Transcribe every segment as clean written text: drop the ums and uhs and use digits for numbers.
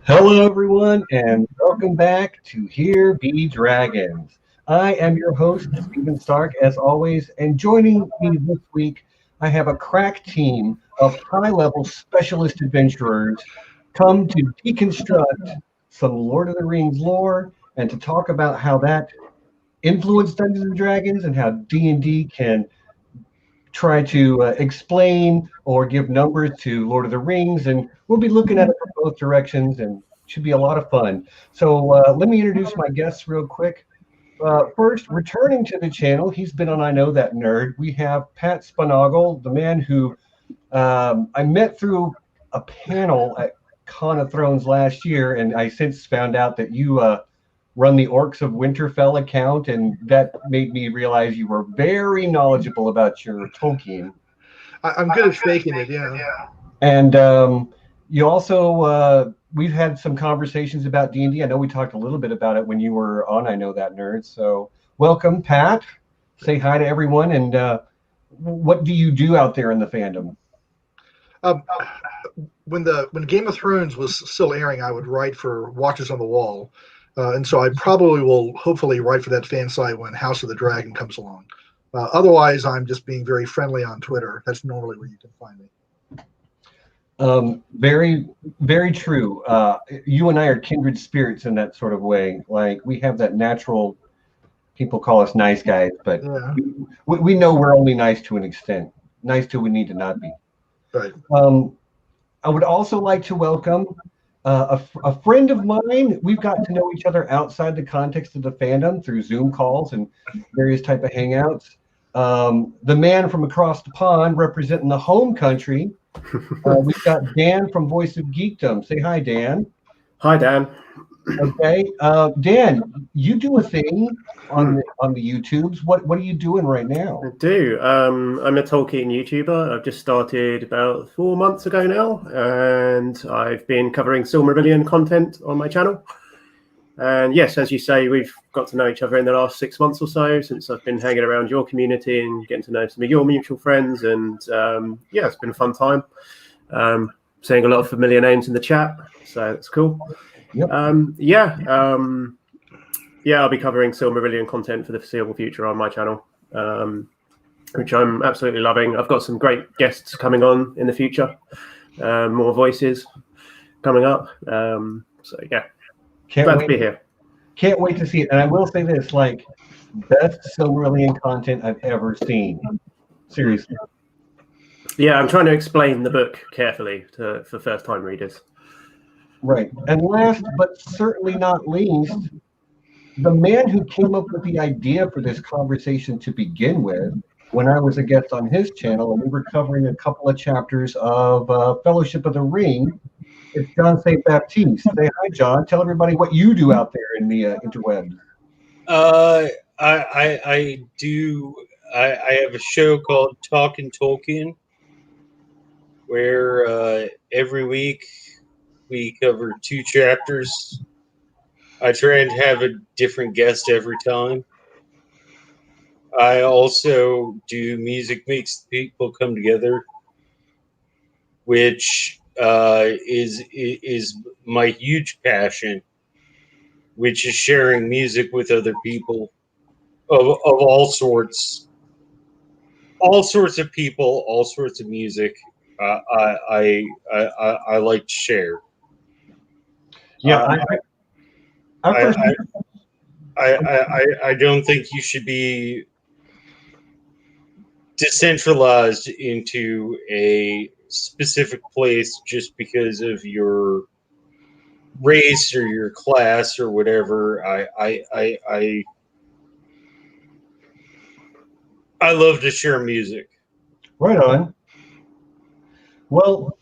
Hello, everyone, and welcome back to Here Be Dragons. I am your host, Stephen Stark, as always, and joining me this week, I have a crack team of high-level specialist adventurers come to deconstruct some Lord of the Rings lore and to talk about how that influenced Dungeons and Dragons and how D&D can try to explain or give numbers to Lord of the Rings, and we'll be looking at it from both directions, and should be a lot of fun. So let me introduce my guests real quick. First, returning to the channel, he's been on I Know That Nerd. We have Pat Spanagle, the man who I met through a panel at Con of Thrones last year, and I since found out that you run the Orcs of Winterfell account, and that made me realize you were very knowledgeable about your Tolkien. I'm good at faking it, yeah. And you also, we've had some conversations about D&D. I know we talked a little bit about it when you were on I Know That Nerd. So welcome, Pat. Say hi to everyone. And what do you do out there in the fandom? When Game of Thrones was still airing, I would write for Watchers on the Wall. And so I probably will hopefully write for that fan site when House of the Dragon comes along. Otherwise, I'm just being very friendly on Twitter. That's normally where you can find me. Very, very true. You and I are kindred spirits in that sort of way. Like, we have that natural, people call us nice guys, but Yeah. we know we're only nice to an extent. Nice till we need to not be. Right. I would also like to welcome a friend of mine. We've gotten to know each other outside the context of the fandom through Zoom calls and various type of hangouts. The man from across the pond representing the home country. We've got Dan from Voice of Geekdom. Say hi, Dan. Hi, Dan. Okay, Dan, you do a thing on the YouTubes. What are you doing right now? I do. I'm a Tolkien YouTuber. I've just started about 4 months ago now, and I've been covering Silmarillion content on my channel. And yes, as you say, we've got to know each other in the last 6 months or so since I've been hanging around your community and getting to know some of your mutual friends. And yeah, it's been a fun time. Seeing a lot of familiar names in the chat, so it's cool. Yep. I'll be covering Silmarillion content for the foreseeable future on my channel, which I'm absolutely loving. I've got some great guests coming on in the future, more voices coming up. So yeah, glad to be here. Can't wait to see it. And I will say this, like, best Silmarillion content I've ever seen. Seriously. Yeah, I'm trying to explain the book carefully for first-time readers. Right. And last but certainly not least, the man who came up with the idea for this conversation to begin with, when I was a guest on his channel and we were covering a couple of chapters of Fellowship of the Ring, it's John St. Baptiste. Say hi, John. Tell everybody what you do out there in the interwebs. I have a show called Talkin' Tolkien, where every week we cover 2 chapters. I try and have a different guest every time. I also do Music Makes People Come Together, which is my huge passion, which is sharing music with other people of all sorts of people, all sorts of music. I like to share. Yeah, I don't think you should be decentralized into a specific place just because of your race or your class or whatever. I love to share music. Right on. Well,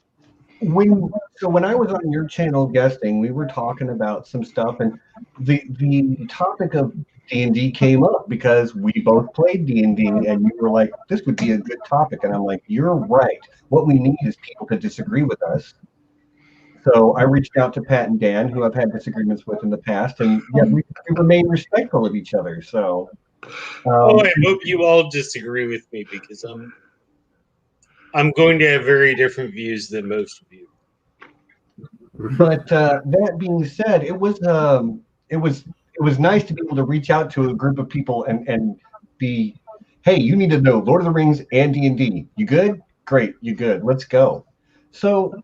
when I was on your channel guesting, we were talking about some stuff, and the topic of D&D came up because we both played D&D, and you were like, this would be a good topic, and I'm like, you're right. What we need is people to disagree with us. So I reached out to Pat and Dan, who I've had disagreements with in the past, and yet we remain respectful of each other. So I hope you all disagree with me, because I'm going to have very different views than most of you. But that being said, it was nice to be able to reach out to a group of people and be, hey, you need to know Lord of the Rings and D&D. You good? Great, you good. Let's go. So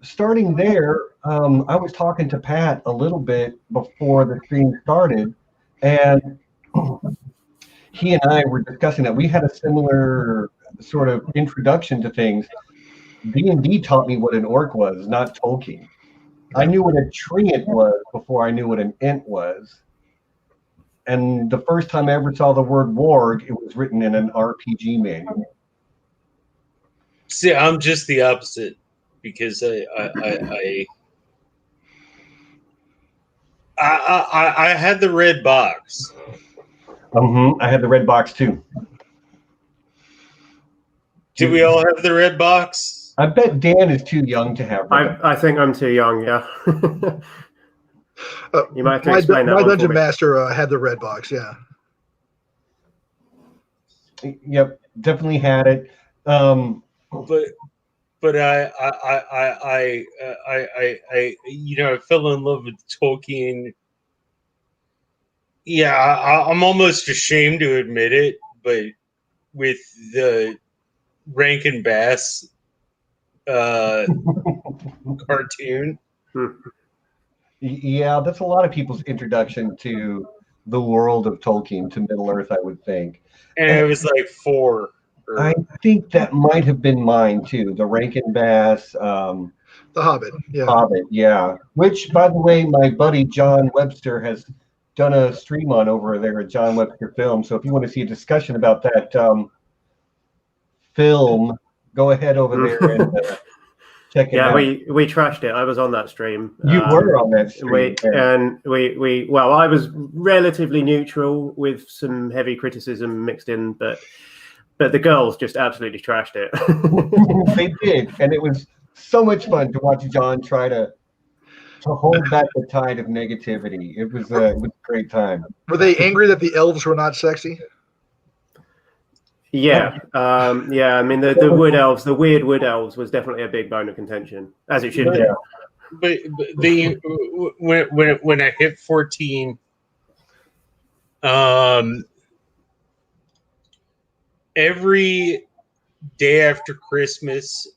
starting there, I was talking to Pat a little bit before the stream started, and he and I were discussing that we had a similar sort of introduction to things. D&D taught me what an orc was, not Tolkien. I knew what a treant was before I knew what an ent was. And the first time I ever saw the word warg, it was written in an RPG manual. See, I'm just the opposite because I had the red box. I had the red box too. Do we all have the red box? I bet Dan is too young to have red. I think I'm too young, yeah. You might have to explain that. My dungeon master had the red box, yeah. Yep, definitely had it. But I I fell in love with Tolkien. Yeah, I'm almost ashamed to admit it, but with the Rankin Bass cartoon. Yeah, that's a lot of people's introduction to the world of Tolkien, to Middle Earth, I would think. And it was like 4. I think that might have been mine too. The Rankin Bass, The Hobbit, yeah. Hobbit, yeah. Which, by the way, my buddy John Webster has done a stream on over there at John Webster Film. So if you want to see a discussion about that film, go ahead over there and check it out. Yeah, we trashed it. I was on that stream. You were on that stream. Well, I was relatively neutral with some heavy criticism mixed in, but the girls just absolutely trashed it. They did, and it was so much fun to watch John try to hold back the tide of negativity. It was a great time. Were they angry that the elves were not sexy? Yeah, yeah. I mean, the wood elves, the weird wood elves, was definitely a big bone of contention, as it should be. But when I hit 14, every day after Christmas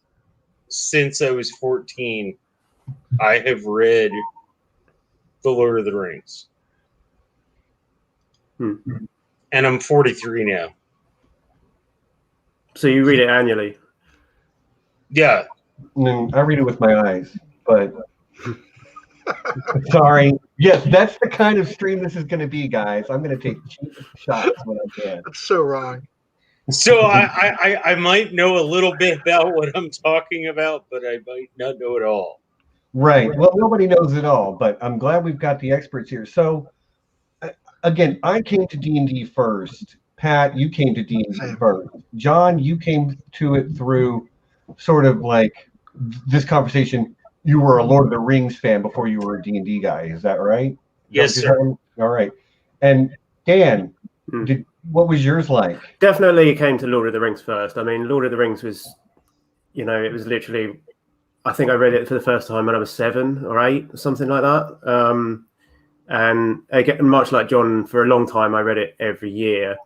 since I was 14, I have read The Lord of the Rings. And I'm 43 now. So you read it annually? Yeah. I read it with my eyes, but sorry. Yes, that's the kind of stream this is going to be, guys. I'm going to take cheap shots when I can. That's so wrong. So I might know a little bit about what I'm talking about, but I might not know it all. Right. Well, nobody knows it all, but I'm glad we've got the experts here. So, again, I came to D&D first. Pat, you came to D&D first. John, you came to it through sort of like this conversation. You were a Lord of the Rings fan before you were a D&D guy. Is that right? Yes, sir. All right. And Dan, what was yours like? Definitely came to Lord of the Rings first. I mean, Lord of the Rings was, it was literally, I think I read it for the first time when I was 7 or 8, something like that. And again, much like John, for a long time, I read it every year.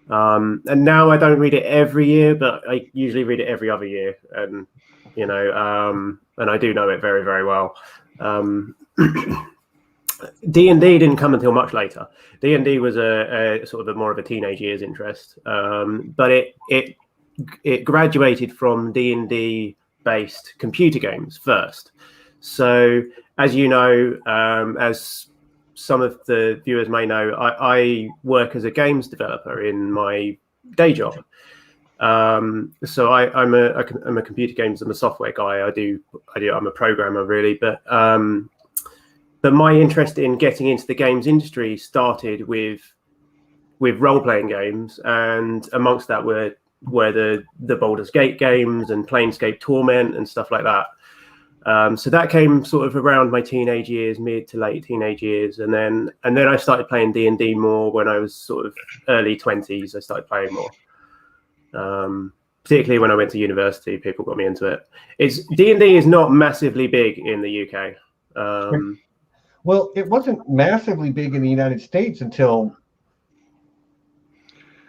And now I don't read it every year, but I usually read it every other year. And, and I do know it very, very well. D&D didn't come until much later. D&D was a sort of more of a teenage year's interest. But it graduated from D&D based computer games first. So as you know, as some of the viewers may know, I work as a games developer in my day job. So I'm a computer games. I'm a software guy. I'm a programmer really, but my interest in getting into the games industry started with role-playing games, and amongst that were the Baldur's Gate games and Planescape Torment and stuff like that. So that came sort of around my teenage years, mid to late teenage years, and then I started playing D&D more when I was sort of early 20s. I started playing more. particularly when I went to university, people got me into it. D&D is not massively big in the UK. Well, it wasn't massively big in the United States until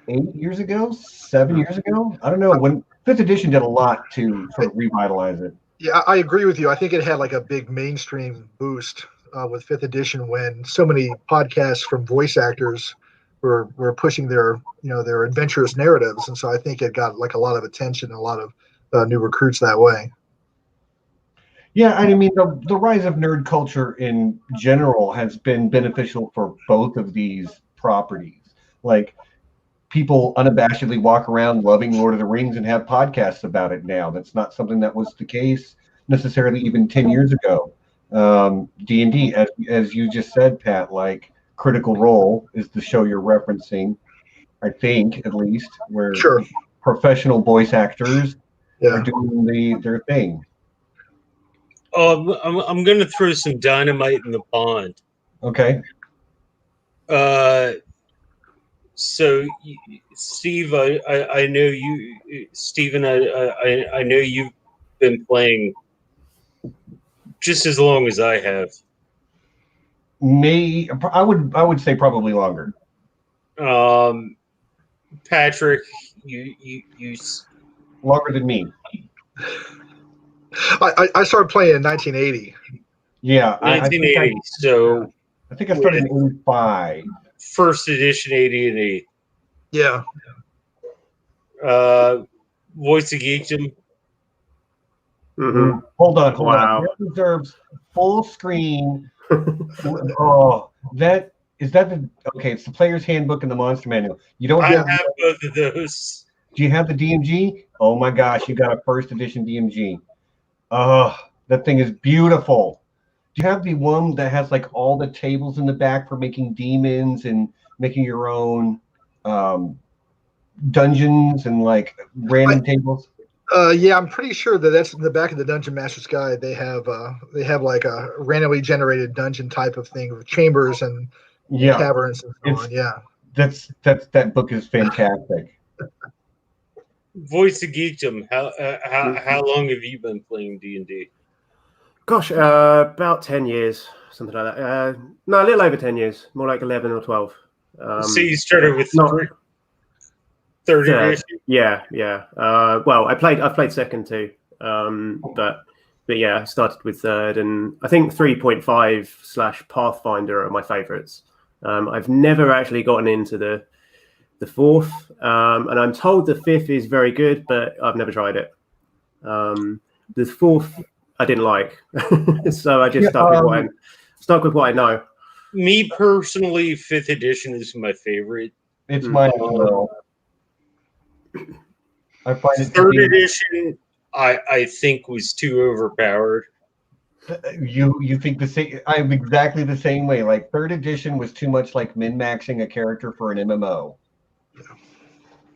8 years ago, 7 years ago. I don't know, when 5th edition did a lot to sort of revitalize it. Yeah, I agree with you. I think it had like a big mainstream boost with 5th edition when so many podcasts from voice actors were pushing their adventurous narratives, and so I think it got like a lot of attention and a lot of new recruits that way. Yeah, I mean, the rise of nerd culture in general has been beneficial for both of these properties. Like, people unabashedly walk around loving Lord of the Rings and have podcasts about it now. That's not something that was the case necessarily even 10 years ago. D&D, as you just said, Pat, like Critical Role is the show you're referencing, I think, at least, where Sure. professional voice actors Yeah. are doing their thing. I'm going to throw some dynamite in the pond. Okay. So, Steve, I know you, Stephen, I know you've been playing just as long as I have. I would say probably longer. Patrick, you Longer than me. I started playing in 1980. Yeah, 1980. I think I started in 85. First edition 80 and 8. Yeah. Voice of Geekdom. Mm-hmm. Hold on. Wow. That deserves full screen. Oh, it's the player's handbook and the monster manual. You don't have both of those. Do you have the DMG? Oh my gosh, you got a first edition DMG. Oh, that thing is beautiful. Do you have the one that has like all the tables in the back for making demons and making your own dungeons and like random tables? Yeah, I'm pretty sure that's in the back of the Dungeon Master's Guide. They have like a randomly generated dungeon type of thing with chambers and caverns and so on. Yeah, that book is fantastic. Voice of Geekdom. How long have you been playing D&D? Gosh, about 10 years, something like that. No, a little over 10 years, more like 11 or 12. So you started with third edition? Yeah. Well, I've played second too, but yeah, I started with third, and I think 3.5 / Pathfinder are my favorites. I've never actually gotten into the fourth, and I'm told the fifth is very good, but I've never tried it. The fourth I didn't like, so I just stuck with what I know. Me personally, 5th edition is my favorite. It's mine as well. I find it 3rd edition, I think, was too overpowered. You think the same? I'm exactly the same way. Like 3rd edition was too much like min-maxing a character for an MMO.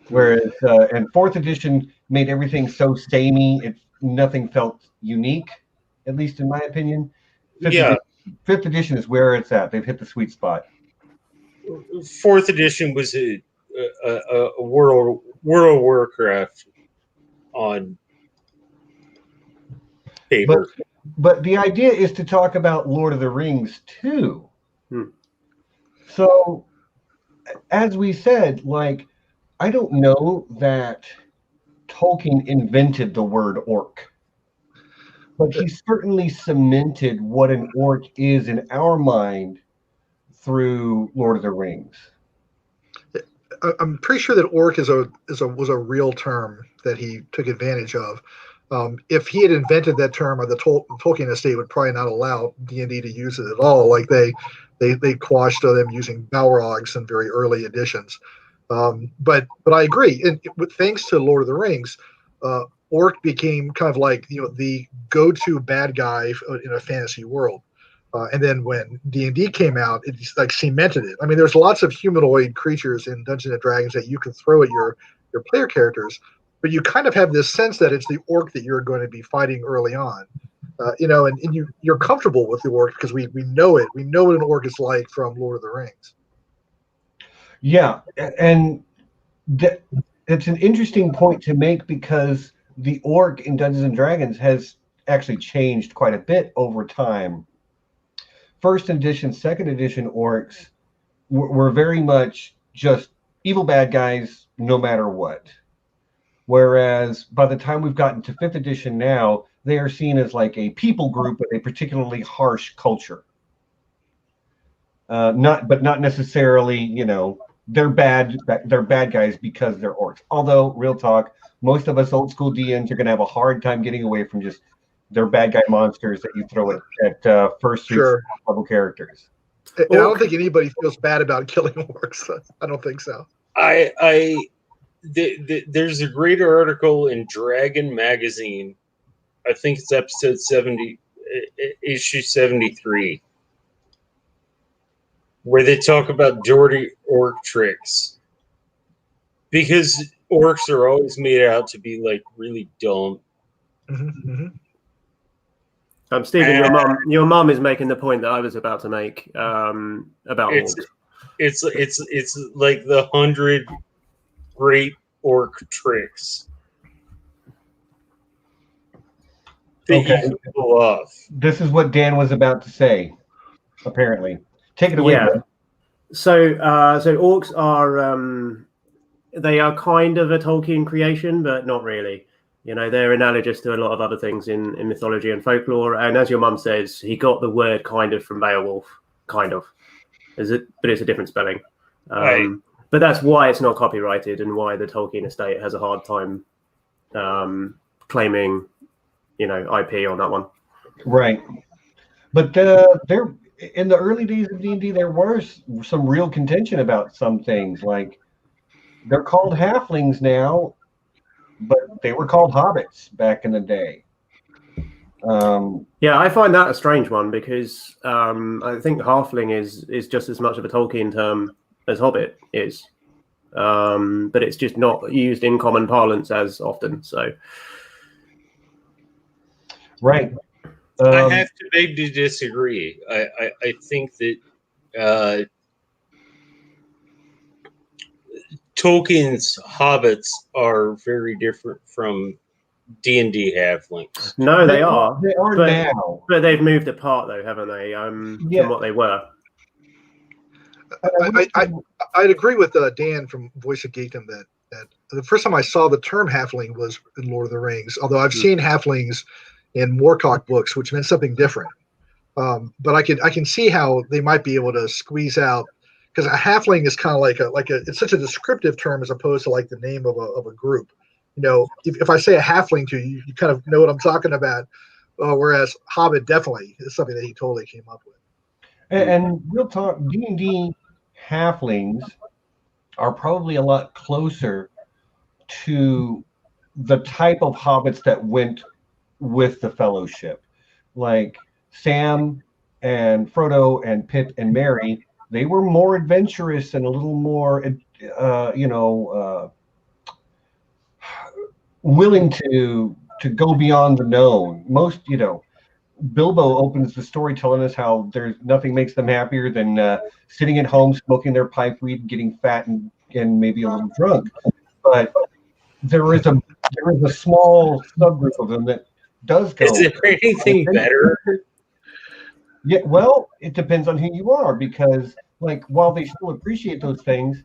Whereas and 4th edition made everything so samey, nothing felt unique, at least in my opinion. 5th edition is where it's at. They've hit the sweet spot. 4th edition was a World of Warcraft on paper. But the idea is to talk about Lord of the Rings too. So, as we said, like, I don't know that Tolkien invented the word orc, but he certainly cemented what an orc is in our mind through Lord of the Rings. I'm pretty sure that orc was a real term that he took advantage of. If he had invented that term, or the Tolkien estate would probably not allow D&D to use it at all. Like they quashed them using Balrogs in very early editions. But I agree. And thanks to Lord of the Rings, orc became kind of like the go-to bad guy in a fantasy world. And then when D&D came out, it just like cemented it. I mean, there's lots of humanoid creatures in Dungeons and Dragons that you can throw at your player characters, but you kind of have this sense that it's the orc that you're going to be fighting early on. And you're comfortable with the orc because we know it. We know what an orc is like from Lord of the Rings. Yeah, and it's an interesting point to make because the orc in Dungeons and Dragons has actually changed quite a bit over time. First edition, second edition orcs were very much just evil bad guys no matter what. Whereas by the time we've gotten to fifth edition now, they are seen as like a people group with a particularly harsh culture. Not necessarily, they're bad guys because they're orcs. Although, real talk, most of us old school DMs are going to have a hard time getting away from just they're bad guy monsters that you throw at first Sure. level characters. And I don't think anybody feels bad about killing orcs. I don't think so. There's a great article in Dragon Magazine. I think it's episode 70, issue 73, where they talk about dirty orc tricks. Because orcs are always made out to be like really dumb. Mm-hmm. Stephen, your mum is making the point that I was about to make about orcs. It's like the 100 great orc tricks that you can pull off. This is what Dan was about to say, apparently. Take it away. Yeah. So orcs are they are kind of a Tolkien creation, but not really. They're analogous to a lot of other things in mythology and folklore. And as your mum says, he got the word kind of from Beowulf, kind of. But it's a different spelling. Right. But that's why it's not copyrighted and why the Tolkien estate has a hard time claiming, IP on that one. Right. But there, in the early days of D&D, there was some real contention about some things. Like, they're called halflings now, but they were called hobbits back in the day. Yeah, I find that a strange one because I think halfling is just as much of a Tolkien term as hobbit is, but it's just not used in common parlance as often. So, right. I have to beg to disagree. I think that Tolkien's hobbits are very different from D&D halflings. No, they are. They are now. But they've moved apart, though, haven't they? From what they were. I'd agree with Dan from Voice of Geekdom that the first time I saw the term halfling was in Lord of the Rings, although I've seen halflings in Moorcock books, which meant something different. But I can see how they might be able to squeeze out, because a halfling is kind of like it's such a descriptive term as opposed to like the name of a group. If I say a halfling to you, you kind of know what I'm talking about. Whereas Hobbit definitely is something that he totally came up with. And real talk, D&D halflings are probably a lot closer to the type of hobbits that went with the Fellowship. Like Sam and Frodo and Pip and Merry, they were more adventurous and a little more, willing to go beyond the known. Most, Bilbo opens the story telling us how there's nothing makes them happier than sitting at home, smoking their pipe weed, getting fat and maybe a little drunk. But there is a small subgroup of them that does go. Is there anything better? Yeah, well, it depends on who you are, because while they still appreciate those things,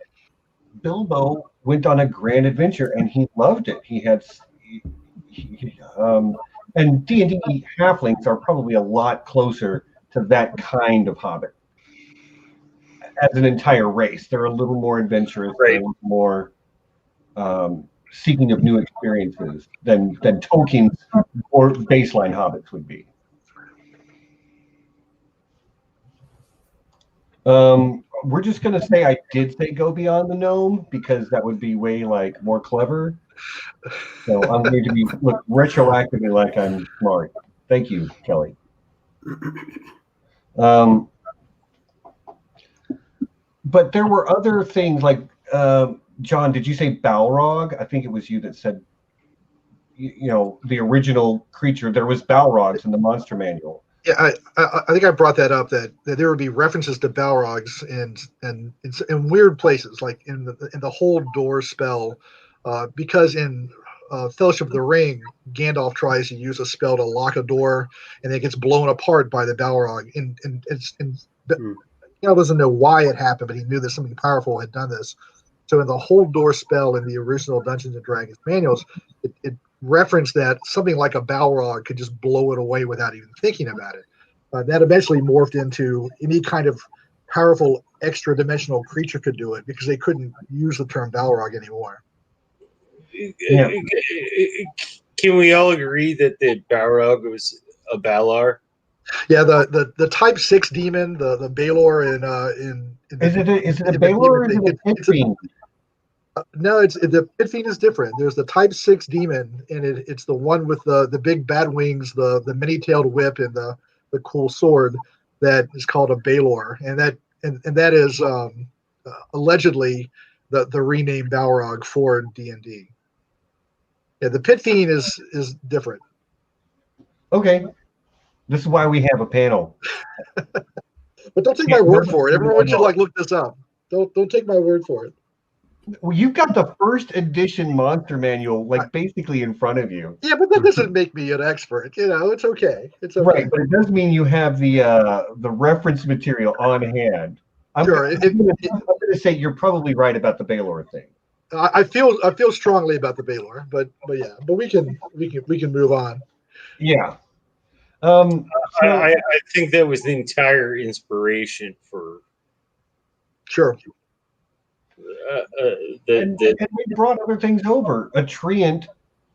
Bilbo went on a grand adventure and he loved it. And D&D halflings are probably a lot closer to that kind of hobbit as an entire race. They're a little more adventurous, right. A little more seeking of new experiences than Tolkien's or baseline hobbits would be. We're just going to say I did say go beyond the gnome because that would be way more clever. So I'm going to look retroactively like I'm smart. Thank you, Kelly. But there were other things like, John, did you say Balrog? I think it was you that said, the original creature. There was Balrogs in the monster manual. Yeah, I think I brought that up, that there would be references to Balrogs in weird places, like in the Hold Door spell because in Fellowship of the Ring, Gandalf tries to use a spell to lock a door, and it gets blown apart by the Balrog. Gandalf doesn't know why it happened, but he knew that something powerful had done this. So in the hold door spell in the original Dungeons and Dragons manuals, it referenced that something like a Balrog could just blow it away without even thinking about it. That eventually morphed into any kind of powerful extra-dimensional creature could do it, because they couldn't use the term Balrog anymore. Yeah. Can we all agree that the Balrog was a Balar? Yeah, the Type 6 demon, the Balor in Is it a Baylor or is it a Pit Fiend? No, the Pit Fiend is different. There's the Type 6 demon, and it's the one with the big bat wings, the many-tailed whip, and the cool sword that is called a Balor, and that is allegedly the renamed Balrog for D&D. Yeah, the Pit Fiend is different. Okay. This is why we have a panel. But don't take my word for it. Everyone should look this up. Don't take my word for it. Well, you've got the first edition monster manual, basically in front of you. Yeah, but that doesn't make me an expert. It's okay. It's okay. Right, but it does mean you have the reference material on hand. I'm going to say you're probably right about the Balor thing. I feel strongly about the Balor, but we can move on. Yeah. I think that was the entire inspiration for. Sure. And they brought other things over. A treant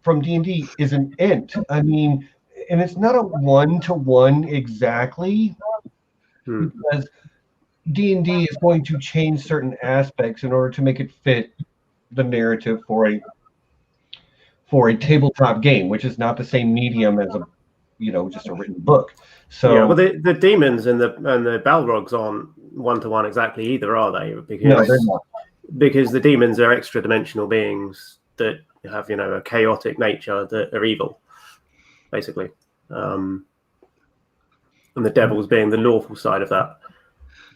from D&D is an ent. I mean, and it's not a one-to-one exactly, because D&D is going to change certain aspects in order to make it fit the narrative for a tabletop game, which is not the same medium as just a written book. So yeah, well, the demons and the Balrogs aren't one-to-one exactly either, are they? No, they're not. Because the demons are extra-dimensional beings that have, a chaotic nature that are evil, basically. And the devils being the lawful side of that.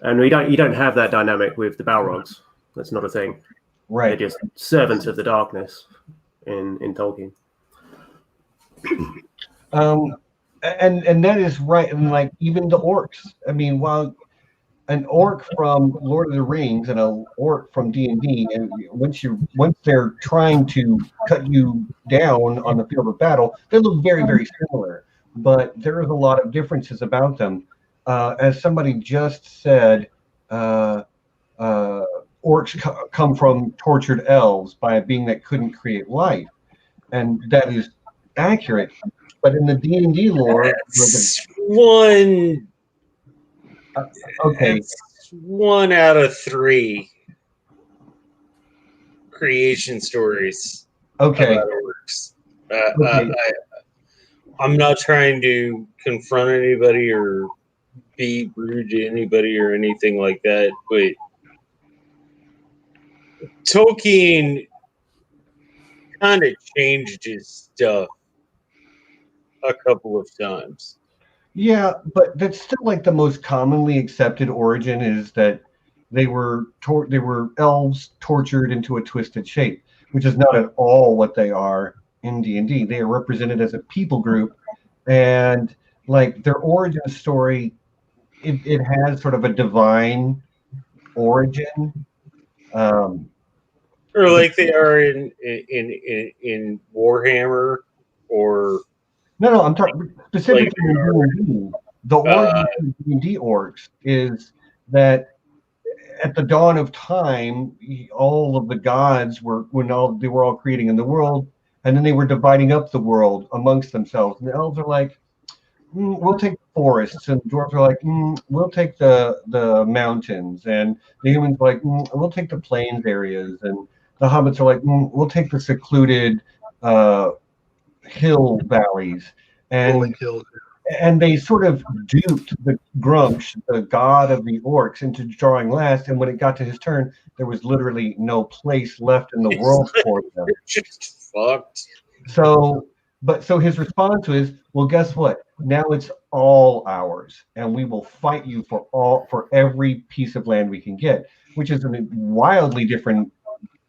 And you don't have that dynamic with the Balrogs. That's not a thing. Right. They're just servants of the darkness in Tolkien. And that is right. And even the orcs. I mean, while an orc from Lord of the Rings and an orc from D&D, and once they're trying to cut you down on the field of battle, they look very, very similar. But there is a lot of differences about them. As somebody just said, orcs come from tortured elves by a being that couldn't create life, and that is accurate. But in the D&D lore, one. Okay. It's 1 out of 3 creation stories. Okay. About orcs. I'm not trying to confront anybody or be rude to anybody or anything like that, but Tolkien kind of changed his stuff a couple of times. Yeah, but that's still the most commonly accepted origin is that they were elves tortured into a twisted shape, which is not at all what they are in D&D. They are represented as a people group, and their origin story, it has sort of a divine origin. Or like they are in Warhammer, or no, I'm talking specifically in D&D. The origin of D&D orcs is that at the dawn of time, all of the gods they were all creating in the world, and then they were dividing up the world amongst themselves. And the elves are like, we'll take the forests, and the dwarves are like, we'll take the mountains, and the humans are like, we'll take the plains areas, and the hobbits are like, we'll take the secluded hill valleys, and they sort of duped the Grumsh, the god of the orcs, into drawing last. And when it got to his turn, there was literally no place left in the world for them. Just fucked. So his response was, well, guess what? Now it's all ours, and we will fight you for every piece of land we can get, which is a wildly different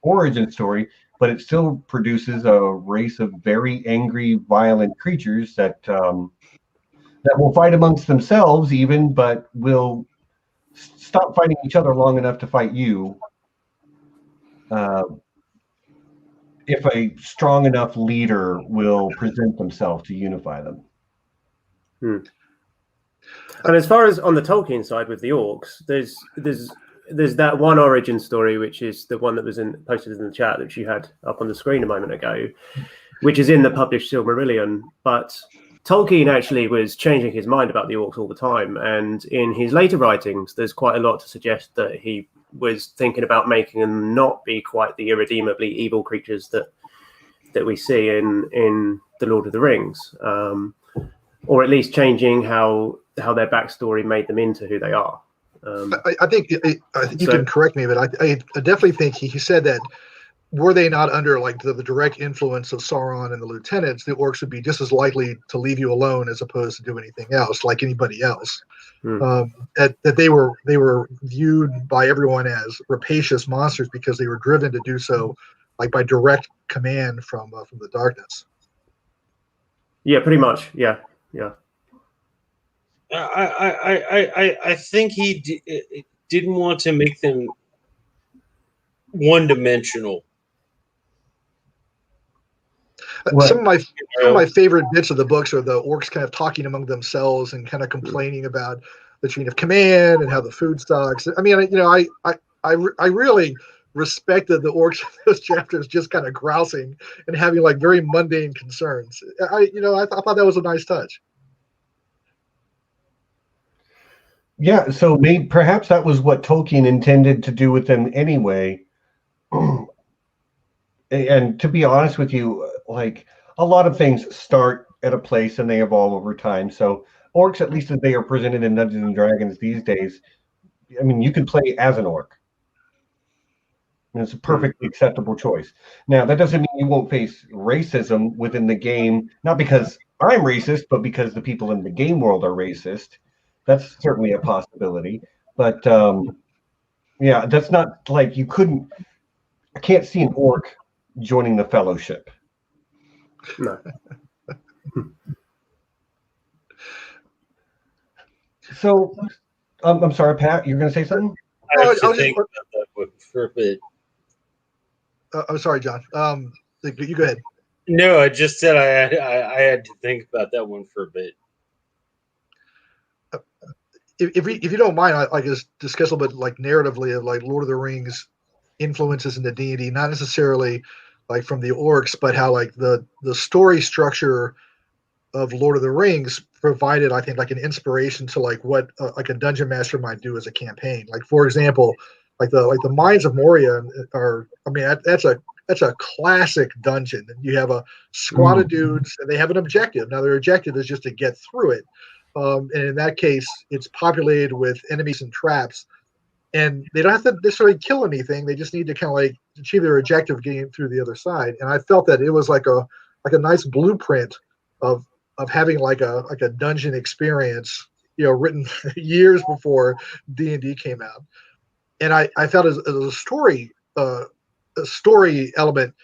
origin story, but it still produces a race of very angry, violent creatures that will fight amongst themselves even, but will stop fighting each other long enough to fight you if a strong enough leader will present themselves to unify them. And as far as on the Tolkien side with the orcs, there's that one origin story, which is the one that was posted in the chat that you had up on the screen a moment ago, which is in the published Silmarillion. But Tolkien actually was changing his mind about the orcs all the time, and in his later writings, there's quite a lot to suggest that he was thinking about making them not be quite the irredeemably evil creatures that we see in the Lord of the Rings, or at least changing how their backstory made them into who they are. I think you can correct me, but I definitely think he said that were they not under like the direct influence of Sauron and the lieutenants, the orcs would be just as likely to leave you alone as opposed to do anything else, like anybody else. That they were viewed by everyone as rapacious monsters because they were driven to do so, like by direct command from the darkness. Yeah, pretty much. Yeah. I think he didn't want to make them one-dimensional. Some of my favorite bits of the books are the orcs kind of talking among themselves and kind of complaining about the chain of command and how the food sucks. I mean, I really respected the orcs in those chapters, just kind of grousing and having like very mundane concerns. I thought that was a nice touch. Yeah, so perhaps that was what Tolkien intended to do with them anyway. And to be honest with you, like a lot of things start at a place and they evolve over time. So orcs, at least as they are presented in Dungeons and Dragons these days, I mean, you can play as an orc. And it's a perfectly acceptable choice. Now, that doesn't mean you won't face racism within the game, not because I'm racist, but because the people in the game world are racist. That's certainly a possibility. But yeah, that's not like I can't see an orc joining the Fellowship. No. So, I'm sorry, Pat, you're going to say something? I have to think about that one for a bit. I'm sorry, John. You go ahead. No, I just said I had to think about that one for a bit. If you don't mind, I just discuss a little bit like narratively of like Lord of the Rings influences into D&D, not necessarily like from the orcs, but how like the story structure of Lord of the Rings provided, I think, like an inspiration to like what like a dungeon master might do as a campaign. Like for example, like the Mines of Moria are, I mean, that's a classic dungeon. You have a squad of dudes, and they have an objective. Now their objective is just to get through it. And in that case, it's populated with enemies and traps, and they don't have to necessarily kill anything. They just need to kind of like achieve their objective, getting through the other side. And I felt that it was like a nice blueprint of having like a dungeon experience, written years before D&D came out. And I felt as a story element,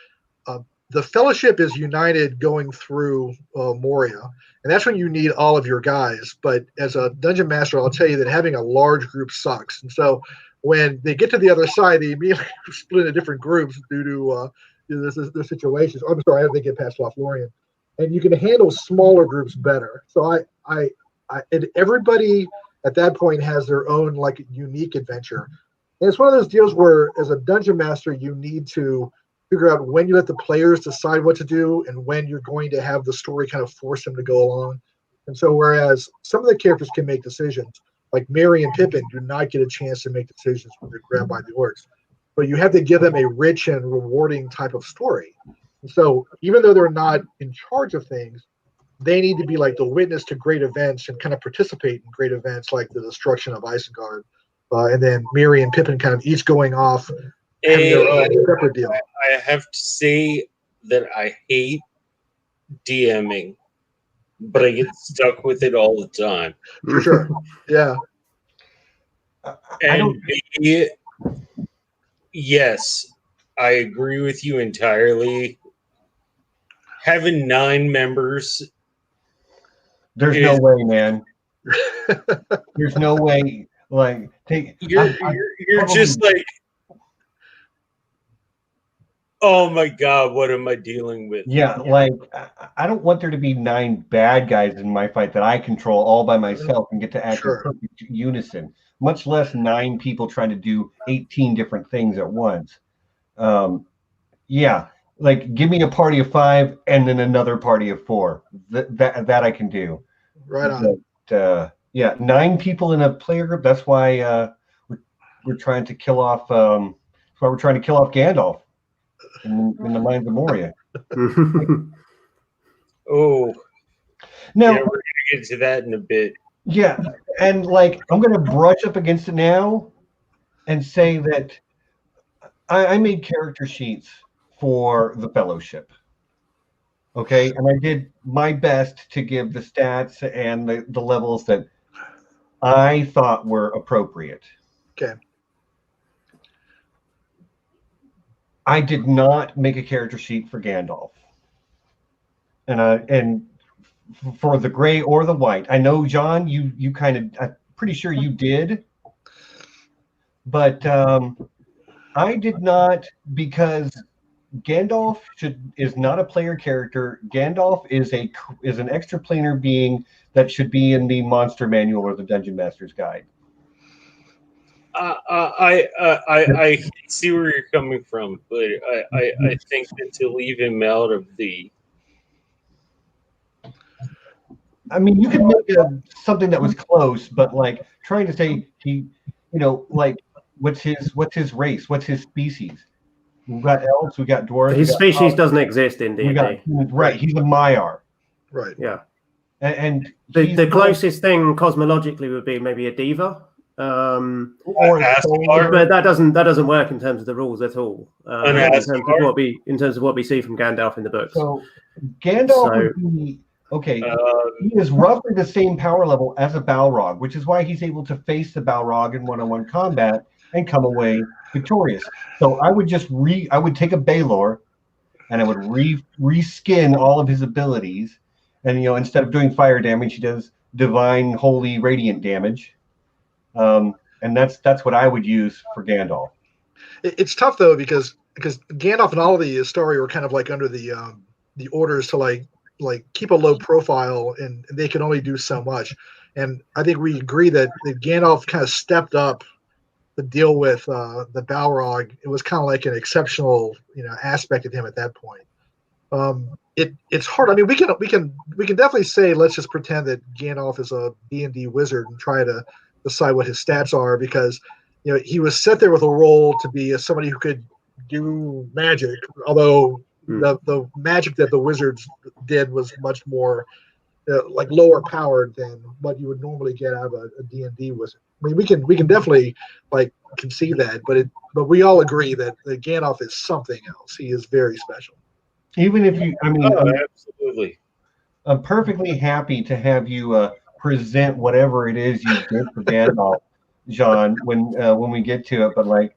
the Fellowship is united going through Moria, and that's when you need all of your guys. But as a dungeon master, I'll tell you that having a large group sucks. And so when they get to the other side, they immediately split into different groups due to their situations. I'm sorry, I have to get past Lothlorien. And you can handle smaller groups better. So and everybody at that point has their own like unique adventure. And it's one of those deals where, as a dungeon master, you need to figure out when you let the players decide what to do and when you're going to have the story kind of force them to go along. And so whereas some of the characters can make decisions, like Merry and Pippin do not get a chance to make decisions when they're grabbed by the orcs, but you have to give them a rich and rewarding type of story. And so even though they're not in charge of things, they need to be like the witness to great events and kind of participate in great events like the destruction of Isengard. And then Merry and Pippin kind of each going off having their own separate deal. I have to say that I hate DMing, but I get stuck with it all the time. For sure. Yeah. And yes, I agree with you entirely. Having 9 members. There's no way, man. There's no way. Like, you're just like, oh my God, what am I dealing with? Yeah, like I don't want there to be 9 bad guys in my fight that I control all by myself and get to act in perfect unison. Much less 9 people trying to do 18 different things at once. Yeah, like give me a party of 5 and then another party of 4. That I can do. Right on. But, yeah, 9 people in a player group. That's why we're trying to kill off. That's why we're trying to kill off Gandalf in the Mines of Moria. Oh, now yeah, we're gonna get to that in a bit. Yeah, and like I'm gonna brush up against it now and say that I made character sheets for the Fellowship. Okay, and I did my best to give the stats and the levels that I thought were appropriate. Okay. I did not make a character sheet for Gandalf, and for the gray or the white. I know, John, you kind of, I'm pretty sure you did, but I did not, because Gandalf is not a player character. Gandalf is an extraplanar being that should be in the Monster Manual or the Dungeon Master's Guide. I see where you're coming from, but I think that to leave him out of the. I mean, you could make something that was close, but like trying to say like what's his race? What's his species? We've got elves, we got dwarves. His species doesn't exist in D&D. Right, he's a Maiar. Right. Yeah. And the closest thing cosmologically would be maybe a diva. Or but that doesn't work in terms of the rules at all. In terms of what we see from Gandalf in the books. So Gandalf would be okay. He is roughly the same power level as a Balrog, which is why he's able to face the Balrog in one-on-one combat and come away victorious. So I would take a Baelor and I would reskin all of his abilities, and instead of doing fire damage, he does divine, holy, radiant damage. And that's what I would use for Gandalf. It's tough though because Gandalf and all of the story were kind of like under the orders to like keep a low profile, and they can only do so much. And I think we agree that Gandalf kind of stepped up to deal with the Balrog. It was kind of like an exceptional aspect of him at that point. It's hard. I mean, we can definitely say, let's just pretend that Gandalf is a D&D wizard and try to decide what his stats are, because he was set there with a role to be somebody who could do magic, although the magic that the wizards did was much more like lower powered than what you would normally get out of a D&D wizard. I mean, we can definitely like concede that, but we all agree that Gandalf is something else. He is very special. Even if absolutely. I'm perfectly happy to have you present whatever it is you did for Gandalf, John, when we get to it. But like,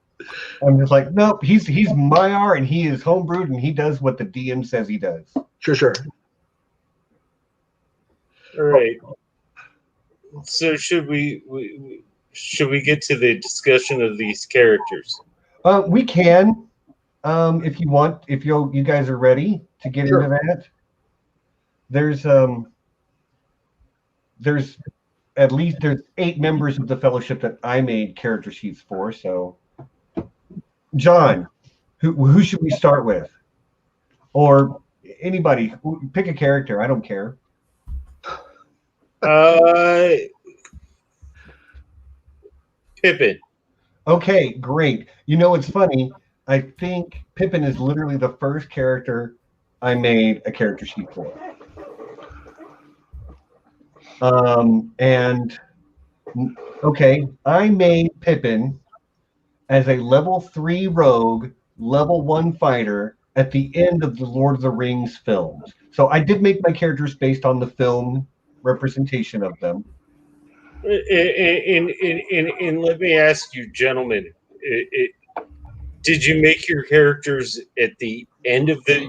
I'm just like, nope, he's Maiar and he is homebrewed and he does what the DM says he does. Sure. All right. So should we get to the discussion of these characters? We can, if you want, if you guys are ready to get into that. There's 8 members of the Fellowship that I made character sheets for. So, John, who should we start with? Or anybody, pick a character. I don't care. Pippin. Okay, great. It's funny. I think Pippin is literally the first character I made a character sheet for. And okay, I made Pippin as a level 3 rogue, level 1 fighter at the end of the Lord of the Rings films. So I did make my characters based on the film representation of them. And let me ask you, gentlemen, Did you make your characters at the end of the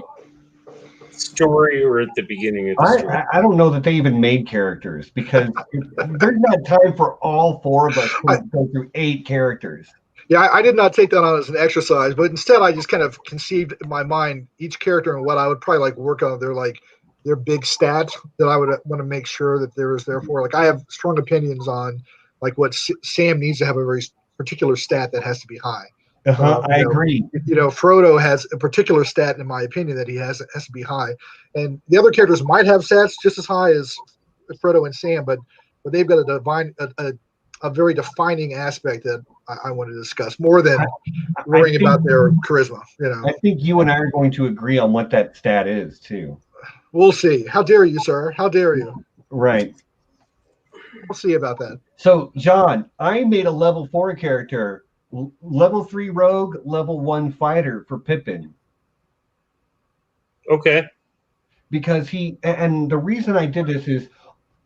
story or at the beginning of the story? I don't know that they even made characters because there's not time for all four of us to go through 8 characters. Yeah, I did not take that on as an exercise, but instead I just kind of conceived in my mind each character and what I would probably like work on. Their big stats that I would want to make sure that there is there for. Like I have strong opinions on like what Sam needs to have a very particular stat that has to be high. I agree. Frodo has a particular stat, in my opinion, that he has to be high, and the other characters might have stats just as high as Frodo and Sam, but they've got a very defining aspect that I want to discuss more than worrying about their charisma. I think you and I are going to agree on what that stat is too. We'll see. How dare you, sir? How dare you? Right. We'll see about that. So, John, I made a level 4 character. Level 3 rogue, level 1 fighter for Pippin. Okay. Because and the reason I did this is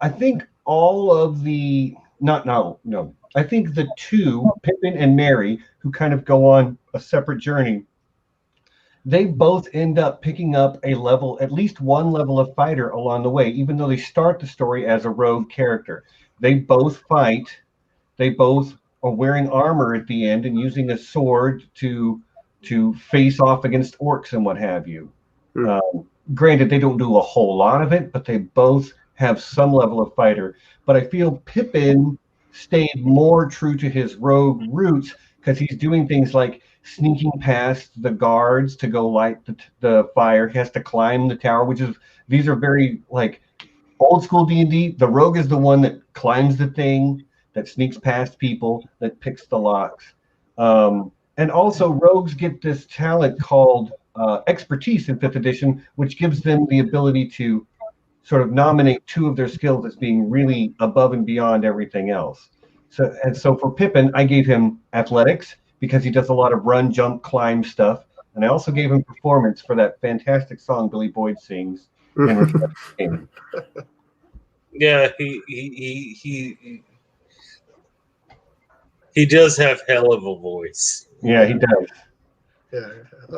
I think all of the I think the 2, Pippin and Merry, who kind of go on a separate journey, they both end up picking up at least one level of fighter along the way, even though they start the story as a rogue character. They both fight. They both are wearing armor at the end and using a sword to face off against orcs and what have you. Granted, they don't do a whole lot of it, but they both have some level of fighter. But I feel Pippin stayed more true to his rogue roots because he's doing things like sneaking past the guards to go light the fire. He has to climb the tower, these are very like old school D&D. The rogue is the one that climbs the thing, that sneaks past people, that picks the locks. And also rogues get this talent called expertise in 5th edition, which gives them the ability to sort of nominate 2 of their skills as being really above and beyond everything else. So for Pippin, I gave him athletics because he does a lot of run, jump, climb stuff. And I also gave him performance for that fantastic song Billy Boyd sings. Yeah, he does have hell of a voice. Yeah, he does. Yeah,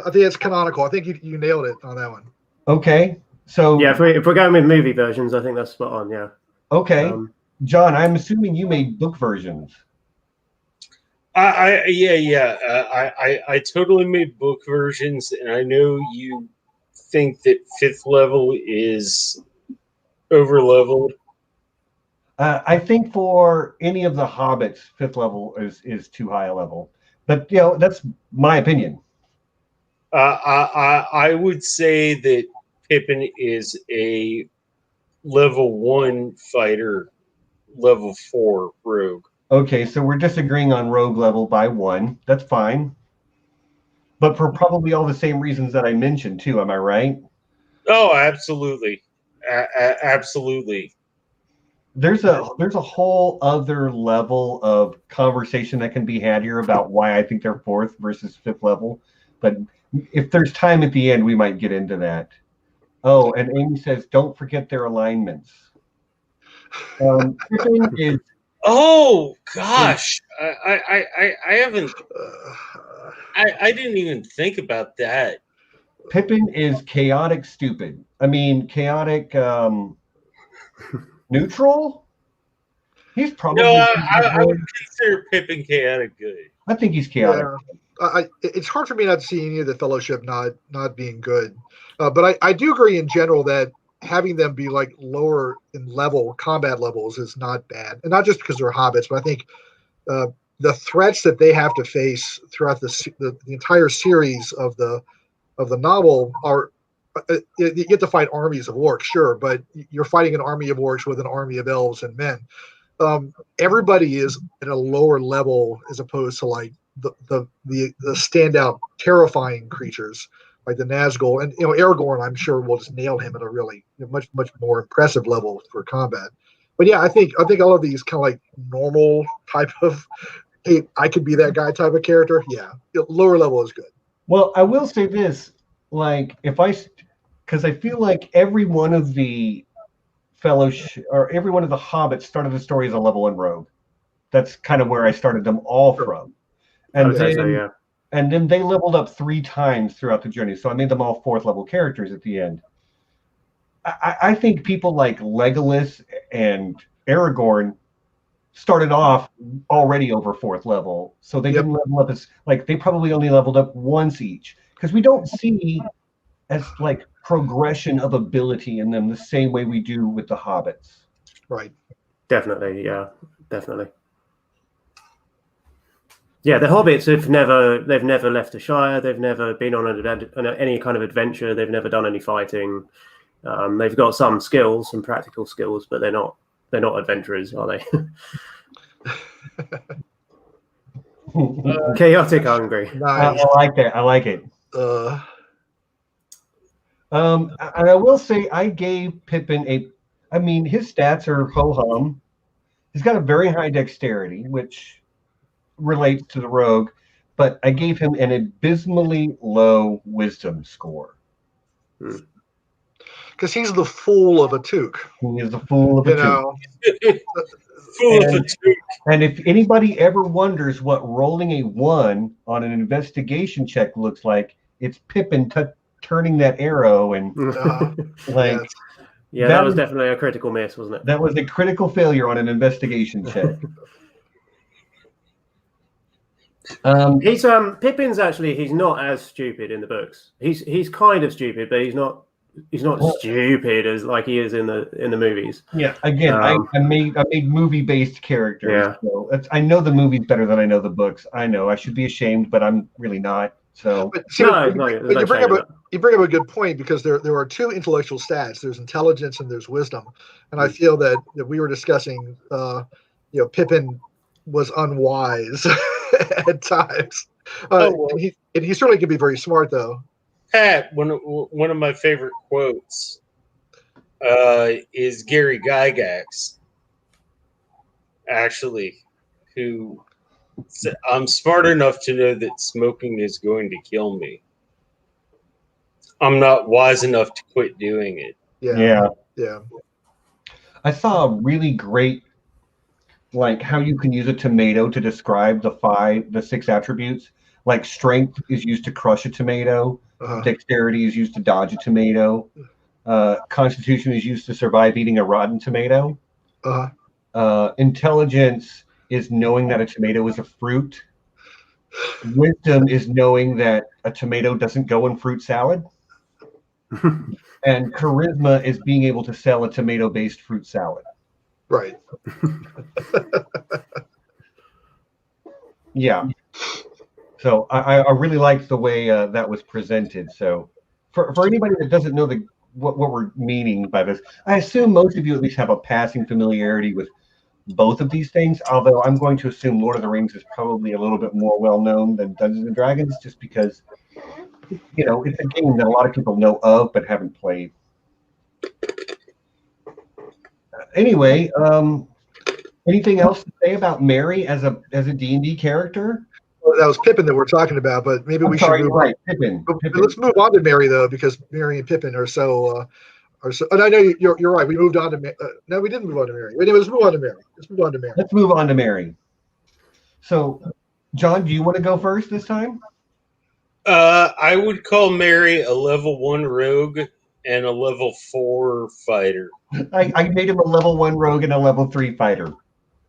I think it's canonical. I think you nailed it on that one. Okay, so yeah, if we're going with movie versions, I think that's spot on. Yeah. Okay, John, I'm assuming you made book versions. I totally made book versions, and I know you think that 5th level is over leveled. I think for any of the hobbits, 5th level is too high a level, but that's my opinion. I would say that Pippin is a level 1 fighter, level 4 rogue. Okay, so we're disagreeing on rogue level by 1. That's fine. But for probably all the same reasons that I mentioned too, am I right? Oh, absolutely. Absolutely. There's a whole other level of conversation that can be had here about why I think they're 4th versus 5th level. But if there's time at the end, we might get into that. Oh, and Amy says, don't forget their alignments. Pippin is. Oh gosh, I haven't. I didn't even think about that. Pippin is chaotic stupid. I mean, chaotic neutral. He's probably. No, I would consider Pippin chaotic good. I think he's chaotic. Yeah. It's hard for me not to see any of the Fellowship not being good, but I do agree in general that having them be like lower in combat levels is not bad, and not just because they're hobbits, but I think the threats that they have to face throughout the entire series of the novel are you get to fight armies of orcs, sure, but you're fighting an army of orcs with an army of elves and men. Everybody is at a lower level as opposed to like the standout terrifying creatures like the Nazgul, and Aragorn, I'm sure will just nail him at a really much more impressive level for combat. But yeah, I think all of these kind of like normal type of, hey, I could be that guy type of character. Yeah, lower level is good. Well, I will say this, like because I feel like every one of the Fellowship or every one of the hobbits started the story as a level 1 rogue. That's kind of where I started them all from. And then And then they leveled up 3 times throughout the journey. So I made them all 4th level characters at the end. I think people like Legolas and Aragorn started off already over 4th level. So they didn't level up as, like, they probably only leveled up once each. Because we don't see as, like, progression of ability in them the same way we do with the hobbits. Right. Definitely, yeah. Definitely. Yeah, the hobbits they've never left the Shire. They've never been on any kind of adventure. They've never done any fighting. They've got some skills, some practical skills, but they're not adventurers, are they? Chaotic hungry. Nice. I like that. I like it. And I will say I gave Pippin his stats are ho-hum. He's got a very high dexterity, which relates to the rogue, but I gave him an abysmally low wisdom score. Because he's the fool of a Took. He is the fool of a Took. Fool of a Took. And if anybody ever wonders what rolling a 1 on an investigation check looks like, it's Pippin turning that arrow and Yeah, that was definitely a critical miss, wasn't it? That was a critical failure on an investigation check. Pippin's actually he's not as stupid in the books. He's kind of stupid, but he's not stupid as like he is in the movies. Yeah, again, I made movie-based characters. Yeah. So I know the movies better than I know the books. I know I should be ashamed, but I'm really not. So but you bring up a good point, because there are 2 intellectual stats. There's intelligence and there's wisdom, and I feel that we were discussing, Pippin was unwise at times. And he certainly can be very smart, though. Pat, one of my favorite quotes is Gary Gygax, actually, who said, "I'm smart enough to know that smoking is going to kill me. I'm not wise enough to quit doing it." Yeah. I saw a really great, like, how you can use a tomato to describe the 6 attributes. Like, strength is used to crush a tomato. Dexterity is used to dodge a tomato. Constitution is used to survive eating a rotten tomato. Intelligence is knowing that a tomato is a fruit. Wisdom is knowing that a tomato doesn't go in fruit salad. And charisma is being able to sell a tomato-based fruit salad. Right. Yeah. So I really liked the way that was presented. So for anybody that doesn't know what we're meaning by this, I assume most of you at least have a passing familiarity with both of these things, although I'm going to assume Lord of the Rings is probably a little bit more well-known than Dungeons & Dragons, just because, it's a game that a lot of people know of but haven't played. Anyway, anything else to say about Merry as a D&D character? Well, that was Pippin that we're talking about, but maybe we should move on. Pippin. Let's move on to Merry, though, because Merry and Pippin are so. And I know you're right. We moved on to. No, we didn't move on to Merry. Anyway, let's move on to Merry. Let's move on to Merry. So, John, do you want to go first this time? I would call Merry a level 1 rogue and a level 4 fighter. I made him a level 1 rogue and a level 3 fighter.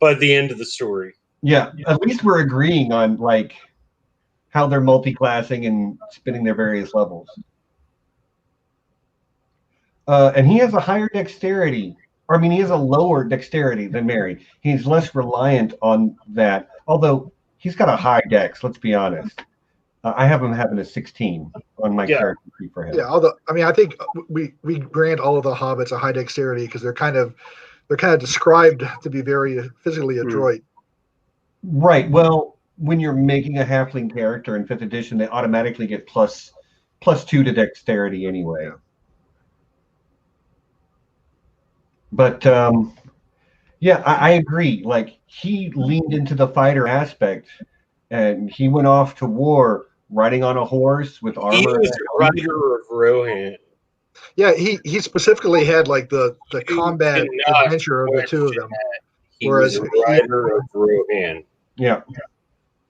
By the end of the story. Yeah, at least we're agreeing on, like, how they're multi-classing and spinning their various levels. And he has a higher dexterity. He has a lower dexterity than Merry. He's less reliant on that. Although, he's got a high dex, let's be honest. I have him having a 16 on my character tree for him. Yeah, although, I think we grant all of the hobbits a high dexterity because they're kind of described to be very physically adroit. Right. Well, when you're making a halfling character in 5th edition, they automatically get plus 2 to dexterity anyway. But I agree. Like, he leaned into the fighter aspect, and he went off to war riding on a horse with armor. He was a rider of Rohan. Yeah, he specifically had like the combat adventure of the 2 of them. He was a rider of Rohan. Yeah.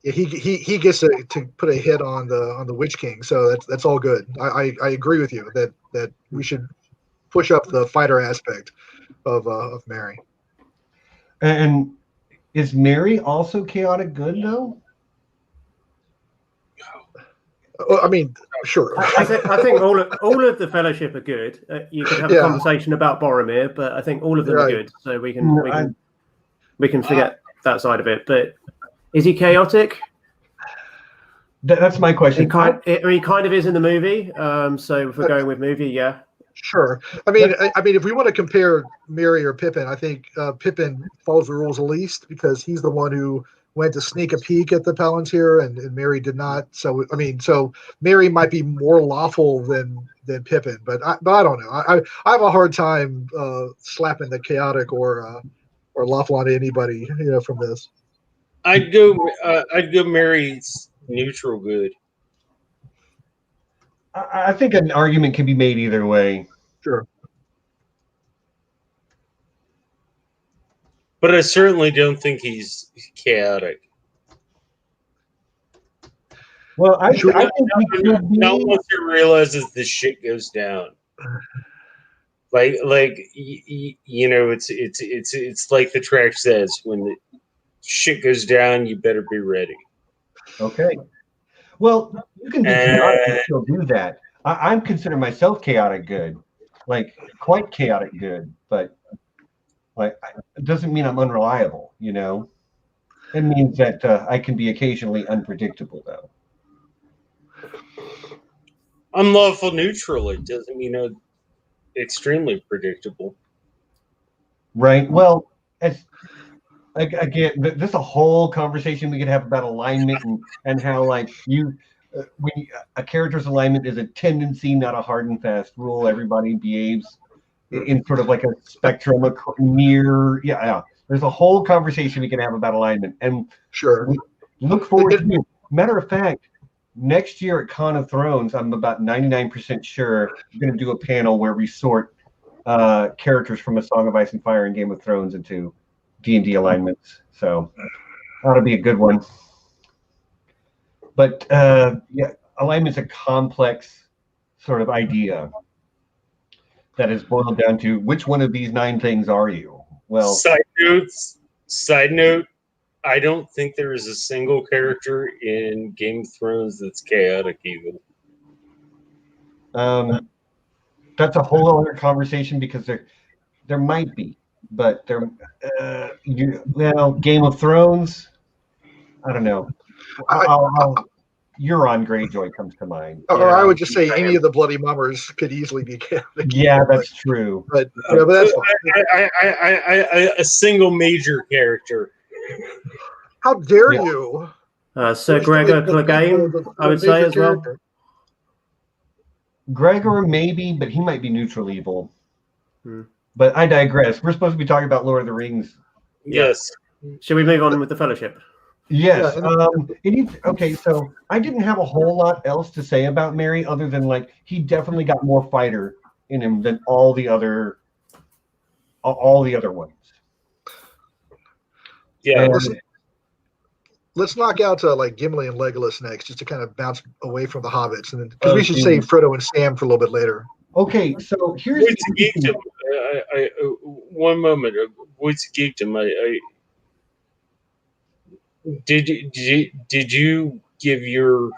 he gets to put a hit on the Witch King, so that's all good. I agree with you that we should push up the fighter aspect of Mary. And is Mary also chaotic good though? I mean, sure. I think all of the Fellowship are good. You could have a conversation about Boromir, but I think all of them are good. So we can forget that side of it. But is he chaotic? That's my question. He kind of is in the movie. So if we're going with movie, yeah. Sure. I mean, if we want to compare Merry or Pippin, I think Pippin follows the rules the least because he's the one who went to sneak a peek at the Palantir, and Merry did not. So so Merry might be more lawful than Pippin, but I don't know. I have a hard time slapping the chaotic or lawful on anybody, from this. I'd go Merry's neutral good. I think an argument can be made either way. Sure. But I certainly don't think he's chaotic. Well, I think not once he realizes the shit goes down. Like it's like the track says, when the shit goes down, you better be ready. Okay. Well, you can be chaotic and still do that. I'm considering myself chaotic good, like quite chaotic good, but like it doesn't mean I'm unreliable. It means that I can be occasionally unpredictable, though. Unlawful neutral, it doesn't mean extremely predictable. Right. Well, again, there's a whole conversation we could have about alignment and how when a character's alignment is a tendency, not a hard and fast rule. Everybody behaves in sort of like a spectrum, near. Yeah. There's a whole conversation we can have about alignment, and sure, look forward to it. Matter of fact, next year at Con of Thrones, I'm about 99% sure we're going to do a panel where we sort characters from A Song of Ice and Fire and Game of Thrones into D&D alignments. So that'll be a good one. But alignment's a complex sort of idea that is boiled down to which one of these 9 things are you? Well, side note, I don't think there is a single character in Game of Thrones that's chaotic evil. That's a whole other conversation because there might be, but Game of Thrones, I don't know. Euron Greyjoy comes to mind. Or I would just say any of the Bloody Mummers could easily be chaotic. Yeah, that's true. But that's fine. A single major character. How dare you? Sir Gregor Clegane, I would say as well. Character. Gregor maybe, but he might be neutral evil. But I digress. We're supposed to be talking about Lord of the Rings. Yes. Should we move on with the Fellowship? Yes. Okay, so I didn't have a whole lot else to say about Merry other than he definitely got more fighter in him than all the other ones. Yeah. Let's knock out Gimli and Legolas next, just to kind of bounce away from the hobbits, and because we should save Frodo and Sam for a little bit later. Okay, so here's one moment. Voice of Geekdom. Did you give your?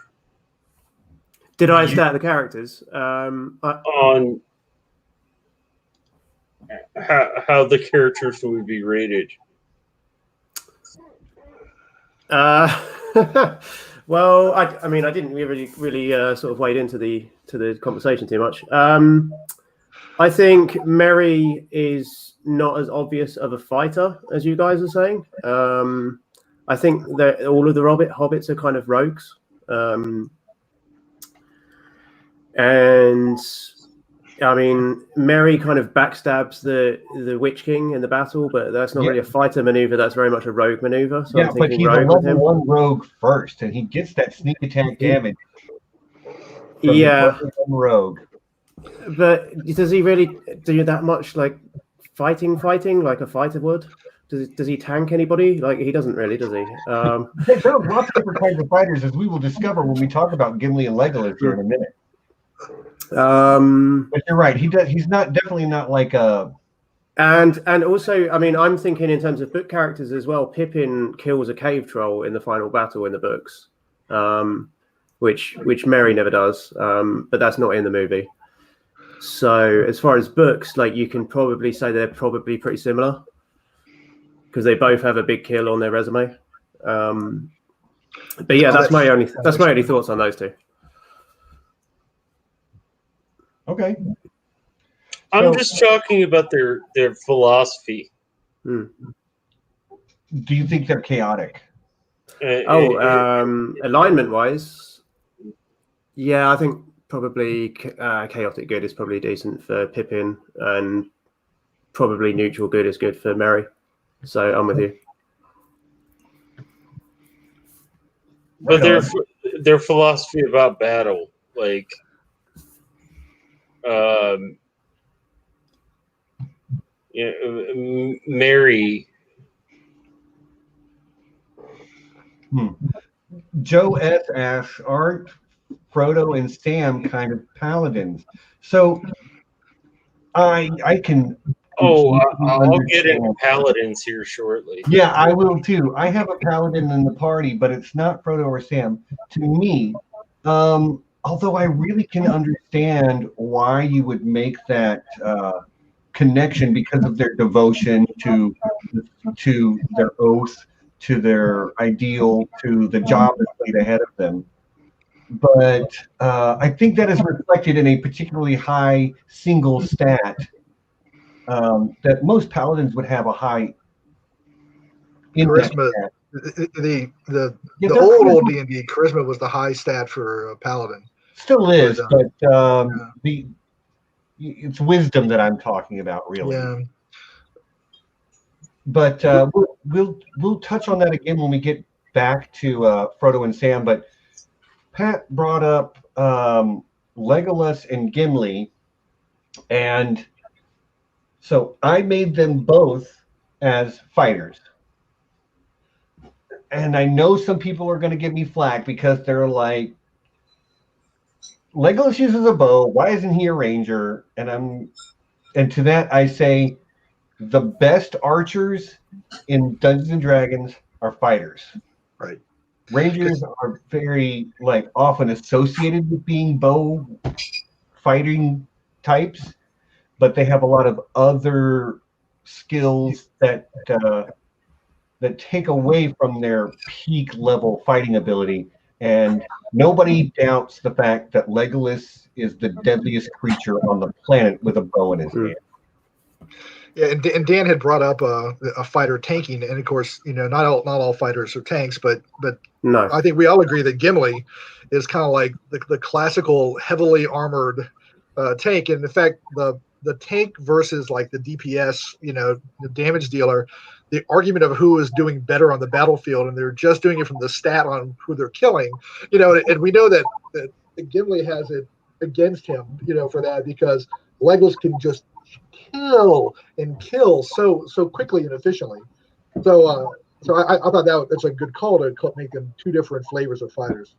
Did I stat the characters? On how the characters would be rated. Well, I mean, I didn't really sort of wade into the conversation too much. I think Merry is not as obvious of a fighter as you guys are saying. I think that all of the hobbits are kind of rogues, and I mean, Merry kind of backstabs the Witch King in the battle, but that's not really a fighter maneuver. That's very much a rogue maneuver. So I'm but he's a level 1 rogue first, and he gets that sneak attack damage. Yeah, rogue. But does he really do that much fighting like a fighter would? Does he tank anybody? Like, he doesn't really, does he? There are lots of different kinds of fighters, as we will discover when we talk about Gimli and Legolas here in a minute. But you're right. He's definitely not like a. And also, I mean, I'm thinking in terms of book characters as well. Pippin kills a cave troll in the final battle in the books, which Merry never does. But that's not in the movie. So as far as books, like, you can probably say they're probably pretty similar because they both have a big kill on their resume. But yeah, that's my only thoughts on those two. Okay. I'm just talking about their philosophy. Do you think they're chaotic? Alignment wise, yeah, I think probably chaotic good is probably decent for Pippin, and probably neutral good is good for Merry. So I'm with you. But their philosophy about battle, like, Merry. Joe S. asks, aren't Frodo and Sam kind of paladins? So I can. I'll get into paladins here shortly. Yeah, I will too. I have a paladin in the party, but it's not Frodo or Sam. To me, although I really can understand why you would make that connection because of their devotion to their oath, to their ideal, to the job that's laid ahead of them. But I think that is reflected in a particularly high single stat that most paladins would have a high charisma. The old D&D charisma was the high stat for a paladin. Still is, but it's wisdom that I'm talking about, really. Yeah. But we'll touch on that again when we get back to Frodo and Sam. But Pat brought up Legolas and Gimli, and so I made them both as fighters. And I know some people are going to give me flack because they're like, Legolas uses a bow. Why isn't he a ranger? And to that I say, the best archers in Dungeons and Dragons are fighters. Right. Rangers are very often associated with being bow fighting types, but they have a lot of other skills that take away from their peak level fighting ability. And nobody doubts the fact that Legolas is the deadliest creature on the planet with a bow in his hand. Yeah, and Dan had brought up a fighter tanking, and of course, not all fighters are tanks, but no, I think we all agree that Gimli is kind of like the classical heavily armored tank. And in fact, the tank versus like the DPS, the damage dealer, the argument of who is doing better on the battlefield, and they're just doing it from the stat on who they're killing, and we know that Gimli has it against him, for that, because Legolas can just kill so quickly and efficiently. So I thought that's a good call to make them two different flavors of fighters.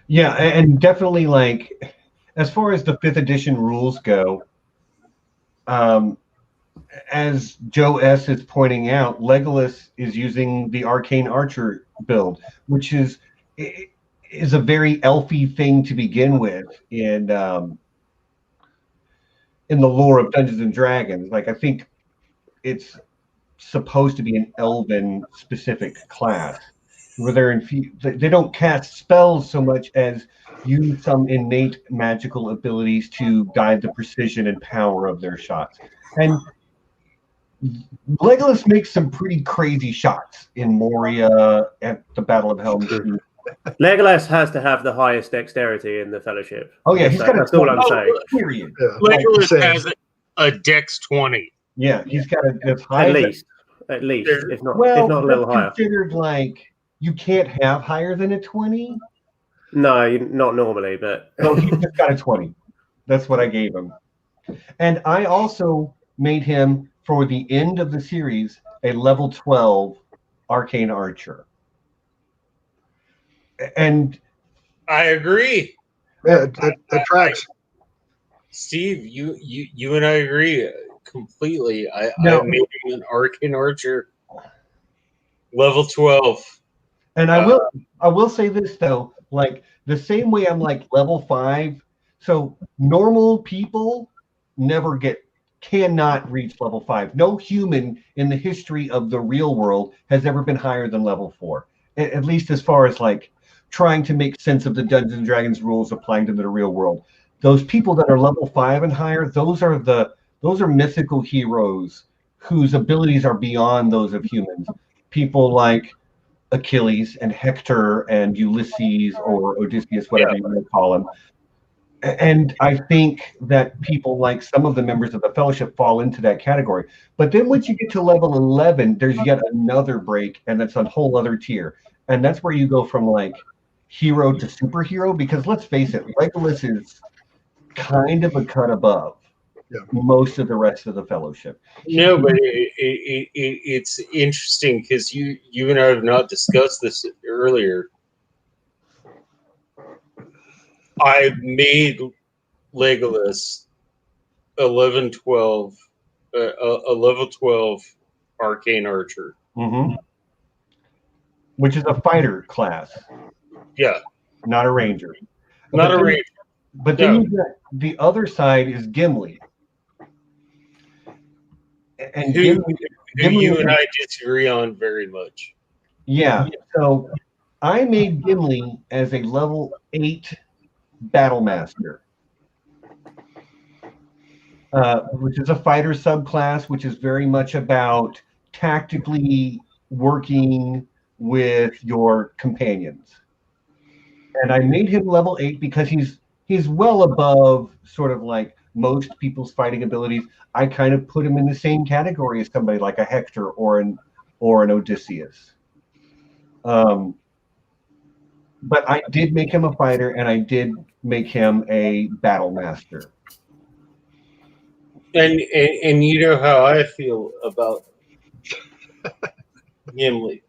Yeah, and definitely, as far as the 5th edition rules go, as Joe S. is pointing out, Legolas is using the Arcane Archer build, which is a very elfy thing to begin with in the lore of Dungeons and Dragons. I think it's supposed to be an elven specific class, where they don't cast spells so much as use some innate magical abilities to guide the precision and power of their shots. And Legolas makes some pretty crazy shots in Moria at the Battle of Helm's Deep. Legolas has to have the highest dexterity in the Fellowship. Oh yeah, that's all I'm saying. Period. Yeah. Legolas has a dex 20. Yeah, he's got as high at least, if not a little higher. Considered you can't have higher than a 20. No, not normally, but no, he's just got a 20. That's what I gave him. And I also made him, for the end of the series, a level 12 arcane archer. And I agree. Yeah, it tracks. Steve, you and I agree completely. I made him an arcane archer, level 12. And I will say this though, like the same way I'm like level 5. So normal people cannot reach level 5. No human in the history of the real world has ever been higher than level 4. At least as far as like trying to make sense of the Dungeons and Dragons rules applying to the real world. Those people that are level 5 and higher, those are mythical heroes whose abilities are beyond those of humans. People like Achilles and Hector and Ulysses or Odysseus, whatever you want to call them. And I think that people like some of the members of the Fellowship fall into that category. But then once you get to level 11, there's yet another break, and that's a whole other tier. And that's where you go from like hero to superhero, because let's face it, Legolas is kind of a cut above most of the rest of the Fellowship. No, but it's interesting because you and I have not discussed this earlier. I made Legolas a level 12 arcane archer. Mm-hmm. Which is a fighter class. Yeah. Not a ranger. Not a ranger. But then you got, the other side is Gimli. And Gimli you and I disagree on very much. Yeah. So I made Gimli as a level 8 battle master. Which is a fighter subclass, which is very much about tactically working with your companions. And I made him level 8 because he's well above sort of like most people's fighting abilities. I kind of put him in the same category as somebody like a Hector or an Odysseus. But I did make him a fighter, and I did make him a battle master. And you know how I feel about Gimli.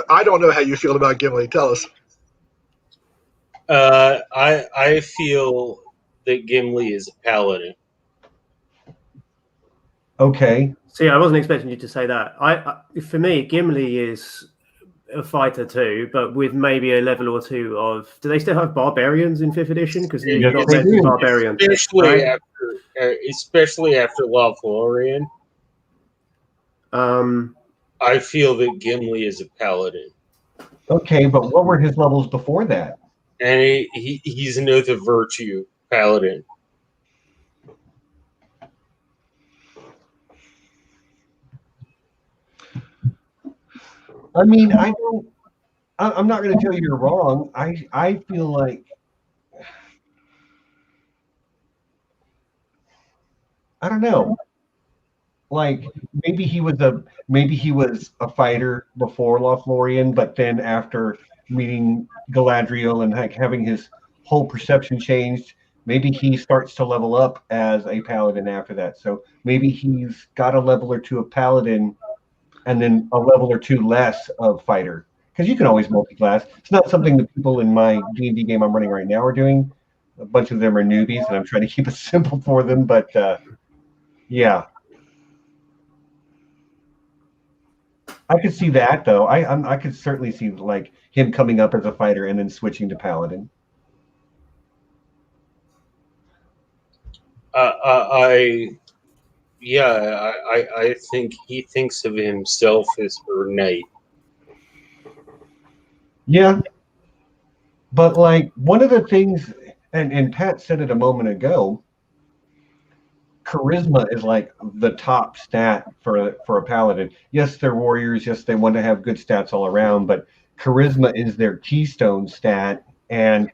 I don't know how you feel about Gimli. Tell us. I feel that Gimli is a paladin. Okay. See, I wasn't expecting you to say that. For me, Gimli is a fighter too, but with maybe a level or two of. Do they still have barbarians in 5th edition? Because you're not meant to be barbarians, especially after Lothlorien. I feel that Gimli is a paladin. Okay, but what were his levels before that? And he's an Oath of Virtue paladin. I mean, I'm not going to tell you you're wrong. I feel like, I don't know. Like maybe he was a fighter before Lothlorien, but then after meeting Galadriel and like having his whole perception changed, maybe he starts to level up as a paladin after that. So maybe he's got a level or two of paladin and then a level or two less of fighter. Because you can always multi-class. It's not something that people in my D&D game I'm running right now are doing. A bunch of them are newbies, and I'm trying to keep it simple for them. But yeah, I could see that though. I could certainly see like him coming up as a fighter and then switching to paladin. I think he thinks of himself as her knight. Yeah, but like one of the things, and Pat said it a moment ago, charisma is like the top stat for a paladin. Yes, they're warriors. Yes, they want to have good stats all around, but charisma is their keystone stat. And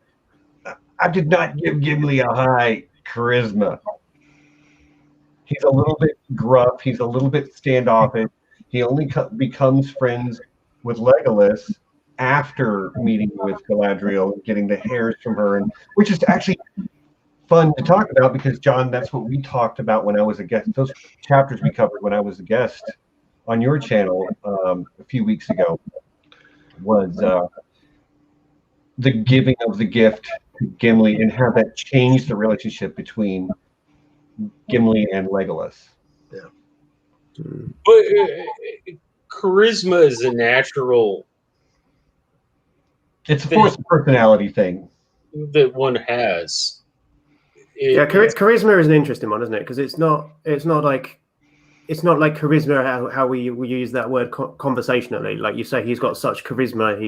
I did not give Gimli a high charisma. He's a little bit gruff. He's a little bit standoffish. He only becomes friends with Legolas after meeting with Galadriel and getting the hairs from her, and which is actually fun to talk about because, John, that's what we talked about when I was a guest. Those chapters we covered when I was a guest on your channel a few weeks ago was the giving of the gift to Gimli and how that changed the relationship between Gimli and Legolas. Yeah. But charisma is a natural. It's a force of personality thing that one has. Charisma is an interesting one, isn't it? Because it's not like charisma how we use that word conversationally. Like you say, he's got such charisma,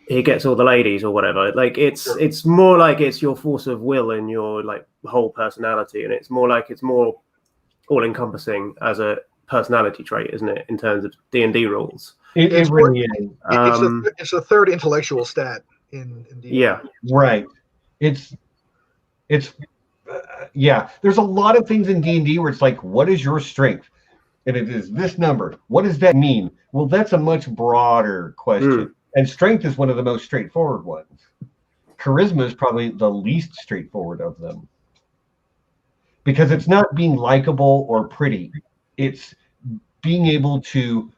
he gets all the ladies or whatever. Like it's more like it's your force of will and your like whole personality, and it's more all encompassing as a personality trait, isn't it? In terms of D&D rules, it really is. It's a third intellectual stat in D&D. Yeah, right. It's yeah. There's a lot of things in D&D where it's like, what is your strength? And it is this number. What does that mean? Well, that's a much broader question. And strength is one of the most straightforward ones. Charisma is probably the least straightforward of them. Because it's not being likable or pretty. It's being able to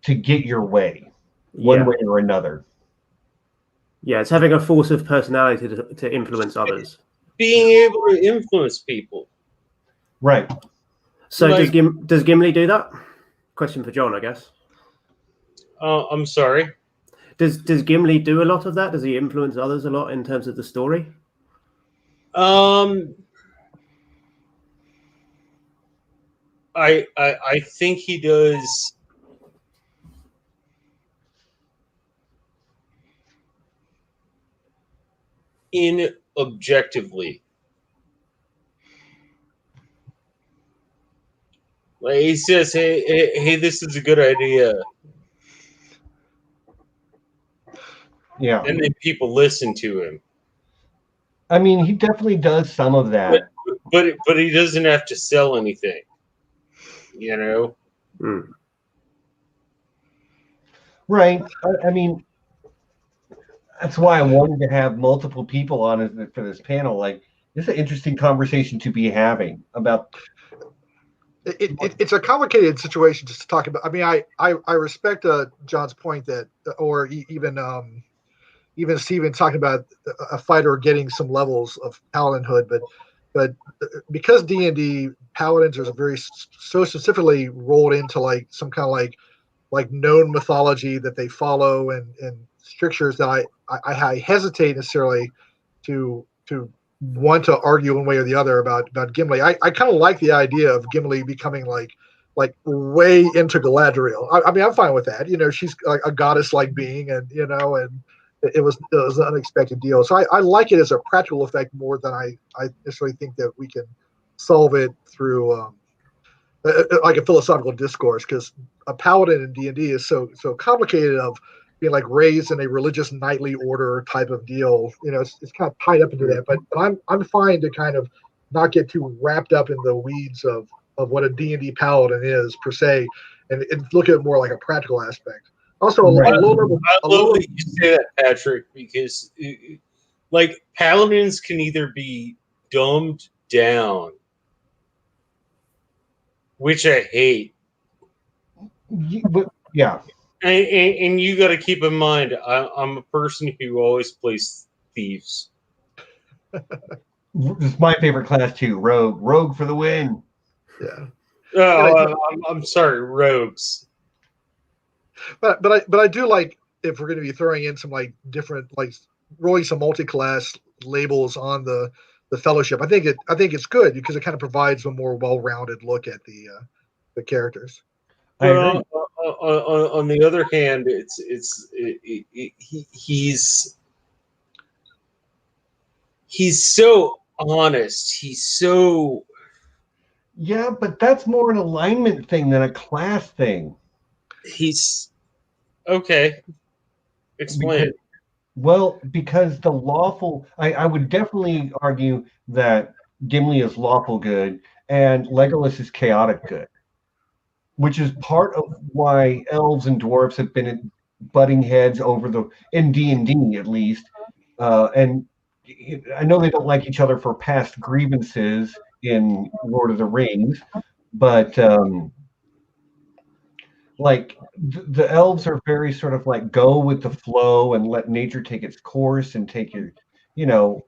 get your way one way or another. Yeah, it's having a force of personality to influence others. Being able to influence people. Right. So does Gimli do that? Question for John, I guess. I'm sorry. Does Gimli do a lot of that? Does he influence others a lot in terms of the story? I think he does. Objectively. Like he says, hey, this is a good idea. Yeah. And then people listen to him. I mean, he definitely does some of that. But he doesn't have to sell anything. You know? Right. I mean, that's why I wanted to have multiple people on for this panel. Like, this is an interesting conversation to be having about. It's a complicated situation just to talk about. I mean, I respect John's point that, or even Steven talking about a fighter getting some levels of paladinhood, but because D&D paladins are so specifically rolled into like some kind of like known mythology that they follow and strictures that I hesitate necessarily to want to argue one way or the other about Gimli. I kind of like the idea of Gimli becoming like way into Galadriel. I mean, I'm fine with that. You know, she's like a goddess-like being, and you know, and it was an unexpected deal. So I like it as a practical effect more than I necessarily think that we can solve it through like a philosophical discourse, because a paladin in D&D is so complicated of being like raised in a religious knightly order type of deal. You know, it's kind of tied up into that. But I'm fine to kind of not get too wrapped up in the weeds of what a D&D paladin is per se, and look at it more like a practical aspect. Also, I love that you say that, Patrick, because like paladins can either be dumbed down, which I hate. But yeah. And you got to keep in mind, I'm a person who always plays thieves. It's my favorite class too. Rogue for the win. Yeah. I'm sorry, rogues. But I do like, if we're going to be throwing in some like different, like rolling some multi-class labels on the fellowship. I think it's good because it kind of provides a more well-rounded look at the characters. I agree. On the other hand, he's so honest. He's so. Yeah, but that's more an alignment thing than a class thing. He's okay. Explain. Because the lawful, I would definitely argue that Gimli is lawful good and Legolas is chaotic good, which is part of why elves and dwarves have been butting heads in D&D at least, and I know they don't like each other for past grievances in Lord of the Rings, but like the elves are very sort of like go with the flow and let nature take its course and take it, you know,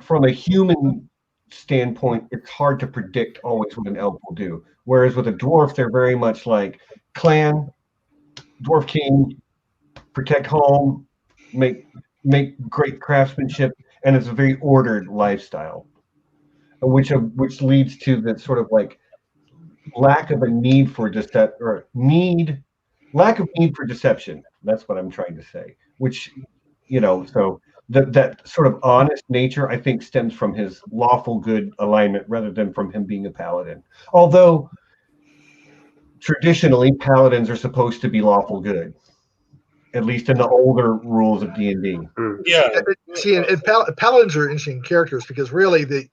from a human standpoint, it's hard to predict always what an elf will do. Whereas with a dwarf, they're very much like clan, dwarf king, protect home, make great craftsmanship, and it's a very ordered lifestyle, which leads to the sort of like lack of a need for lack of need for deception. That's what I'm trying to say. Which, so that sort of honest nature, I think, stems from his lawful good alignment rather than from him being a paladin. Although traditionally, paladins are supposed to be lawful good, at least in the older rules of D&D. Yeah. See, and paladins are interesting characters because really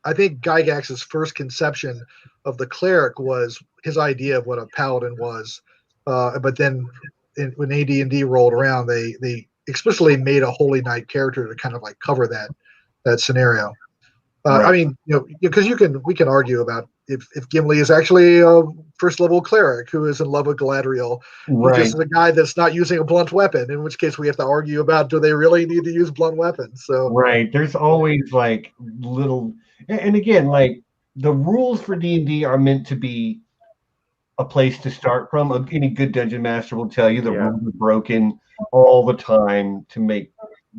I think Gygax's first conception of the cleric was his idea of what a paladin was, but then when AD&D rolled around, they explicitly made a holy knight character to kind of like cover that scenario. Right. I mean, because we can argue about if Gimli is actually a first level cleric who is in love with Galadriel, Right. just as a guy that's not using a blunt weapon. In which case, we have to argue about do they really need to use blunt weapons? So right, there's always like little, and again, like the rules for D&D are meant to be a place to start from. Any good dungeon master will tell you the rules are broken all the time to make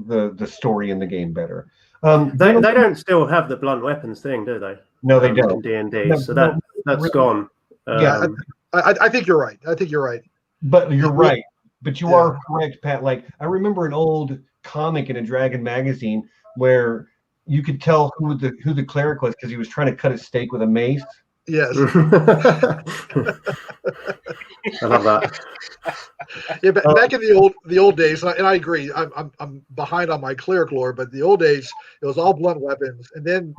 the story in the game better. They don't still have the blunt weapons thing, do they? No, they don't. In D&D, No, so no, that's really. gone. Yeah, I think you're right. I think you're right. But you're right. But you are correct, Pat. Like I remember an old comic in a Dragon magazine where you could tell who the cleric was because he was trying to cut a steak with a mace. Yes. I love that. Yeah, back in the old days, and I agree. I'm behind on my cleric lore, but the old days it was all blunt weapons, and then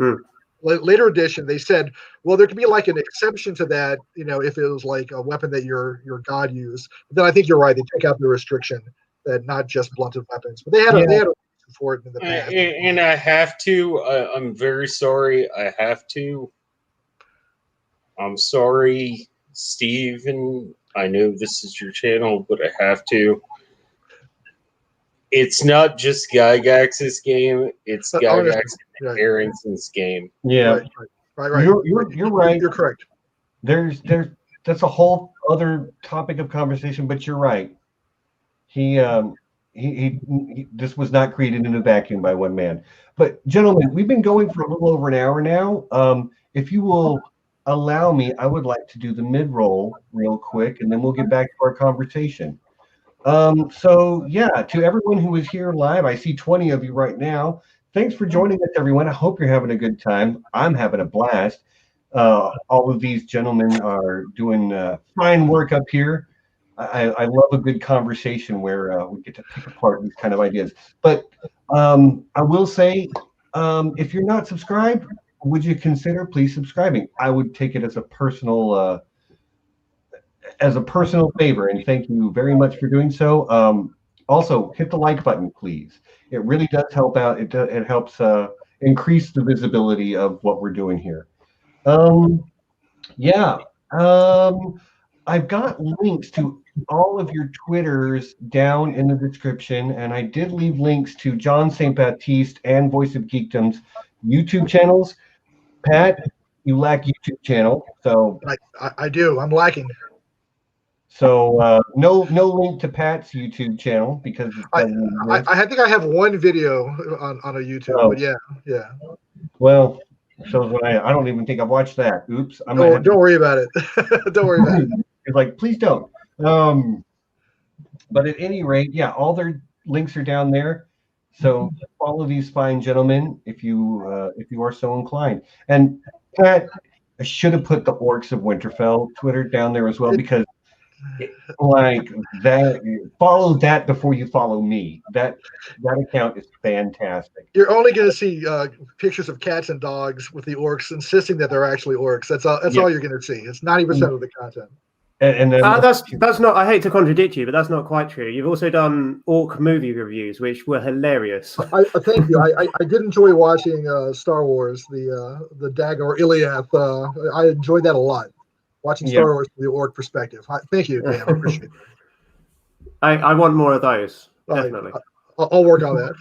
later edition they said, well, there could be like an exception to that, if it was like a weapon that your god used. But then I think you're right. They took out the restriction that not just blunted weapons, but they had a reason for it in the past. And I have to. I'm very sorry. I have to. I'm sorry, Steve, I know this is your channel, but I have to. It's not just Gygax's game; it's Gygax and Harrington's game. Yeah, right. You're right. You're correct. That's a whole other topic of conversation, but you're right. He this was not created in a vacuum by one man. But gentlemen, we've been going for a little over an hour now. If you will allow me, I would like to do the mid-roll real quick, and then we'll get back to our conversation. So yeah, to everyone who is here live, I see 20 of you right now. Thanks for joining us, everyone. I hope you're having a good time. I'm having a blast. All of these gentlemen are doing fine work up here. I love a good conversation where we get to pick apart these kind of ideas. But I will say, if you're not subscribed, would you consider please subscribing? I would take it as a personal favor, and thank you very much for doing so. Also, hit the like button, please. It really does help out. It helps increase the visibility of what we're doing here. I've got links to all of your Twitters down in the description, and I did leave links to John St. Baptiste and Voice of Geekdom's YouTube channels. Pat, you lack YouTube channel, so I do. I'm lacking. So no link to Pat's YouTube channel because I think I have one video on a YouTube, but yeah. Well, so I don't even think I've watched that. Oops. Don't worry about it. Don't worry about it. It's like, please don't. But at any rate, yeah, all their links are down there. So follow these fine gentlemen if you are so inclined. And Pat, I should have put the Orcs of Winterfell Twitter down there as well because like that, follow that before you follow me. That account is fantastic. You're only going to see pictures of cats and dogs with the orcs insisting that they're actually orcs. That's all you're going to see. It's 90% of the content. And then that's not. I hate to contradict you, but that's not quite true. You've also done orc movie reviews, which were hilarious. Thank you. I did enjoy watching Star Wars, the Dagor Iliath. I enjoyed that a lot. Watching Star Wars from the orc perspective. Thank you, Dan. I appreciate it. I want more of those. Definitely. I'll work on that.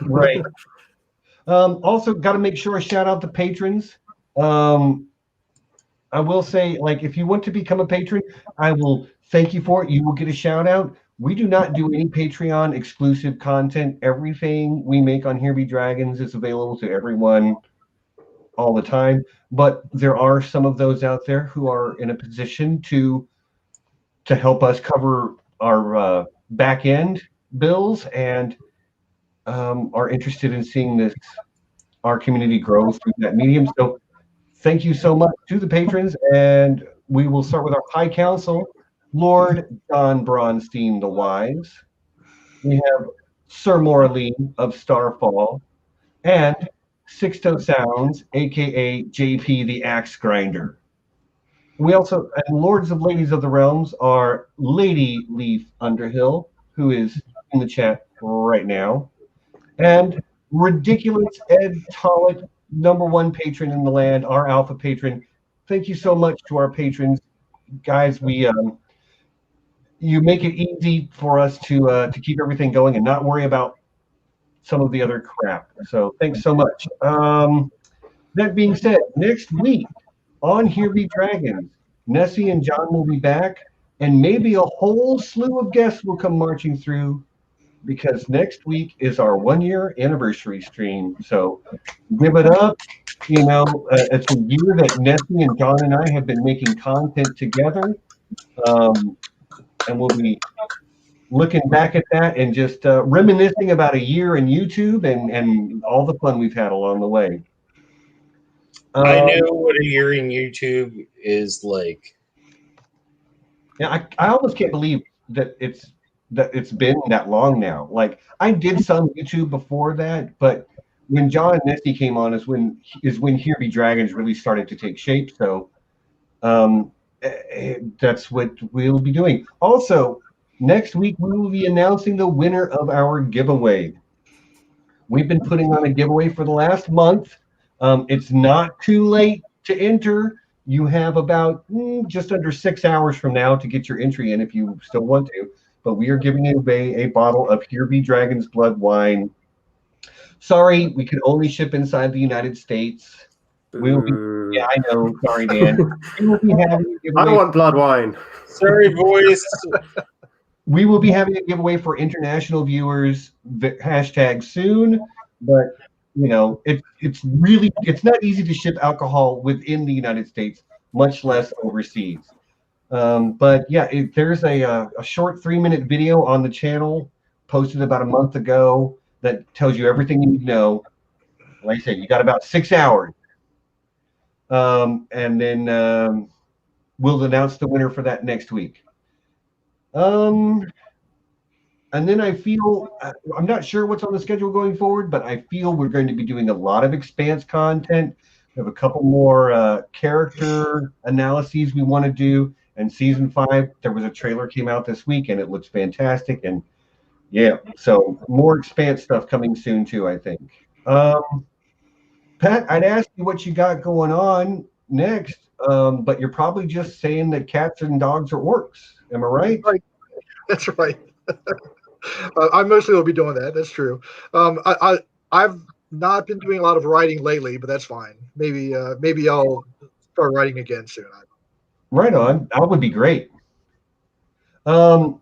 Right. Also, got to make sure I shout out the patrons. I will say, like, if you want to become a patron, I will thank you for it. You will get a shout out. We do not do any Patreon exclusive content. Everything we make on Here Be Dragons is available to everyone all the time. But there are some of those out there who are in a position to help us cover our back end bills and are interested in seeing our community grow through that medium. So thank you so much to the patrons, and we will start with our High Council, Lord John Bronsteen the Wise. We have Sir Maura Lee of Starfall, and Sixto Sounds, aka JP the Axe Grinder. We also, and Lords of Ladies of the Realms are Lady Leaf Underhill, who is in the chat right now, and Ridiculous Ed Tollett, #1 patron in the land, our alpha patron. Thank you so much to our patrons, guys. You make it easy for us to keep everything going and not worry about some of the other crap. So thanks so much. That being said, next week on Here Be Dragons, Nessie and John will be back, and maybe a whole slew of guests will come marching through, because next week is our 1-year anniversary stream. So give it up. You know, it's a year that Nessie and John and I have been making content together. And we'll be looking back at that and just reminiscing about a year in YouTube and all the fun we've had along the way. I know what a year in YouTube is like. Yeah, I almost can't believe that it's been that long now. Like, I did some YouTube before that, but when John and Nessie came on is when Here Be Dragons really started to take shape. So that's what we'll be doing. Also, next week we will be announcing the winner of our giveaway. We've been putting on a giveaway for the last month. It's not too late to enter. You have about just under 6 hours from now to get your entry in if you still want to. But we are giving away a bottle of Here Be Dragons Blood wine. Sorry, we can only ship inside the United States. We will be, yeah, I know. Sorry, Dan. We will be having a giveaway. I want blood wine. Sorry, boys. We will be having a giveaway for international viewers. Hashtag soon, but you know, it's not easy to ship alcohol within the United States, much less overseas. But yeah, there's a short 3-minute video on the channel posted about a month ago that tells you everything you need to know. Like I said, you got about 6 hours. And then we'll announce the winner for that next week. And then I feel, I'm not sure what's on the schedule going forward, but I feel we're going to be doing a lot of Expanse content. We have a couple more character analyses we want to do. And season 5, there was a trailer came out this week, and it looks fantastic. And yeah, so more Expanse stuff coming soon too, I think. Pat, I'd ask you what you got going on next, but you're probably just saying that cats and dogs are orcs. Am I right? Right. That's right. I mostly will be doing that. That's true. I've not been doing a lot of writing lately, but that's fine. Maybe I'll start writing again soon. Right on. That would be great. Dan,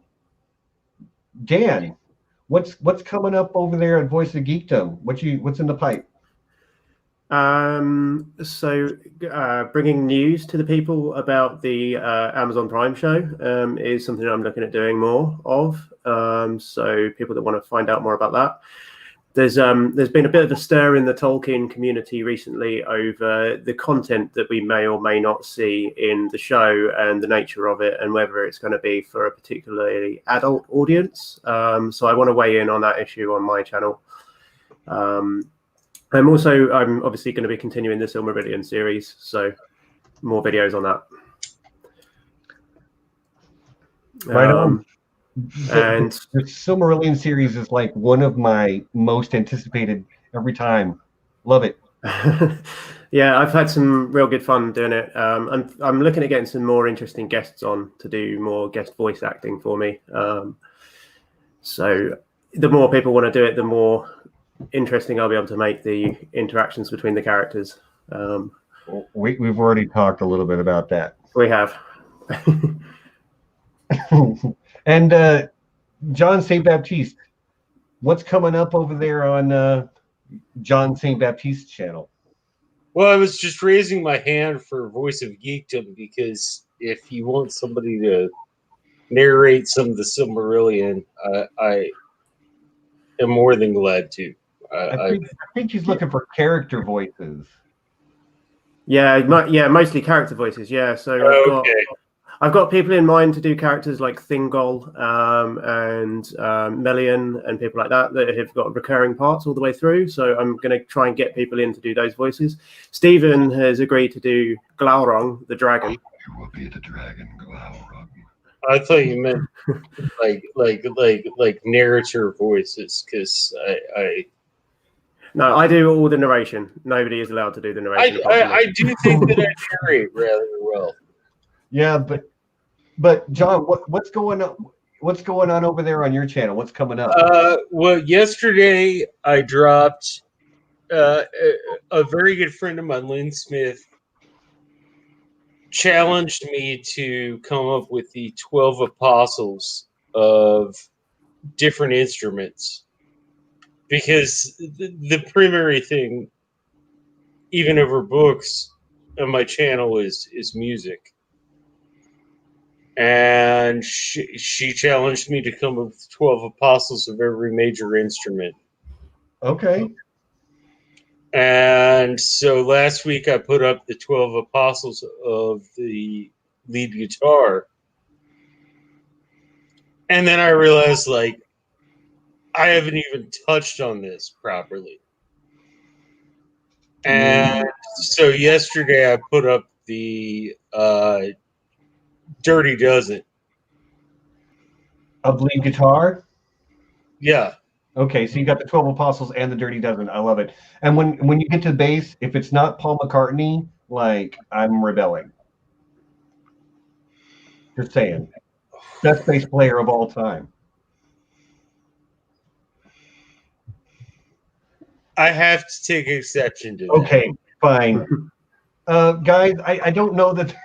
what's coming up over there at Voice of Geekdom? What's in the pipe? So bringing news to the people about the Amazon Prime show is something I'm looking at doing more of. So people that want to find out more about that. There's been a bit of a stir in the Tolkien community recently over the content that we may or may not see in the show and the nature of it and whether it's going to be for a particularly adult audience. So I want to weigh in on that issue on my channel. I'm obviously going to be continuing the Silmarillion series, so more videos on that. Right on. And the Silmarillion series is like one of my most anticipated every time. Love it. yeah, I've had some real good fun doing it. I'm looking at getting some more interesting guests on to do more guest voice acting for me. So the more people want to do it, the more interesting I'll be able to make the interactions between the characters. We've already talked a little bit about that. We have. And John St. Baptiste, what's coming up over there on John St. Baptiste's channel? Well, I was just raising my hand for Voice of Geekdom because if you want somebody to narrate some of the Silmarillion, I am more than glad to. I think he's looking for character voices. Yeah, mostly character voices. Yeah, so I've got people in mind to do characters like Thingol and Melian and people like that have got recurring parts all the way through. So I'm going to try and get people in to do those voices. Stephen has agreed to do Glaurung, the dragon. You will be the dragon, Glaurung. I thought you meant like narrator voices, because No, I do all the narration. Nobody is allowed to do the narration. I do think that I narrate rather well. Yeah, but John, what's going on? What's going on over there on your channel? What's coming up? Well, yesterday I dropped a very good friend of mine, Lynn Smith, challenged me to come up with the 12 apostles of different instruments, because the primary thing, even over books, on my channel is music. And she challenged me to come up with 12 apostles of every major instrument. Okay. And so last week I put up the 12 apostles of the lead guitar. And then I realized, like, I haven't even touched on this properly. And so yesterday I put up the Dirty Dozen. Of lead guitar? Yeah. Okay, so you got the 12 apostles and the Dirty Dozen. I love it. And when you get to the bass, if it's not Paul McCartney, like, I'm rebelling. Just saying. Best bass player of all time. I have to take exception to that. Okay, fine. Guys, I don't know that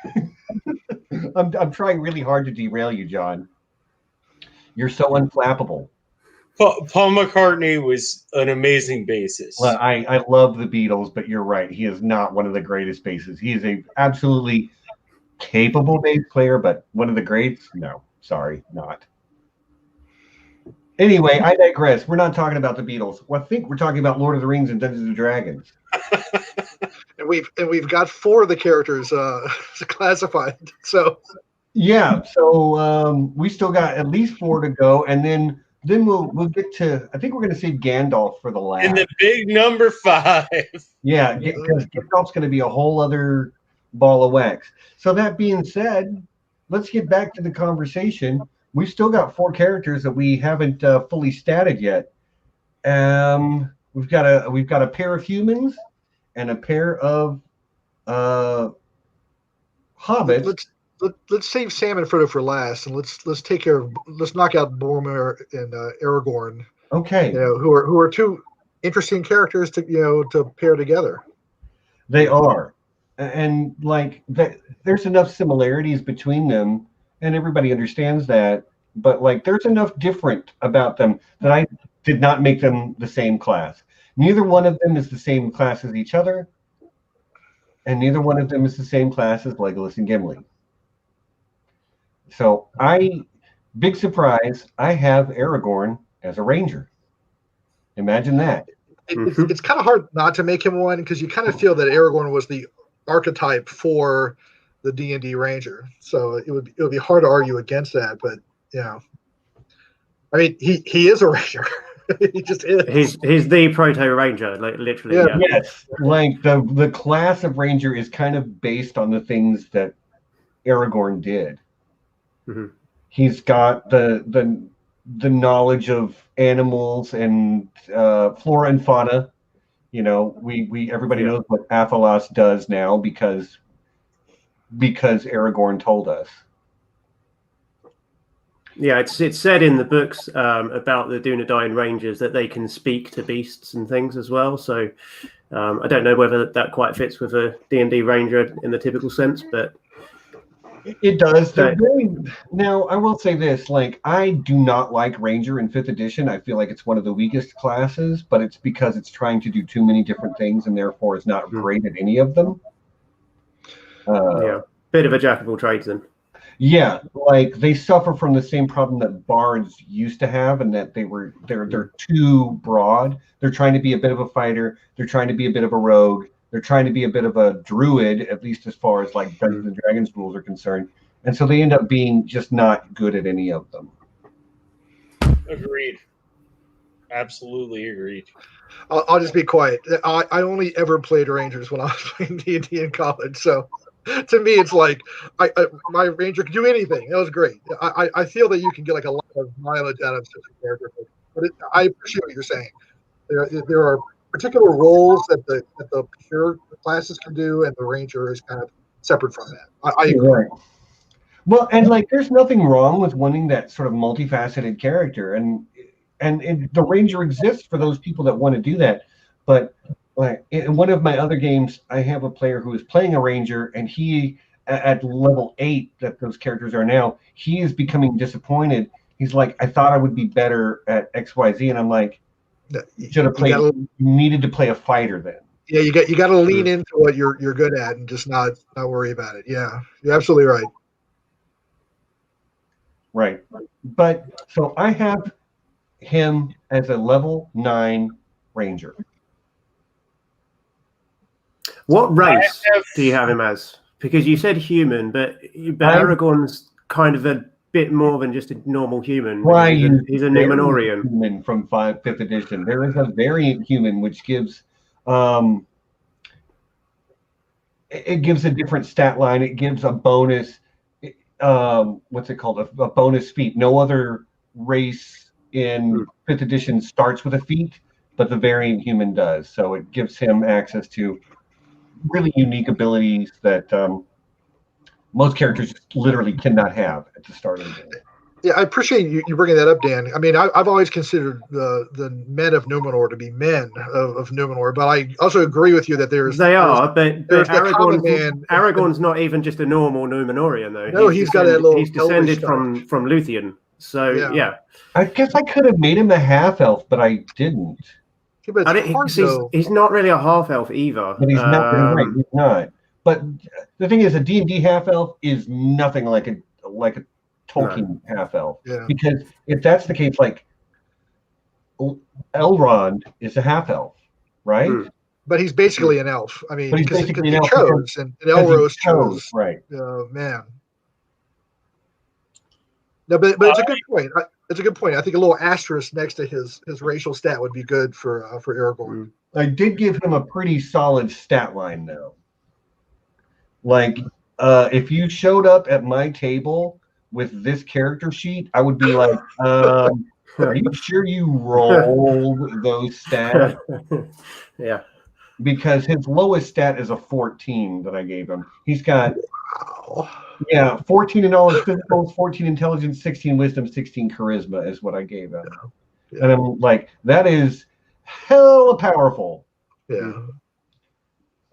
I'm trying really hard to derail you, John. You're so unflappable. Paul McCartney was an amazing bassist. Well, I love the Beatles, but you're right. He is not one of the greatest bassists. He is a absolutely capable bass player, but one of the greats? No, sorry, not. Anyway, I digress. We're not talking about the Beatles. Well, I think we're talking about Lord of the Rings and Dungeons and Dragons. And we've got 4 of the characters classified. So yeah, so we still got at least 4 to go, and then we'll get to. I think we're going to save Gandalf for the last. And the big number 5. Yeah, because Gandalf's going to be a whole other ball of wax. So that being said, let's get back to the conversation. We've still got 4 characters that we haven't fully statted yet. We've got a pair of humans and a pair of hobbits. Let's save Salmon Frodo for last, and let's knock out Boromir and Aragorn. Okay. Who are 2 interesting characters to pair together. They are, and like there's enough similarities between them, and everybody understands that. But like, there's enough different about them that I did not make them the same class. Neither one of them is the same class as each other, and neither one of them is the same class as Legolas and Gimli. So big surprise, I have Aragorn as a ranger. Imagine that. It's kind of hard not to make him one, because you kind of feel that Aragorn was the archetype for the D&D ranger. So it would be hard to argue against that. But I mean, he is a ranger. He just is. He's the proto ranger, like literally. Yeah. Yes, like the class of ranger is kind of based on the things that Aragorn did. Mm-hmm. He's got the knowledge of animals and flora and fauna. You know, we everybody knows what Athalas does now because Aragorn told us. Yeah, it's said in the books about the Dunedain Rangers that they can speak to beasts and things as well. So I don't know whether that quite fits with a D&D Ranger in the typical sense, but it does. They're very, now, I will say this: like, I do not like Ranger in 5th edition. I feel like it's one of the weakest classes, but it's because it's trying to do too many different things and therefore is not great at any of them. Bit of a jack of all trades then. Yeah, like they suffer from the same problem that bards used to have, and that they're too broad. They're trying to be a bit of a fighter. They're trying to be a bit of a rogue. They're trying to be a bit of a druid, at least as far as like Dungeons and Dragons rules are concerned. And so they end up being just not good at any of them. Agreed. Absolutely agreed. I'll just be quiet. I only ever played Rangers when I was playing D&D in college, so to me it's like my Ranger can do anything. That was great. I feel that you can get like a lot of mileage out of such a character, but I appreciate what you're saying. There are particular roles that the pure classes can do, and the Ranger is kind of separate from that. I agree. Right. Well, and like, there's nothing wrong with wanting that sort of multifaceted character, and the Ranger exists for those people that want to do that. But like in one of my other games, I have a player who is playing a Ranger, and he, at level 8 that those characters are now, he is becoming disappointed. He's like, I thought I would be better at XYZ, and I'm like, you should have played. You needed to play a fighter then. Yeah, you got to lean into what you're good at and just not worry about it. Yeah, you're absolutely right. Right. But so I have him as a level 9 Ranger. What race do you have him as? Because you said human, but Aragorn's kind of a bit more than just a normal human. Right. He's a Númenórean. Human from 5th edition. There is a variant human which gives it gives a different stat line. It gives a bonus. What's it called? A bonus feat. No other race in 5th edition starts with a feat, but the variant human does. So it gives him access to really unique abilities that most characters just literally cannot have at the start of the game. Yeah, I appreciate you bringing that up, Dan. I mean, I've always considered the men of Númenor to be men of Númenor, but I also agree with you that there's Aragorn's not even just a normal Númenórean though. No, he's got that little. He's descended from Luthien, so yeah. I guess I could have made him a half elf, but I didn't. Yeah, but he's not really a half elf either. But he's not. Right, he's not. But the thing is, a D&D half elf is nothing like a Tolkien half elf. Yeah. Because if that's the case, like Elrond is a half elf, right? But he's basically an elf. I mean, because he chose, and Elros chose. Right. Man. No, but it's a good point. It's a good point. I think a little asterisk next to his racial stat would be good for Aragorn. I did give him a pretty solid stat line, though. Like, if you showed up at my table with this character sheet, I would be like, are you sure you rolled those stats? Yeah. Because his lowest stat is a 14 that I gave him. He's got 14 in all his physicals, 14 intelligence, 16 wisdom, 16 charisma is what I gave him. Yeah. And I'm like, that is hella powerful. Yeah.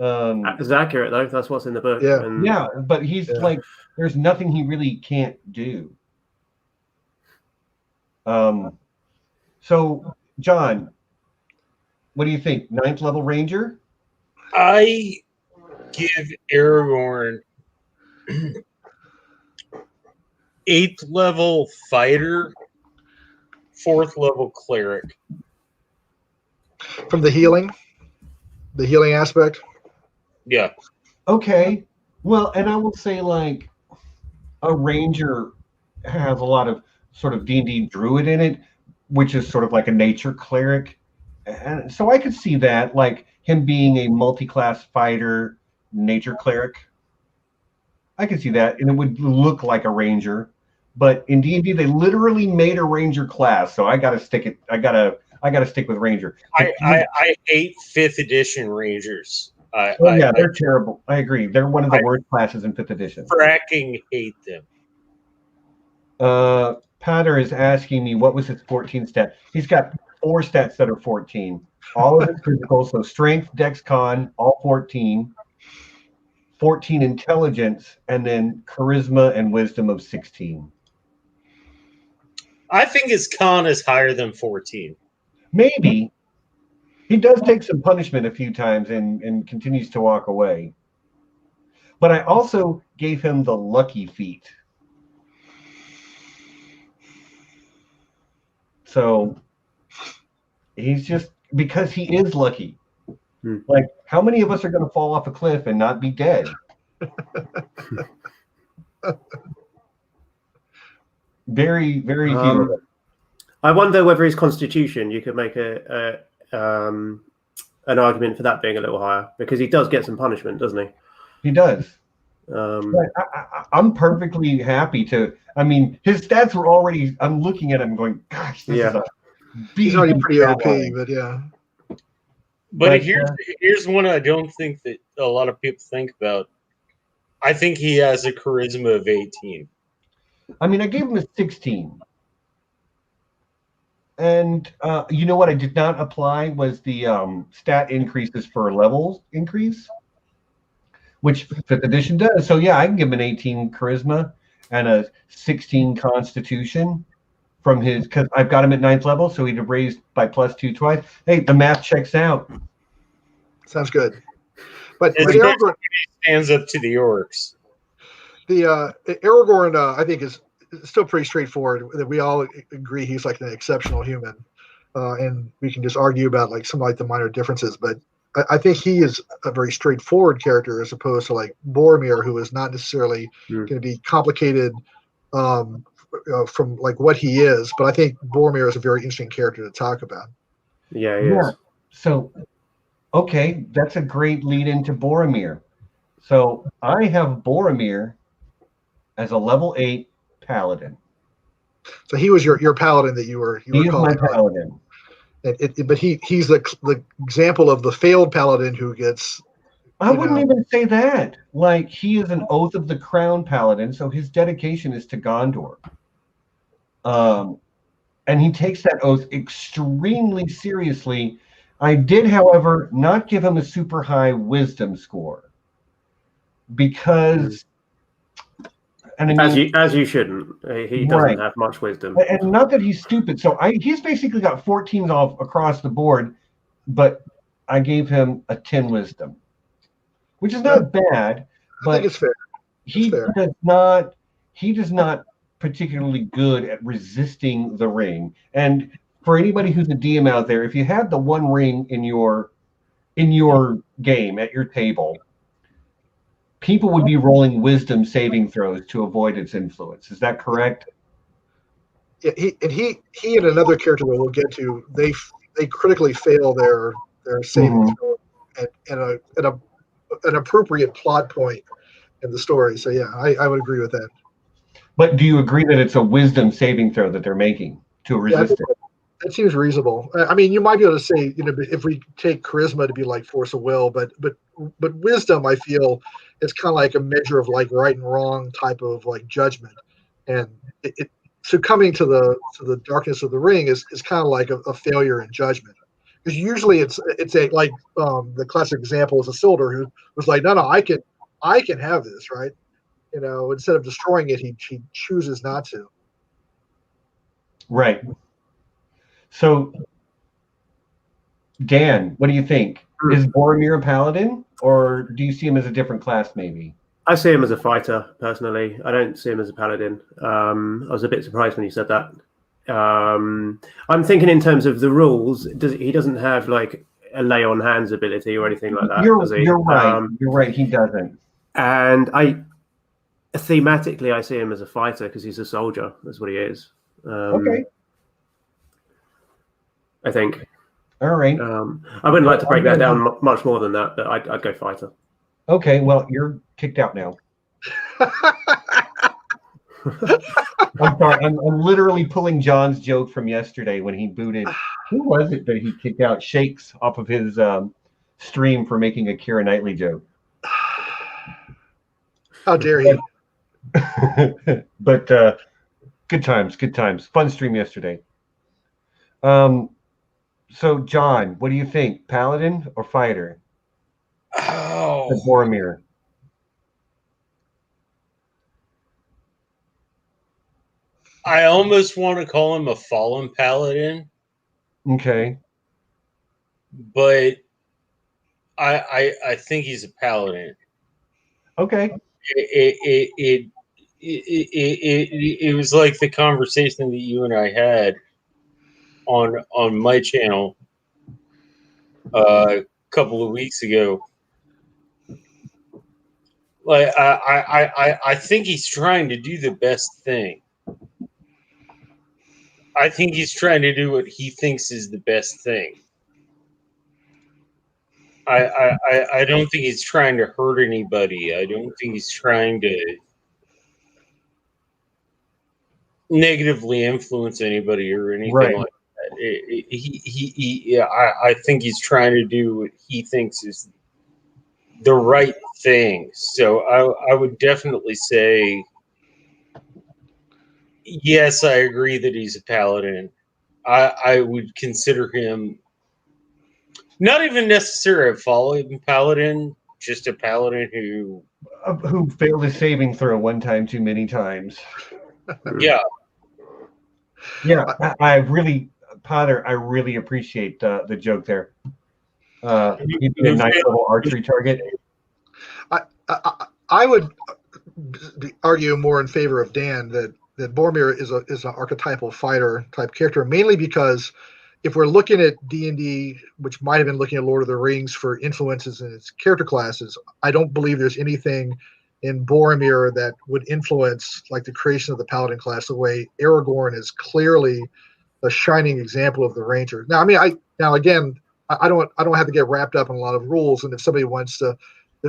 It's accurate though. That's what's in the book. Yeah. But he's like, there's nothing he really can't do. So, John, what do you think? 9th level Ranger? I give Aragorn 8th level fighter, 4th level cleric. From the healing aspect? Yeah. Okay. Well, and I will say, like, a Ranger has a lot of sort of D&D druid in it, which is sort of like a nature cleric. And so I could see that, like him being a multi-class fighter, nature cleric. I could see that, and it would look like a Ranger. But in D&D, they literally made a ranger class, so I got to stick it. I gotta stick with ranger. I hate 5th edition rangers. They're terrible. I agree. They're one of the worst classes in 5th edition. Fracking hate them. Peadar is asking me what was his 14 stat. He's got 4 stats that are 14. All of his physical, so strength, dex, con, all 14. 14 intelligence, and then charisma and wisdom of 16. I think his con is higher than 14. Maybe. He does take some punishment a few times and continues to walk away. But I also gave him the lucky feat. So he's just, because he is lucky. Like, how many of us are going to fall off a cliff and not be dead? Very, very few of us. I wonder whether his constitution, you could make an argument for that being a little higher, because he does get some punishment, doesn't he? He does. But I'm perfectly happy to. I mean, his stats were already. I'm looking at him going, gosh, this is a. He's already pretty okay, but yeah. But here's one I don't think that a lot of people think about. I think he has a charisma of 18. I mean, I gave him a 16. And you know what I did not apply was the stat increases for levels increase, which 5th edition does. So yeah, I can give him an 18 charisma and a 16 constitution from his, because I've got him at 9th level, so he'd have raised by +2 twice. Hey, the math checks out. Sounds good. But Aragorn stands up to the orcs. The Aragorn, I think, is still pretty straightforward. That we all agree he's like an exceptional human, and we can just argue about like some like the minor differences. But I think he is a very straightforward character as opposed to like Boromir, who is not necessarily going to be complicated from like what he is. But I think Boromir is a very interesting character to talk about. Yeah, he is. So, okay, that's a great lead into Boromir. So I have Boromir as a level 8 paladin. So he was your paladin that you were calling. My paladin. But he's the example of the failed paladin who gets. I wouldn't even say that. Like, he is an Oath of the Crown paladin, so his dedication is to Gondor. And he takes that oath extremely seriously. I did, however, not give him a super high wisdom score because, and I mean, as you shouldn't. He doesn't have much wisdom, and not that he's stupid. So he's basically got 14s all across the board, but I gave him a 10 wisdom, which is not bad. But I think it's fair. He does not particularly good at resisting the ring. And for anybody who's a DM out there, if you had the one ring in your game at your table, people would be rolling wisdom saving throws to avoid its influence. Is that correct? Yeah, he and another character that we'll get to, they critically fail their saving throw at an appropriate plot point in the story. So yeah, I would agree with that. But do you agree that it's a wisdom saving throw that they're making to resist it? That seems reasonable. I mean, you might be able to say, if we take charisma to be like force of will, but wisdom, I feel, it's kind of like a measure of like right and wrong type of like judgment, and it succumbing to the darkness of the ring is kind of like a failure in judgment, because usually it's a like the classic example is Isildur who was like, no, I can have this, right? Instead of destroying it, he chooses not to. Right. So, Dan, what do you think? Is Boromir a paladin, or do you see him as a different class, maybe? I see him as a fighter, personally. I don't see him as a paladin. I was a bit surprised when you said that. I'm thinking in terms of the rules. He doesn't have like a lay on hands ability or anything like that. You're right. You're right. He doesn't. And thematically, I see him as a fighter because he's a soldier. That's what he is. Okay. I think. All right. I wouldn't like to break that down much more than that, but I'd go fighter. Okay. Well, you're kicked out now. I'm sorry. I'm literally pulling John's joke from yesterday when he booted. Who was it that he kicked out? Shakes off of his stream for making a Keira Knightley joke. How dare he? But good times, good times. Fun stream yesterday. So John, what do you think? Paladin or fighter? Oh, Boromir. I almost want to call him a fallen paladin, Okay. but I think he's a paladin. Okay. It was like the conversation that you and I had on my channel a couple of weeks ago. Like I think he's trying to do the best thing. I think he's trying to do what he thinks is the best thing. I don't think he's trying to hurt anybody. I don't think he's trying to negatively influence anybody or anything Right. like that. I think he's trying to do what he thinks is the right thing. So I would definitely say, yes, I agree that he's a paladin. I would consider him not even necessarily a fallen paladin, just a paladin who failed his saving throw one time too many times. Yeah. I really, Potter, I really appreciate the joke there. He'd be a nice little archery target. I would argue more in favor of Dan that Boromir is an archetypal fighter type character, mainly because if we're looking at D&D, which might have been looking at Lord of the Rings for influences in its character classes, I don't believe there's anything in Boromir that would influence like the creation of the Paladin class the way Aragorn is clearly a shining example of the Ranger. Now, I mean, I don't have to get wrapped up in a lot of rules, and if somebody wants to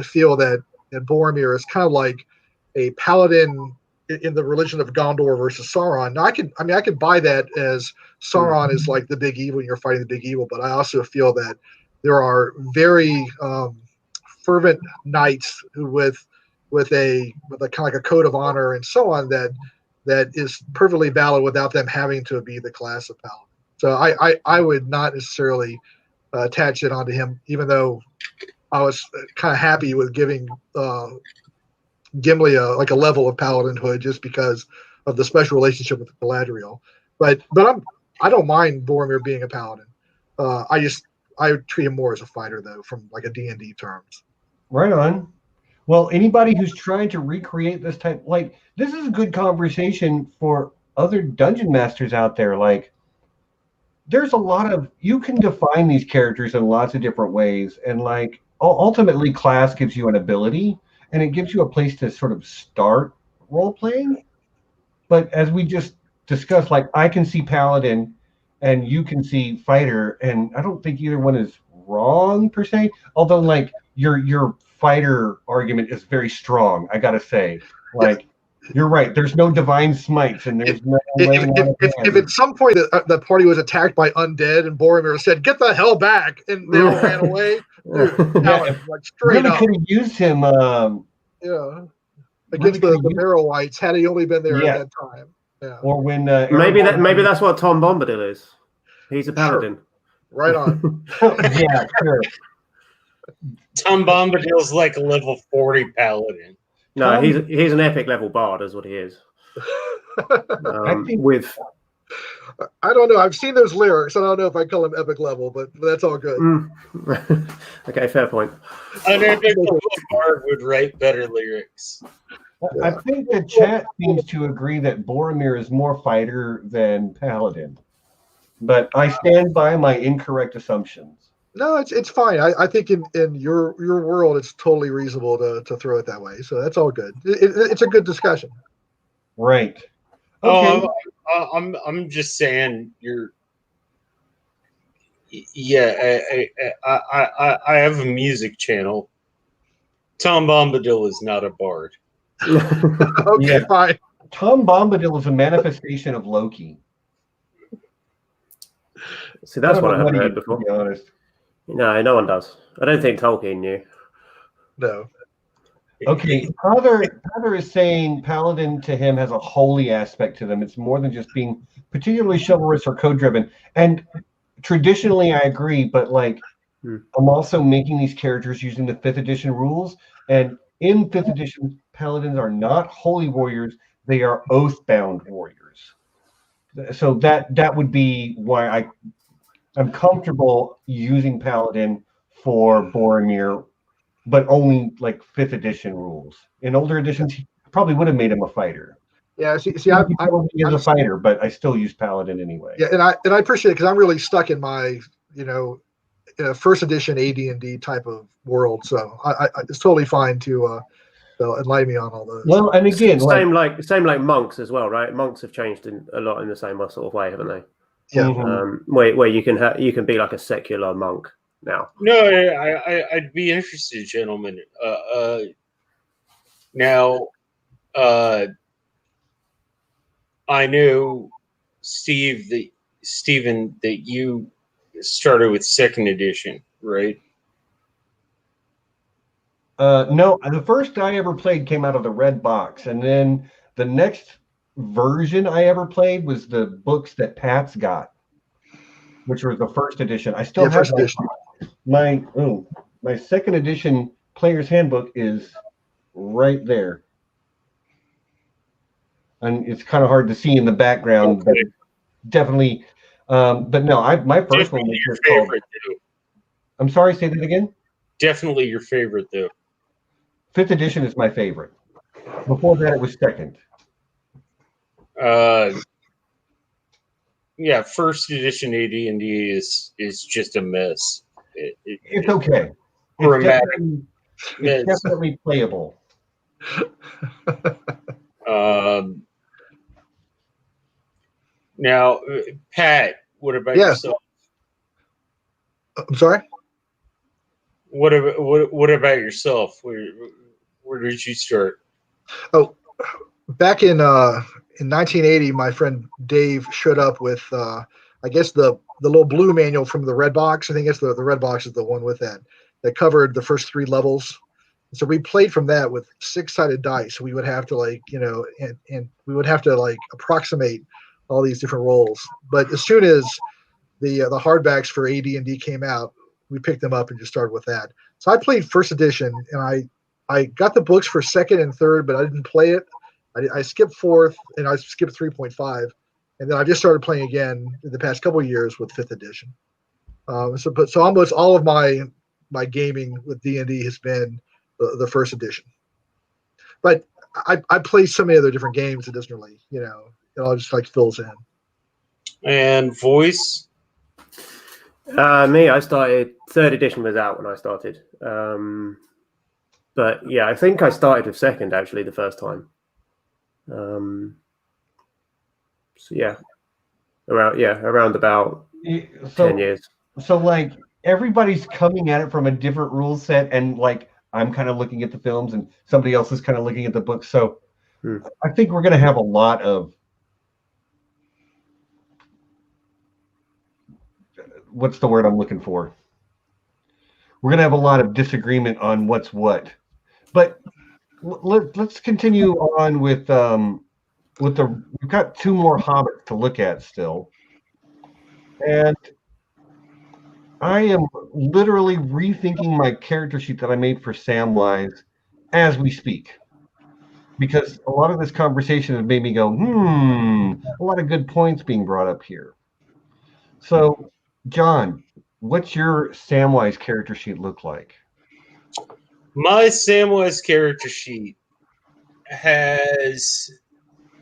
feel that Boromir is kind of like a Paladin in the religion of Gondor versus Sauron. Now, I could buy that as Sauron is like the big evil and you're fighting the big evil, but I also feel that there are very fervent knights who with a kind of like a code of honor and so on that is perfectly valid without them having to be the class of Paladin. So I would not necessarily attach it onto him, even though I was kind of happy with giving Gimli a level of paladinhood just because of the special relationship with Galadriel. But I don't mind Boromir being a paladin. I treat him more as a fighter though, from like a D&D terms. Right on. Well, anybody who's trying to recreate this type, like this is a good conversation for other dungeon masters out there. Like there's a lot of, you can define these characters in lots of different ways, and like ultimately class gives you an ability and it gives you a place to sort of start role playing. But as we just discussed, like I can see paladin and you can see fighter, and I don't think either one is wrong per se, although like your fighter argument is very strong, I gotta say. Like you're right, there's no divine smites and there's no if at some point the party was attacked by undead and Boromir said get the hell back and they all ran away, like straight really up could have used him against the Barrow-wights had he only been there at that time. Yeah. Or when maybe that's what Tom Bombadil is. He's a paladin. Sure. Right on. Yeah, sure. Tom Bombadil's like a level 40 paladin. No, he's an epic level bard, is what he is. I don't know. I've seen those lyrics. I don't know if I call him epic level, but that's all good. Okay, fair point. An epic level bard would write better lyrics. I think the chat seems to agree that Boromir is more fighter than paladin, but I stand by my incorrect assumptions. No, it's fine. I think in your world, it's totally reasonable to throw it that way. So that's all good. It's a good discussion. Right. Okay. I'm just saying you're. Yeah, I have a music channel. Tom Bombadil is not a bard. Okay, fine. Tom Bombadil is a manifestation of Loki. See, that's what I haven't to heard before. be honest. No one does. I don't think Tolkien knew. No. Okay, Peadar is saying Paladin to him has a holy aspect to them. It's more than just being particularly chivalrous or code-driven. And traditionally, I agree, but like, I'm also making these characters using the 5th edition rules. And in 5th edition, Paladins are not holy warriors. They are oath-bound warriors. So that would be why I'm comfortable using Paladin for Boromir, but only like 5th edition rules. In older editions, he probably would have made him a fighter. Yeah, see, He probably is a fighter, but I still use Paladin anyway. Yeah, and I appreciate it because I'm really stuck in my, first edition AD&D type of world. So I it's totally fine to enlighten me on all those. Well, and again, same like monks as well, right? Monks have changed a lot in the same sort of way, haven't they? Yeah. Where you can be like a secular monk now. No, I'd be interested, gentlemen. Now, I know, Stephen, that you started with 2nd edition, right? No, the first I ever played came out of the red box, and then the next version I ever played was the books that Pat's got, which was the 1st edition. I still have my 2nd edition player's handbook is right there, and it's kind of hard to see in the background, but definitely. But no, my first one was just called. I'm sorry, say that again. Definitely your favorite, though. 5th edition is my favorite. Before that, it was 2nd. Yeah, 1st edition AD&D is just a mess. It's okay. It's definitely playable. Now, Pat, what about yourself? I'm sorry? What about yourself? Where did you start? Oh, back in 1980, my friend Dave showed up with I guess the little blue manual from the red box. I think it's the red box is the one with that covered the first 3 levels. So we played from that with 6-sided dice. We would have to and we would have to approximate all these different rolls. But as soon as the hardbacks for AD&D came out, we picked them up and just started with that. So I played 1st edition, and I got the books for 2nd and 3rd, but I didn't play it. I skipped 4th, and I skipped 3.5, and then I just started playing again in the past couple of years with 5th edition. So almost all of my gaming with D&D has been the 1st edition. But I play so many other different games. It doesn't really, it all just fills in. And voice. Me, I started 3rd edition was out when I started. But yeah, I think I started with 2nd actually the first time. So yeah, around about 10 years. So everybody's coming at it from a different rule set, and I'm kind of looking at the films, and somebody else is kind of looking at the books. So I think we're going to have a lot of what's the word I'm looking for? We're going to have a lot of disagreement on what's what. But let's continue on with we've got 2 more hobbits to look at still. And I am literally rethinking my character sheet that I made for Samwise as we speak. Because a lot of this conversation has made me go, a lot of good points being brought up here. So, John, what's your Samwise character sheet look like? My Samwise character sheet has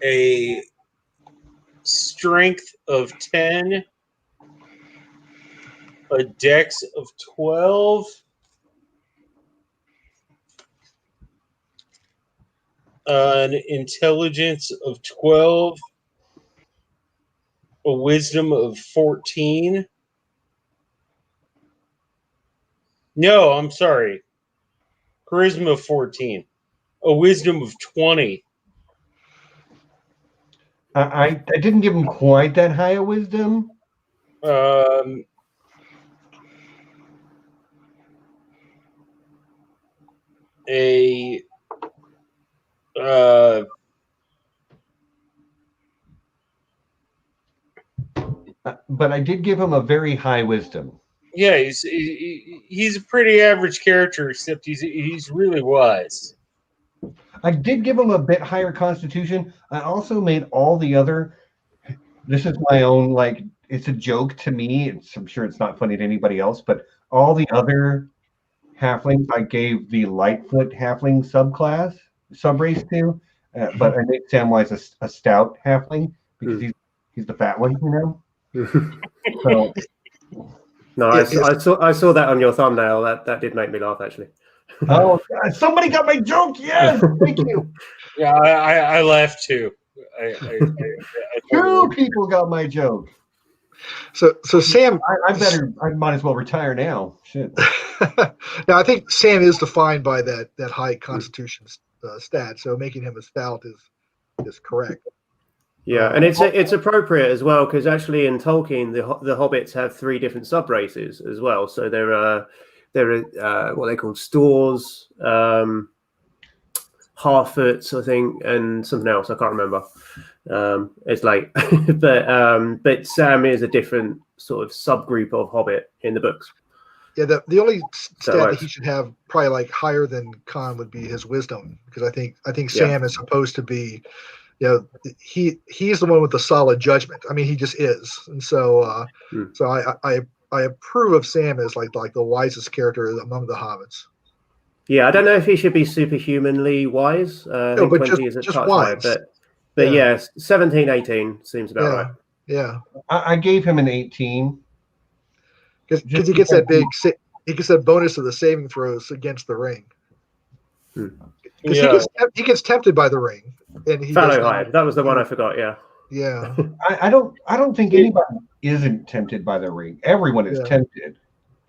a strength of 10, a dex of 12, an intelligence of 12, a wisdom of 14. No, I'm sorry. Charisma of 14. A wisdom of 20. I didn't give him quite that high a wisdom. But I did give him a very high wisdom. Yeah, he's a pretty average character, except he's really wise. I did give him a bit higher constitution. I also made all the other. This is my own, like, it's a joke to me. I'm sure it's not funny to anybody else, but all the other halflings I gave the Lightfoot halfling subrace to. But I made Samwise a stout halfling because he's the fat one, you know. So. No, I saw that on your thumbnail. That did make me laugh, actually. Oh, God, somebody got my joke. Yes, thank you. Yeah, I laughed too. Two people got my joke. So Sam, I might as well retire now. Shit. Now I think Sam is defined by that high constitution stat. So making him a stout is correct. Yeah, and it's appropriate as well because actually in Tolkien the hobbits have 3 different subraces as well. So there are what they call stores, Harfoots, I think, and something else I can't remember. It's late, but Sam is a different sort of subgroup of hobbit in the books. Yeah, the only stat that he should have probably like higher than Khan would be his wisdom, because I think Sam is supposed to be, you know, he's the one with the solid judgment. I mean, he just is, and so I approve of Sam as like the wisest character among the hobbits. Yeah, I don't know if he should be superhumanly wise. I think 20 is just wise. High, but yeah, 17, 18 seems about right. Yeah, I gave him an 18 because he gets that bonus of the saving throws against the ring. Because he gets tempted by the ring, and he Fallowhide. That was the one I forgot. Yeah. Yeah. I don't think anybody isn't tempted by the ring. Everyone is tempted.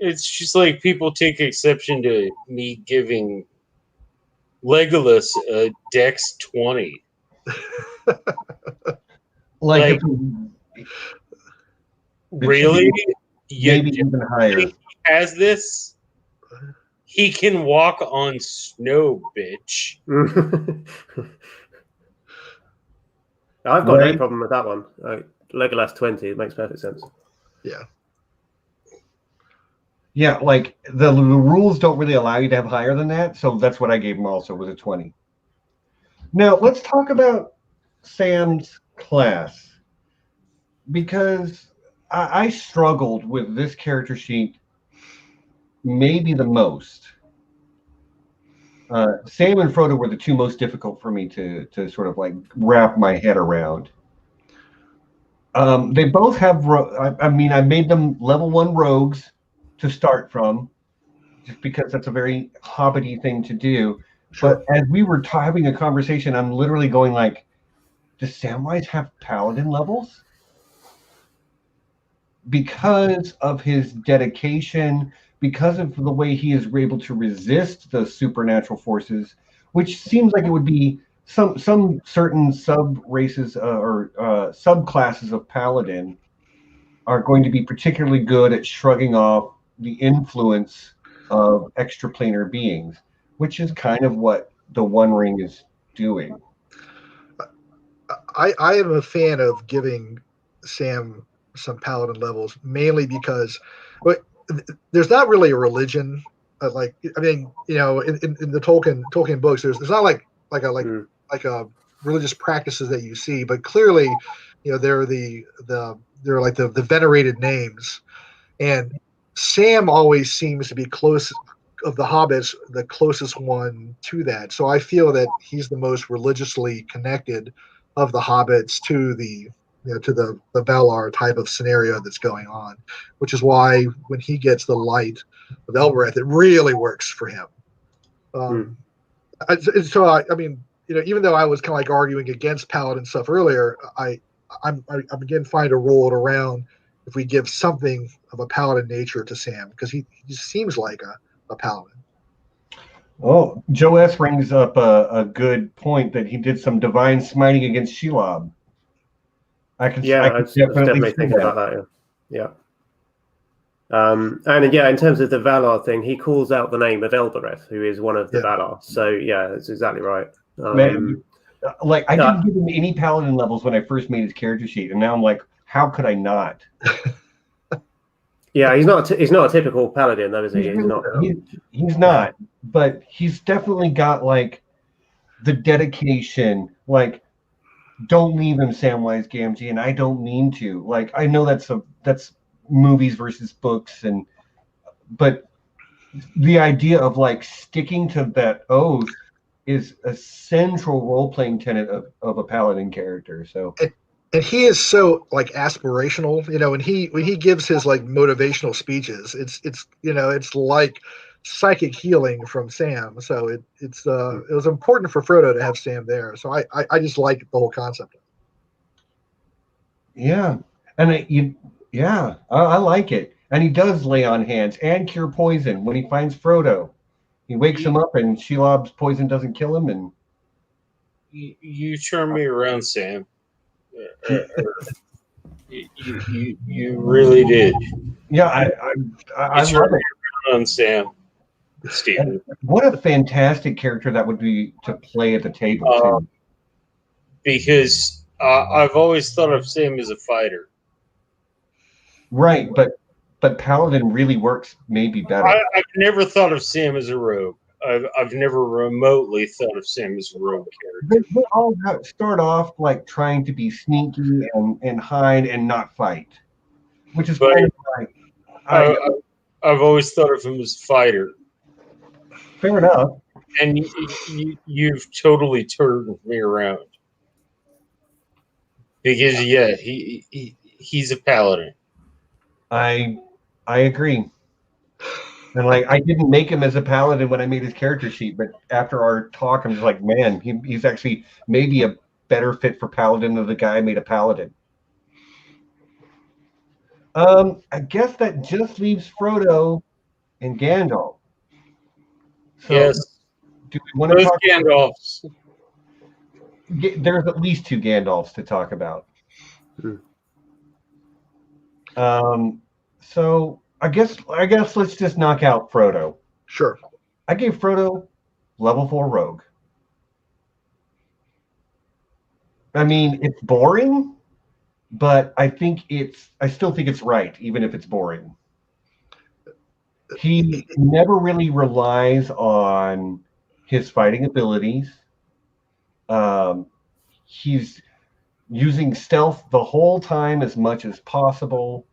It's just like people take exception to me giving Legolas a Dex 20. like really? Maybe even higher. He has this. He can walk on snow, bitch. I've got no problem with that one. Legolas 20, it makes perfect sense. Yeah. Yeah, like the rules don't really allow you to have higher than that, so that's what I gave him also, was a 20. Now, let's talk about Sam's class, because I struggled with this character sheet maybe the most. Sam and Frodo were the 2 most difficult for me to sort of like wrap my head around. They both have, I made them level 1 rogues to start from, just because that's a very hobbity thing to do. Sure. But as we were having a conversation, I'm literally going like, does Samwise have paladin levels? Because of his dedication, because of the way he is able to resist those supernatural forces, which seems like it would be some certain sub races or subclasses of paladin are going to be particularly good at shrugging off the influence of extraplanar beings, which is kind of what the One Ring is doing. I am a fan of giving Sam some paladin levels, mainly because there's not really a religion. In the Tolkien books, there's not like a religious practices that you see, but clearly, you know, they're like the venerated names, and Sam always seems to be close of the hobbits, the closest one to that. So I feel that he's the most religiously connected of the hobbits to the Valar type of scenario that's going on, which is why when he gets the light of Elbereth, it really works for him. Even though I was kind of like arguing against paladin stuff earlier, I'm again trying to roll it around if we give something of a paladin nature to Sam, because he just seems like a paladin. Oh, Joe S. brings up a good point that he did some divine smiting against Shelob. I can was definitely see thinking that. about that. Yeah. And yeah, in terms of the Valar thing, he calls out the name of Elbereth, who is one of the Valar. So yeah, that's exactly right. Man, like I didn't give him any paladin levels when I first made his character sheet, and now I'm like, how could I not? Yeah, he's not a typical paladin, though, is he? He's not, but he's definitely got like the dedication. Like, don't leave him, Samwise Gamgee, and I don't mean to. Like, I know that's movies versus books, but the idea of like sticking to that oath is a central role-playing tenet of a paladin character. So and he is so like aspirational, when he gives his like motivational speeches, it's like psychic healing from Sam. So it was important for Frodo to have Sam there. So I just like the whole concept. yeah, and I like it. And he does lay on hands and cure poison when he finds Frodo. He wakes him up, and Shelob's poison doesn't kill him. And you turned me around, Sam. You really did. Yeah, I love it. On Sam, Stephen. What a fantastic character that would be to play at the table too. Because I've always thought of Sam as a fighter. Right, but Paladin really works maybe better. I've never thought of Sam as a rogue. I've never remotely thought of Sam as a rogue character. They all start off like trying to be sneaky and hide and not fight, which is kind of like I've always thought of him as a fighter. Fair enough. And you've totally turned me around. Because he's a paladin. I agree. And like I didn't make him as a paladin when I made his character sheet, but after our talk, I'm just like, man, he's actually maybe a better fit for paladin than the guy I made a paladin. I guess that just leaves Frodo and Gandalf. So yes. Do we want to talk Gandalfs? There's at least 2 Gandalfs to talk about. So I guess let's just knock out Frodo. Sure. I gave Frodo level 4 rogue. I mean, it's boring, but I still think it's right, even if it's boring. He never really relies on his fighting abilities. He's using stealth the whole time as much as possible.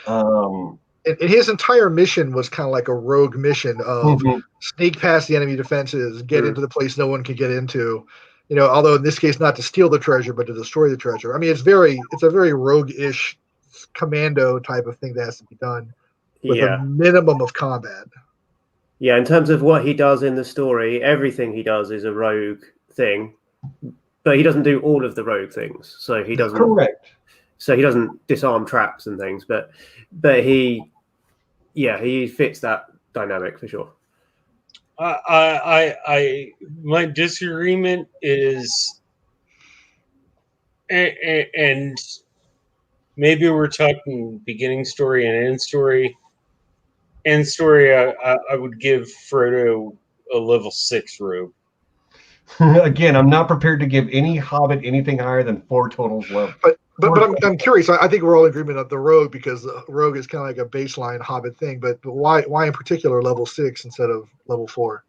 And his entire mission was kind of like a rogue mission of sneak past the enemy defenses, get into the place no one could get into. Although in this case, not to steal the treasure, but to destroy the treasure. I mean, it's a very rogue-ish commando type of thing that has to be done with a minimum of combat. Yeah, in terms of what he does in the story, everything he does is a rogue thing, but he doesn't do all of the rogue things. So he doesn't. Correct. So he doesn't disarm traps and things, but he fits that dynamic for sure. My disagreement is, and maybe we're talking beginning story and end story. End story, I would give Frodo a level 6 rogue. Again, I'm not prepared to give any Hobbit anything higher than 4 totals level. But I'm curious. I think we're all in agreement of the rogue because the rogue is kind of like a baseline Hobbit thing. But why in particular level 6 instead of level 4?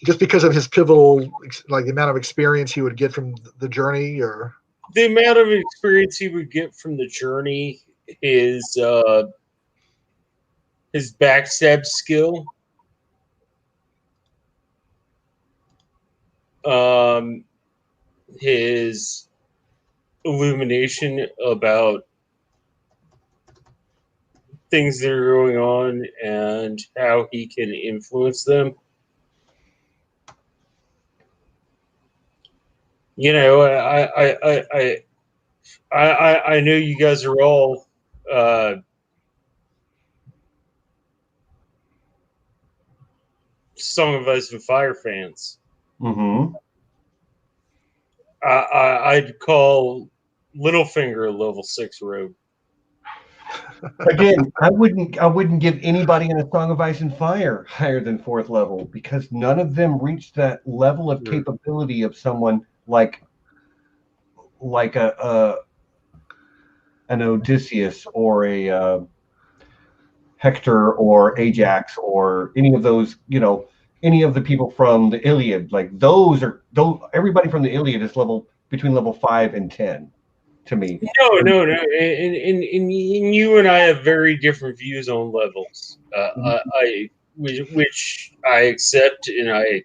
Just because of his pivotal, like the amount of experience he would get from the journey, or the amount of experience he would get from the journey, his backstab skill, his illumination about things that are going on and how he can influence them. I know you guys are all Song of Ice and Fire fans. Mm-hmm. I'd call Littlefinger a level 6 rogue. Again, I wouldn't give anybody in A Song of Ice and Fire higher than 4th level, because none of them reached that level of capability of someone like an Odysseus or a Hector or Ajax or any of those, any of the people from the Iliad. Like those, everybody from the Iliad is between level 5 and 10 to me. No. And you and I have very different views on levels. Which I accept, and I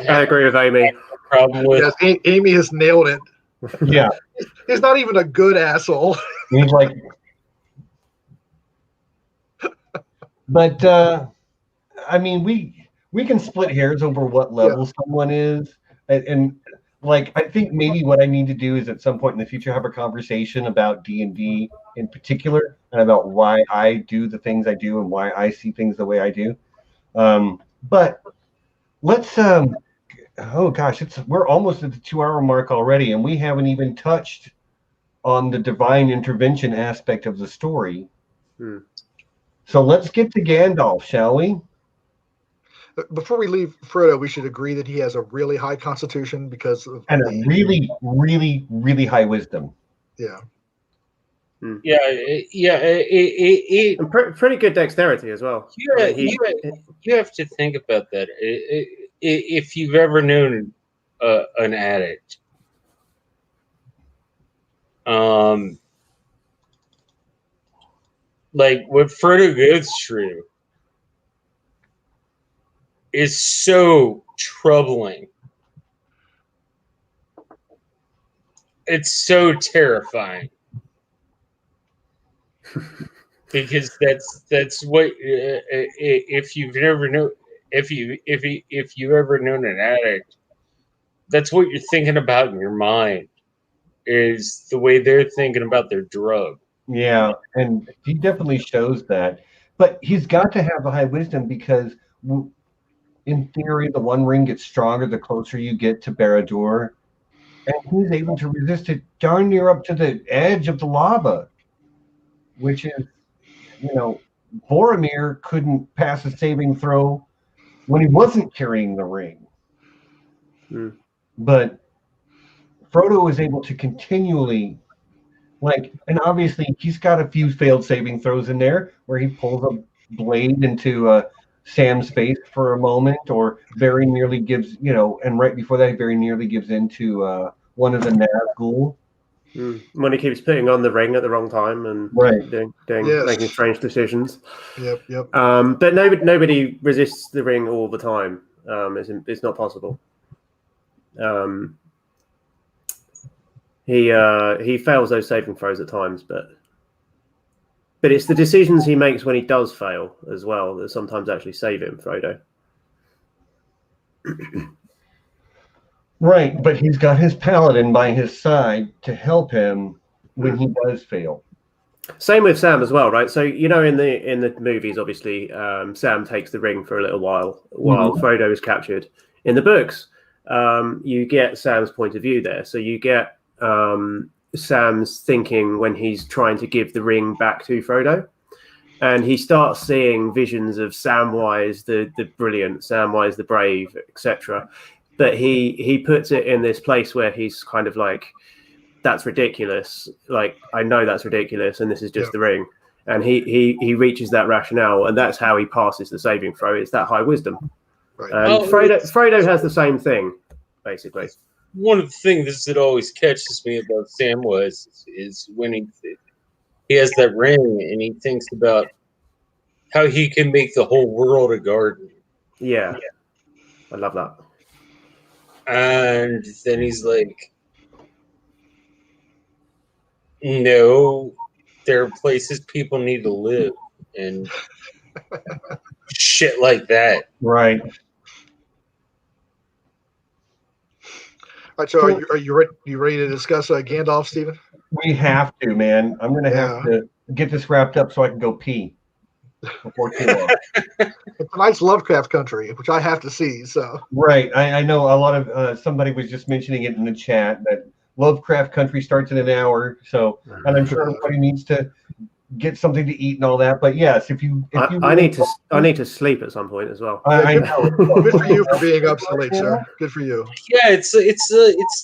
agree with Amy. Problem with. Yes, Amy has nailed it. Yeah. He's not even a good asshole. He's like, but I mean, we can split hairs over what level someone is, and like I think maybe what I need to do is at some point in the future have a conversation about D&D in particular, and about why I do the things I do and why I see things the way I do. But let's oh gosh, we're almost at the 2-hour mark already, and we haven't even touched on the divine intervention aspect of the story. So let's get to Gandalf, shall we? Before we leave Frodo, we should agree that he has a really high constitution because of and a really, really, really high wisdom. Yeah. Yeah. And pretty good dexterity as well. You have to think about that. If you've ever known an addict, like what Frodo goes through is so troubling. It's so terrifying. Because that's what if you've ever known an addict, that's what you're thinking about in your mind, is the way they're thinking about their drug. Yeah, and he definitely shows that. But he's got to have a high wisdom because, in theory, the One Ring gets stronger the closer you get to Barad-dûr, and he's able to resist it darn near up to the edge of the lava, which is, Boromir couldn't pass a saving throw when he wasn't carrying the ring. But Frodo was able to continually, and obviously he's got a few failed saving throws in there where he pulls a blade into Sam's face for a moment, or very nearly gives, and right before that, he very nearly gives into one of the Nazgûl. When he keeps putting on the ring at the wrong time and making strange decisions. Yep. But nobody resists the ring all the time. It's not possible. He fails those saving throws at times, but it's the decisions he makes when he does fail as well that sometimes actually save him, Frodo. Right, but he's got his paladin by his side to help him when he does fail. Same with Sam as well, right? So in the movies, obviously, Sam takes the ring for a little while Frodo is captured. In the books, you get Sam's point of view there. So you get Sam's thinking when he's trying to give the ring back to Frodo, and he starts seeing visions of Samwise the brilliant, Samwise the brave, etc. But he puts it in this place where he's kind of like, that's ridiculous. Like, I know that's ridiculous, and this is just the ring. And he reaches that rationale, and that's how he passes the saving throw. It's that high wisdom. Right. And Frodo has the same thing, basically. One of the things that always catches me about Samwise is when he has that ring and he thinks about how he can make the whole world a garden. Yeah. I love that. And then he's like, no, there are places people need to live and shit like that. Right. All right, so are you ready to discuss Gandalf, Stephen? We have to, man. I'm going to have to get this wrapped up so I can go pee. before too long. It's a nice Lovecraft country, which I have to see. So Right. I know a lot of somebody was just mentioning it in the chat that Lovecraft Country starts in an hour. So, and I'm sure everybody needs to get something to eat and all that. But yes, if you I need to sleep at some point as well. I know. good for you for being up so late, sir. Good for you. Yeah, it's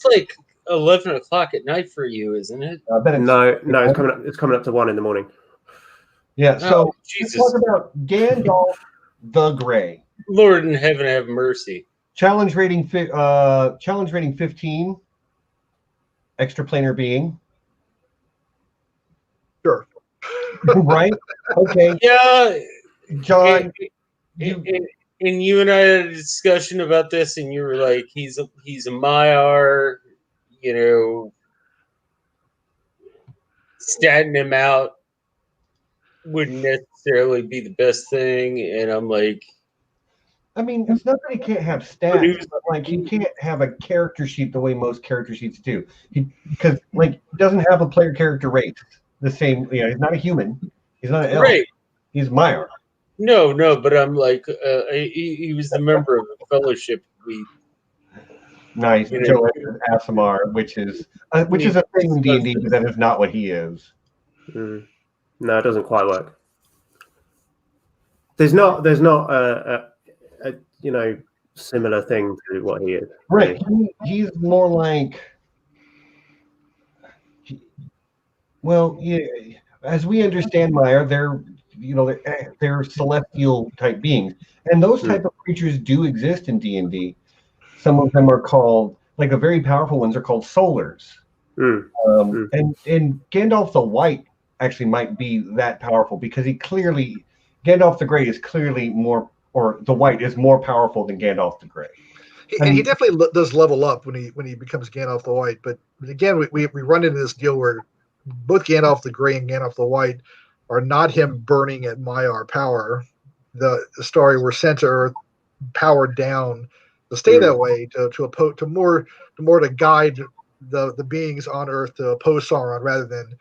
like 11 o'clock at night for you, isn't it? No, it's coming up to 1 a.m. Yeah. So let's Jesus. talk about Gandalf the Grey. Lord in heaven have mercy. Challenge rating 15. Extraplanar being. Sure. Right? Okay. Yeah, John. and you and I had a discussion about this, and you were like, he's a Maiar, statting him out wouldn't necessarily be the best thing, and I'm like, I mean, it's not that he can't have stats, but like he can't have a character sheet the way most character sheets do. Because he doesn't have a player character rate the same. He's not a human. He's not an elf. right. He's Maiar. No, but I'm like, he was the member of the fellowship. Nice. Joe Asimar, which is a thing in D&D, but that is not what he is. No, it doesn't quite work. There's not a similar thing to what he is. Right. He's more like, as we understand Maiar, they're celestial type beings, and those type of creatures do exist in D&D. Some of them are called, like the very powerful ones are called solars. And Gandalf the White actually might be that powerful because Gandalf the Grey is clearly more, or the White is more powerful than Gandalf the Grey. And he definitely does level up when he becomes Gandalf the White. But again, we run into this deal where both Gandalf the Grey and Gandalf the White are not him burning at Maiar power. The story were sent to Earth, powered down to stay that way, to more to guide the beings on Earth to oppose Sauron rather than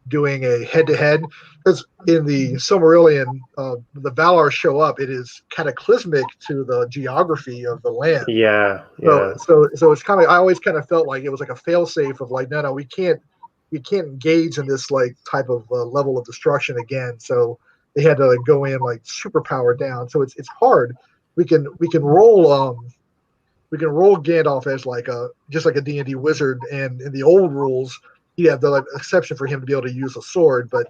doing a head-to-head. Because in the Silmarillion, the Valar show up. It is cataclysmic to the geography of the land. Yeah. So it's kind of, I always kind of felt like it was like a fail-safe of like, no, we can't engage in this like type of level of destruction again. So they had to go in like super powered down. So it's hard. We can roll Gandalf as just like a D&D wizard, and in the old rules you have the exception for him to be able to use a sword, but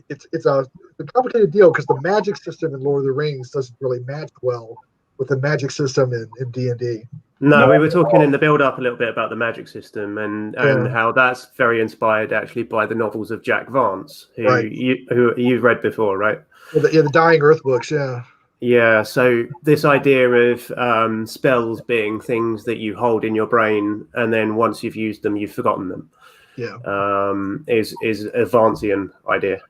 it's a complicated deal because the magic system in Lord of the Rings doesn't really match well with the magic system in D&D. No, we were talking in the build-up a little bit about the magic system and how that's very inspired actually by the novels of Jack Vance, who you've read before, right? The Dying Earth books, yeah. Yeah, so this idea of spells being things that you hold in your brain, and then once you've used them, you've forgotten them. Yeah, is a Vancian idea,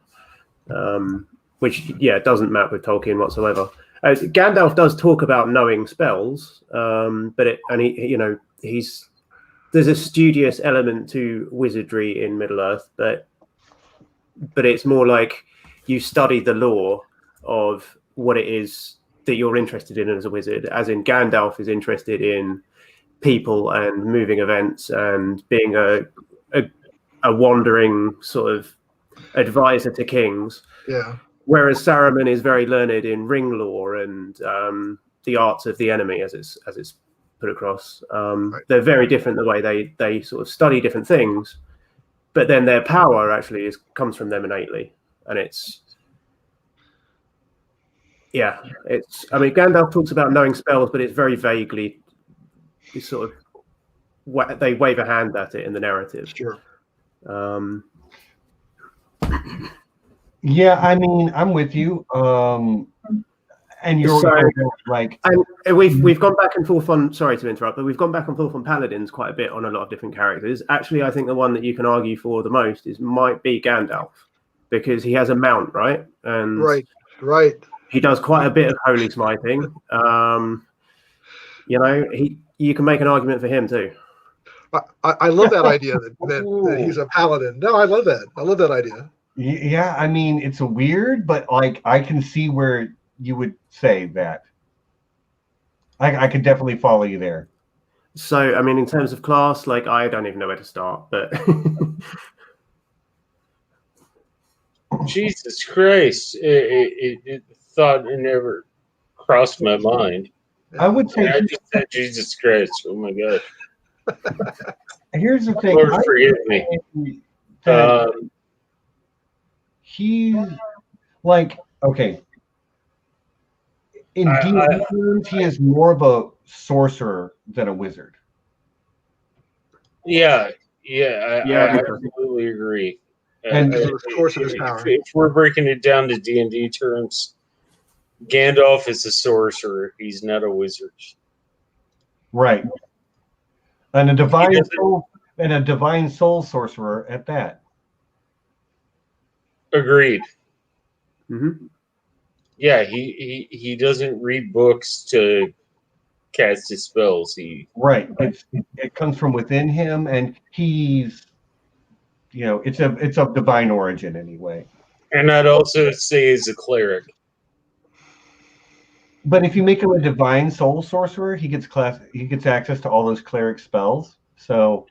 which doesn't map with Tolkien whatsoever. Gandalf does talk about knowing spells, but there's a studious element to wizardry in Middle Earth, but it's more like you study the lore of what it is that you're interested in as a wizard, as in Gandalf is interested in people and moving events and being a wandering sort of advisor to kings. Yeah. Whereas Saruman is very learned in ring lore and the arts of the enemy, as it's put across. They're very different the way they sort of study different things, but then their power actually comes from them innately, and Gandalf talks about knowing spells, but it's very vaguely. It's sort of they wave a hand at it in the narrative. Sure. Yeah, I mean, I'm with you. And you're like, and we've gone back and forth on. Sorry to interrupt, but we've gone back and forth on paladins quite a bit on a lot of different characters. Actually, I think the one that you can argue for the most might be Gandalf, because he has a mount, right? And right. He does quite a bit of holy smiting. You can make an argument for him too. I love that idea that he's a paladin. No, I love that. I love that idea. Yeah, I mean, it's a weird, but like I can see where you would say that. I could definitely follow you there. So, I mean, in terms of class, like I don't even know where to start, but Jesus Christ! It thought it never crossed my mind. I would say And I just said Jesus Christ. Oh my gosh! here's the thing. Lord I forgive me. think that Um, he's like okay. In I, D&D terms, he is more of a sorcerer than a wizard. yeah, yeah, yeah, I absolutely agree. And the source of his power. If we're breaking it down to D&D terms, Gandalf is a sorcerer. He's not a wizard. right, and a divine soul sorcerer at that. Agreed. Mm-hmm. Yeah, he doesn't read books to cast his spells. Right, it comes from within him, and he's it's of divine origin anyway. And I'd also say he's a cleric. But if you make him a divine soul sorcerer, he gets access to all those cleric spells. So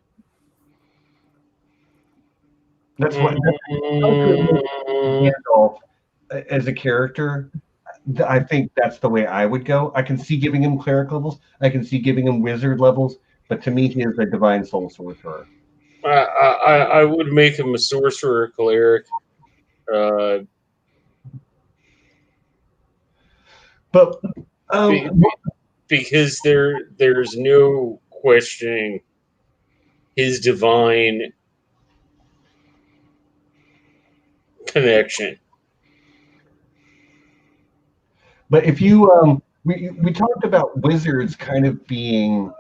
that's what Gandalf as a character. I think that's the way I would go. I can see giving him cleric levels. I can see giving him wizard levels. But to me, he is a divine soul sorcerer. I would make him a sorcerer cleric. But because there's no questioning his divine connection. But if you we talked about wizards kind of being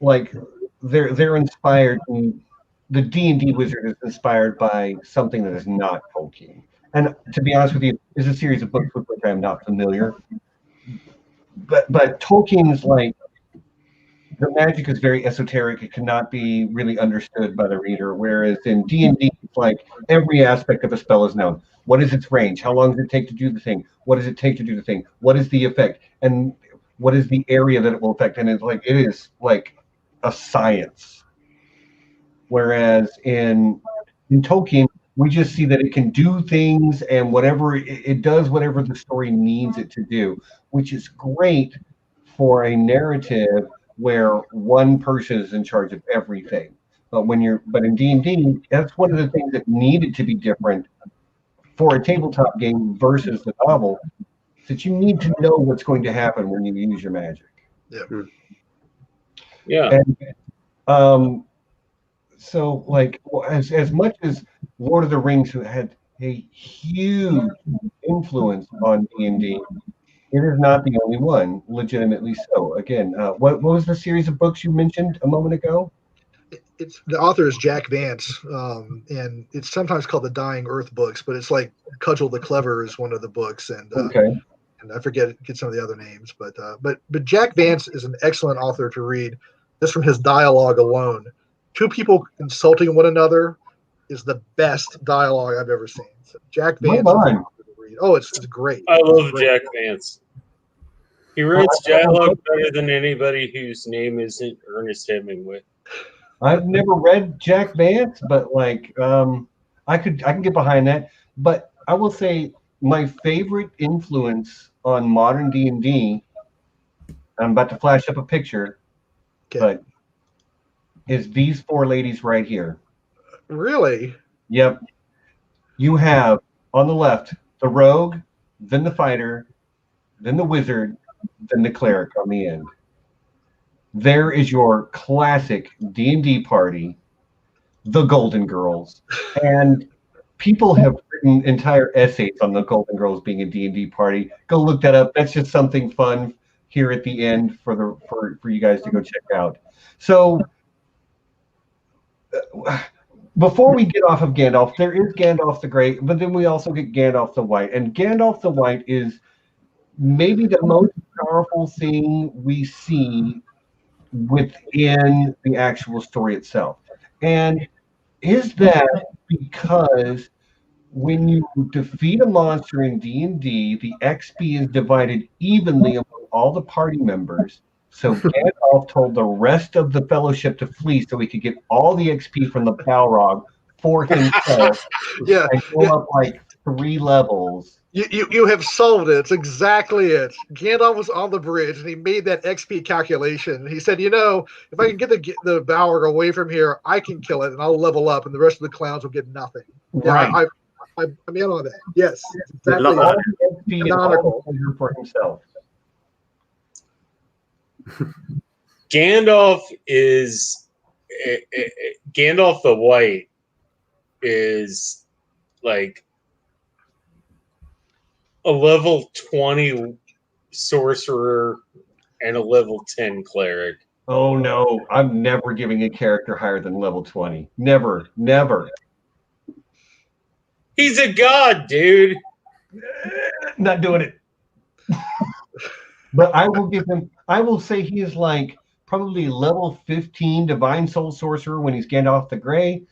like they're inspired. The D&D wizard is inspired by something that is not Tolkien. And to be honest with you, there's a series of books with which I'm not familiar. But Tolkien's like the magic is very esoteric. It cannot be really understood by the reader. Whereas in D&D, it's like every aspect of a spell is known. What is its range? How long does it take to do the thing? What does it take to do the thing? What is the effect? And what is the area that it will affect? And it is like a science. Whereas in Tolkien, we just see that it can do things and whatever it does, whatever the story needs it to do, which is great for a narrative where one person is in charge of everything. But in D&D, that's one of the things that needed to be different for a tabletop game versus the novel, that you need to know what's going to happen when you use your magic. Yeah. And so like as much as Lord of the Rings had a huge influence on D&D, it is not the only one, legitimately so. Again, what was the series of books you mentioned a moment ago? It's the author is Jack Vance, and it's sometimes called the Dying Earth books, but it's like Cudgel the Clever is one of the books, and I get some of the other names, but Jack Vance is an excellent author to read, just from his dialogue alone. Two people insulting one another is the best dialogue I've ever seen. So Jack Vance. Oh, it's great. I love Jack Vance. He writes dialogue better than anybody whose name isn't Ernest Hemingway. I've never read Jack Vance, but like I can get behind that. But I will say my favorite influence on modern D&D, I'm about to flash up a picture, but is these four ladies right here. Really? Yep. You have on the left the rogue, then the fighter, then the wizard, then the cleric on the end. There is your classic D&D party, the Golden Girls. And people have written entire essays on the Golden Girls being a D&D party. Go look that up. That's just something fun here at the end for you guys to go check out. So before we get off of Gandalf, there is Gandalf the Great, but then we also get Gandalf the White. And Gandalf the White is maybe the most powerful thing we see within the actual story itself. And Is that because when you defeat a monster in D&D, the XP is divided evenly among all the party members. So Gandalf told the rest of the Fellowship to flee so he could get all the XP from the Balrog for himself Yeah, and go up like 3 levels. you have solved it. It's exactly it. Gandalf was on the bridge and he made that XP calculation. He said, if I can get the Balrog away from here, I can kill it and I'll level up, and the rest of the clowns will get nothing. Right. Yeah, I'm in on that. Yes, exactly. All the XP and all Canonical. the pleasure for himself. Gandalf the White is like a level 20 sorcerer and a level 10 cleric. Oh no, I'm never giving a character higher than level 20. Never. He's a god, dude. Not doing it. But I will say he is like probably level 15 Divine Soul Sorcerer when he's Gandalf the Grey,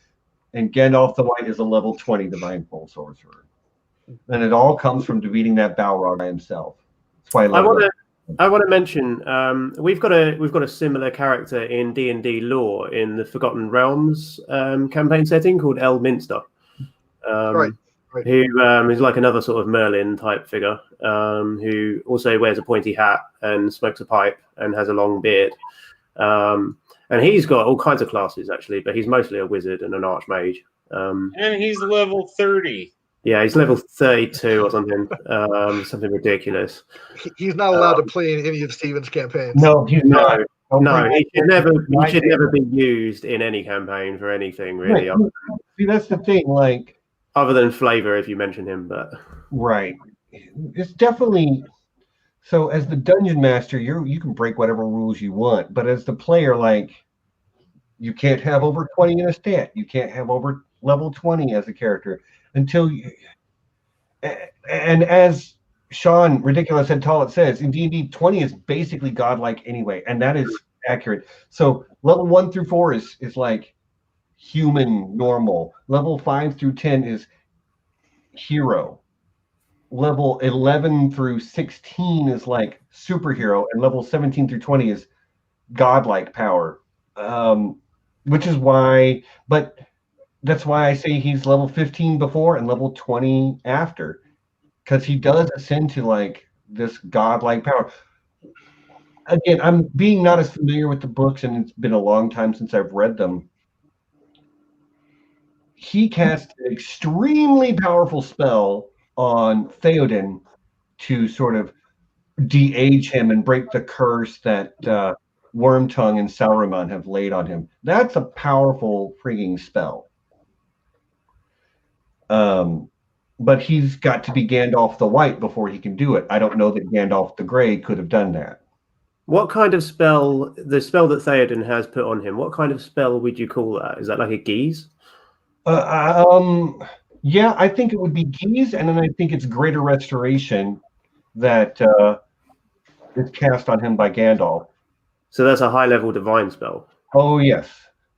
and Gandalf the White is a level 20 Divine Soul Sorcerer. And it all comes from defeating that Balrog by himself. That's why I want to mention we've got a similar character in D&D lore in the Forgotten Realms campaign setting called Elminster. Right. Who is like another sort of Merlin type figure, who also wears a pointy hat and smokes a pipe and has a long beard. And he's got all kinds of classes actually, but he's mostly a wizard and an archmage. And he's level 30. Yeah, he's level 32 or something, something ridiculous. He's not allowed to play in any of Steven's campaigns. No, he's not. No, he should never be used in any campaign for anything really. Right. See, that's the thing, like other than flavor, if you mention him, but right. It's definitely so. As the dungeon master, you can break whatever rules you want, but as the player, like you can't have over 20 in a stat. You can't have over level 20 as a character until you. And as Sean Ridiculous Ed Tollett says, in D&D, 20 is basically godlike anyway, and that is accurate. So level 1 through 4 is like human normal. Level 5 through 10 is hero. Level 11 through 16 is like superhero, and level 17 through 20 is godlike power. Which is why, but that's why I say he's level 15 before and level 20 after, because he does ascend to like this godlike power. Again, I'm being not as familiar with the books, and it's been a long time since I've read them. He cast an extremely powerful spell on Theoden to sort of de-age him and break the curse that Wormtongue and Sauron have laid on him. That's a powerful freaking spell. But he's got to be Gandalf the White before he can do it. I don't know that Gandalf the Grey could have done that. What kind of spell, the spell that Theoden has put on him, what kind of spell would you call that? Is that like a geese? Yeah, I think it would be geese, and then I think it's Greater Restoration that is cast on him by Gandalf. So that's a high-level divine spell. Oh yes.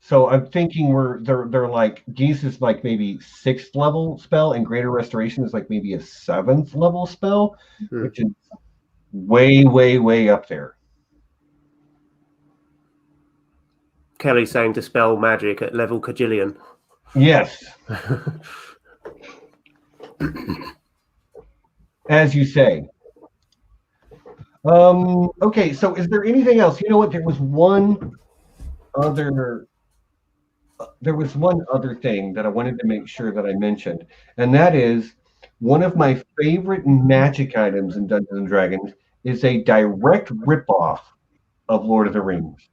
So I'm thinking they're like geese is like maybe 6th level spell, and Greater Restoration is like maybe a 7th level spell, which is way up there. Kelly's saying dispel magic at level Cajillion. Yes. As you say. Okay, so is there anything else? You know what? There was one other thing that I wanted to make sure that I mentioned, and that is one of my favorite magic items in Dungeons and Dragons is a direct ripoff of Lord of the Rings.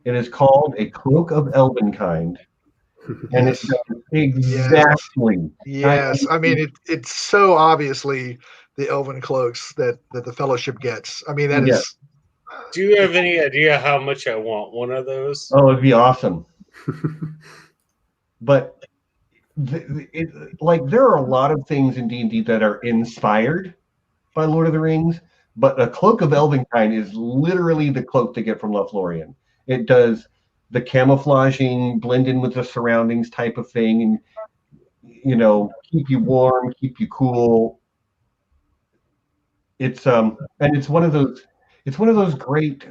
It is called a Cloak of Elvenkind. And it's exactly. Yes. I mean, it's so obviously the elven cloaks that the Fellowship gets. I mean, that is. Do you have any idea how much I want one of those? Oh, it'd be awesome. But there are a lot of things in D&D that are inspired by Lord of the Rings, but a Cloak of Elvenkind is literally the cloak they get from Lothlorien. It does the camouflaging, blend in with the surroundings type of thing, and keep you warm, keep you cool. And it's one of those great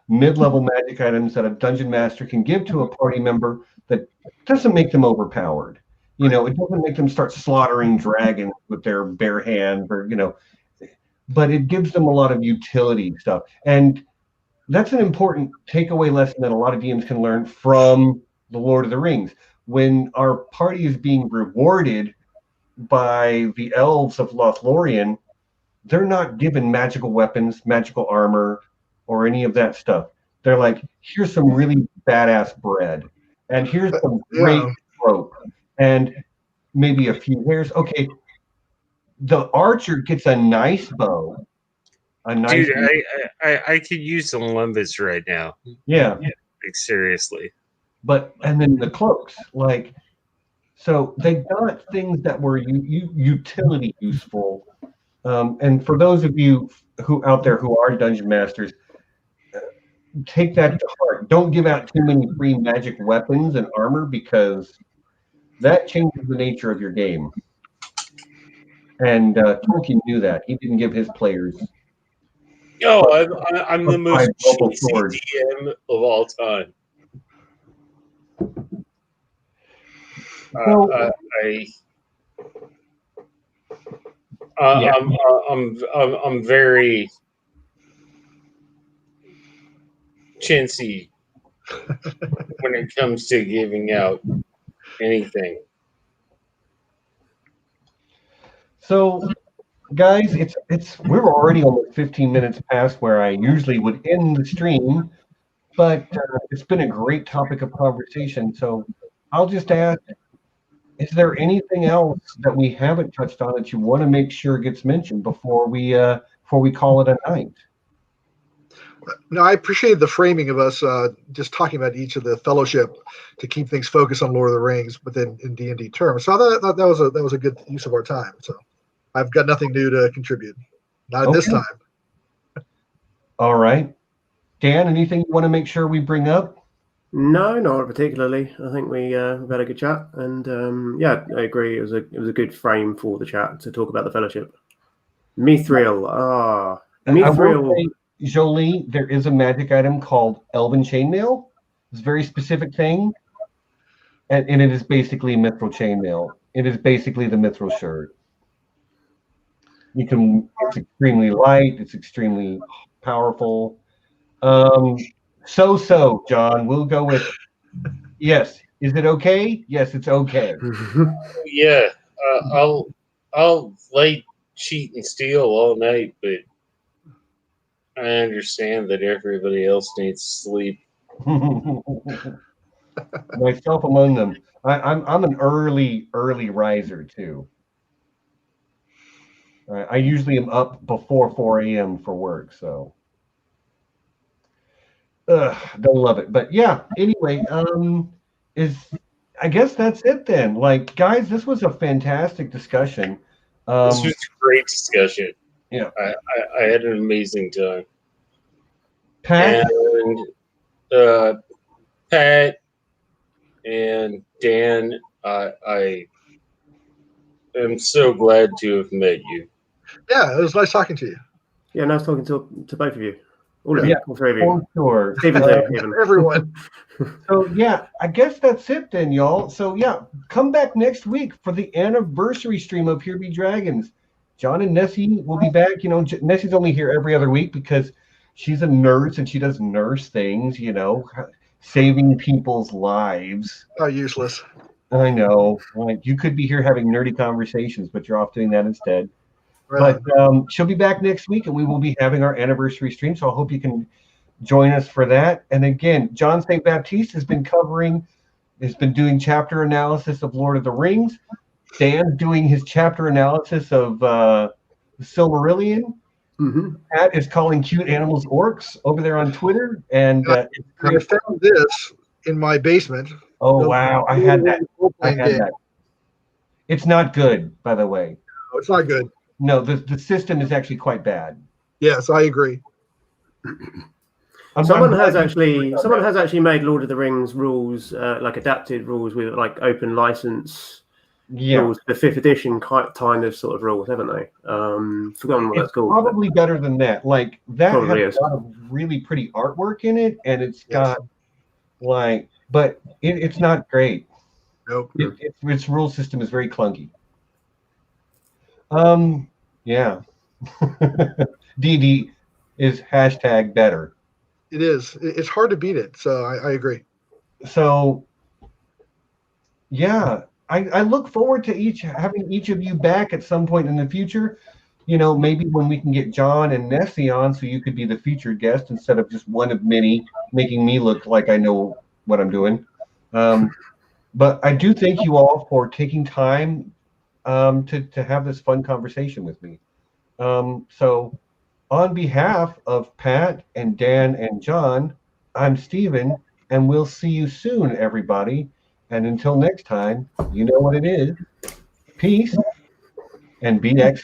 mid-level magic items that a dungeon master can give to a party member that doesn't make them overpowered. It doesn't make them start slaughtering dragons with their bare hands, but it gives them a lot of utility stuff. And that's an important takeaway lesson that a lot of DMs can learn from the Lord of the Rings. When our party is being rewarded by the elves of Lothlorien, they're not given magical weapons, magical armor, or any of that stuff. They're like, here's some really badass bread, and here's some great rope, and maybe a few hairs. Okay, the archer gets a nice bow. Dude, I could use some limbus right now. Yeah. Like, seriously. And then the cloaks, so they got things that were utility useful. And for those of you who out there who are dungeon masters, take that to heart. Don't give out too many free magic weapons and armor, because that changes the nature of your game. And Tolkien knew that. He didn't give his players. I'm the most cheesy DM of all time. I'm very chintzy when it comes to giving out anything. So, guys, we're already almost 15 minutes past where I usually would end the stream, but it's been a great topic of conversation. So I'll just ask, is there anything else that we haven't touched on that you want to make sure gets mentioned before we call it a night? No, I appreciate the framing of us just talking about each of the fellowship to keep things focused on Lord of the Rings, but then in D&D terms. So I thought that was a good use of our time. So I've got nothing new to contribute, not at this time. All right, Dan, anything you want to make sure we bring up? No, not particularly. I think we've had a good chat, and yeah, I agree. It was a good frame for the chat to talk about the fellowship. Mithril. Mithril. Jolie, there is a magic item called Elven Chainmail. It's a very specific thing, and it is basically Mithril Chainmail. It is basically the Mithril shirt. It's extremely light. It's extremely powerful. So, John, we'll go with yes. Is it okay? Yes, it's okay. Yeah, I'll light, cheat, and steal all night, but I understand that everybody else needs sleep. Myself among them. I'm an early riser too. I usually am up before 4 a.m. for work, so don't love it. But yeah, anyway, I guess that's it then. Like, guys, this was a fantastic discussion. This was a great discussion. Yeah, I had an amazing time. Pat and Dan, I am so glad to have met you. Yeah, it was nice talking to you. Yeah, nice talking to both of you. All of you, all three of you. For sure. Even. Everyone. So yeah, I guess that's it then, y'all. So yeah, come back next week for the anniversary stream of Here Be Dragons. John and Nessie will be back. Nessie's only here every other week because she's a nurse and she does nurse things, saving people's lives. How useless. I know. Like, you could be here having nerdy conversations, but you're off doing that instead. Right. But she'll be back next week, and we will be having our anniversary stream, so I hope you can join us for that. And again, John St. Baptiste has been doing chapter analysis of Lord of the Rings. Dan's doing his chapter analysis of the Silmarillion. Mm-hmm. Pat is calling cute animals orcs over there on Twitter. And I found this in my basement. Oh, wow. I had that. It's not good, by the way. No, it's not good. No, the system is actually quite bad. Yes, I agree. Someone has actually made Lord of the Rings rules, like adapted rules with like open license rules, the 5th edition kind of sort of rules, haven't they? Forgotten what that's called. Probably better than that. Like that has is. a lot of really pretty artwork in it, and it's got like, but it's not great. Nope. Its rule system is very clunky. Yeah. DD is hashtag better. It is. It's hard to beat it. So I agree. So, yeah, I look forward to having each of you back at some point in the future. You know, maybe when we can get John and Nessie on, so you could be the featured guest instead of just one of many, making me look like I know what I'm doing. But I do thank you all for taking time to have this fun conversation with me. So on behalf of Pat and Dan and John, I'm Steven, and we'll see you soon, everybody. And until next time, you know what it is. Peace and be excellent.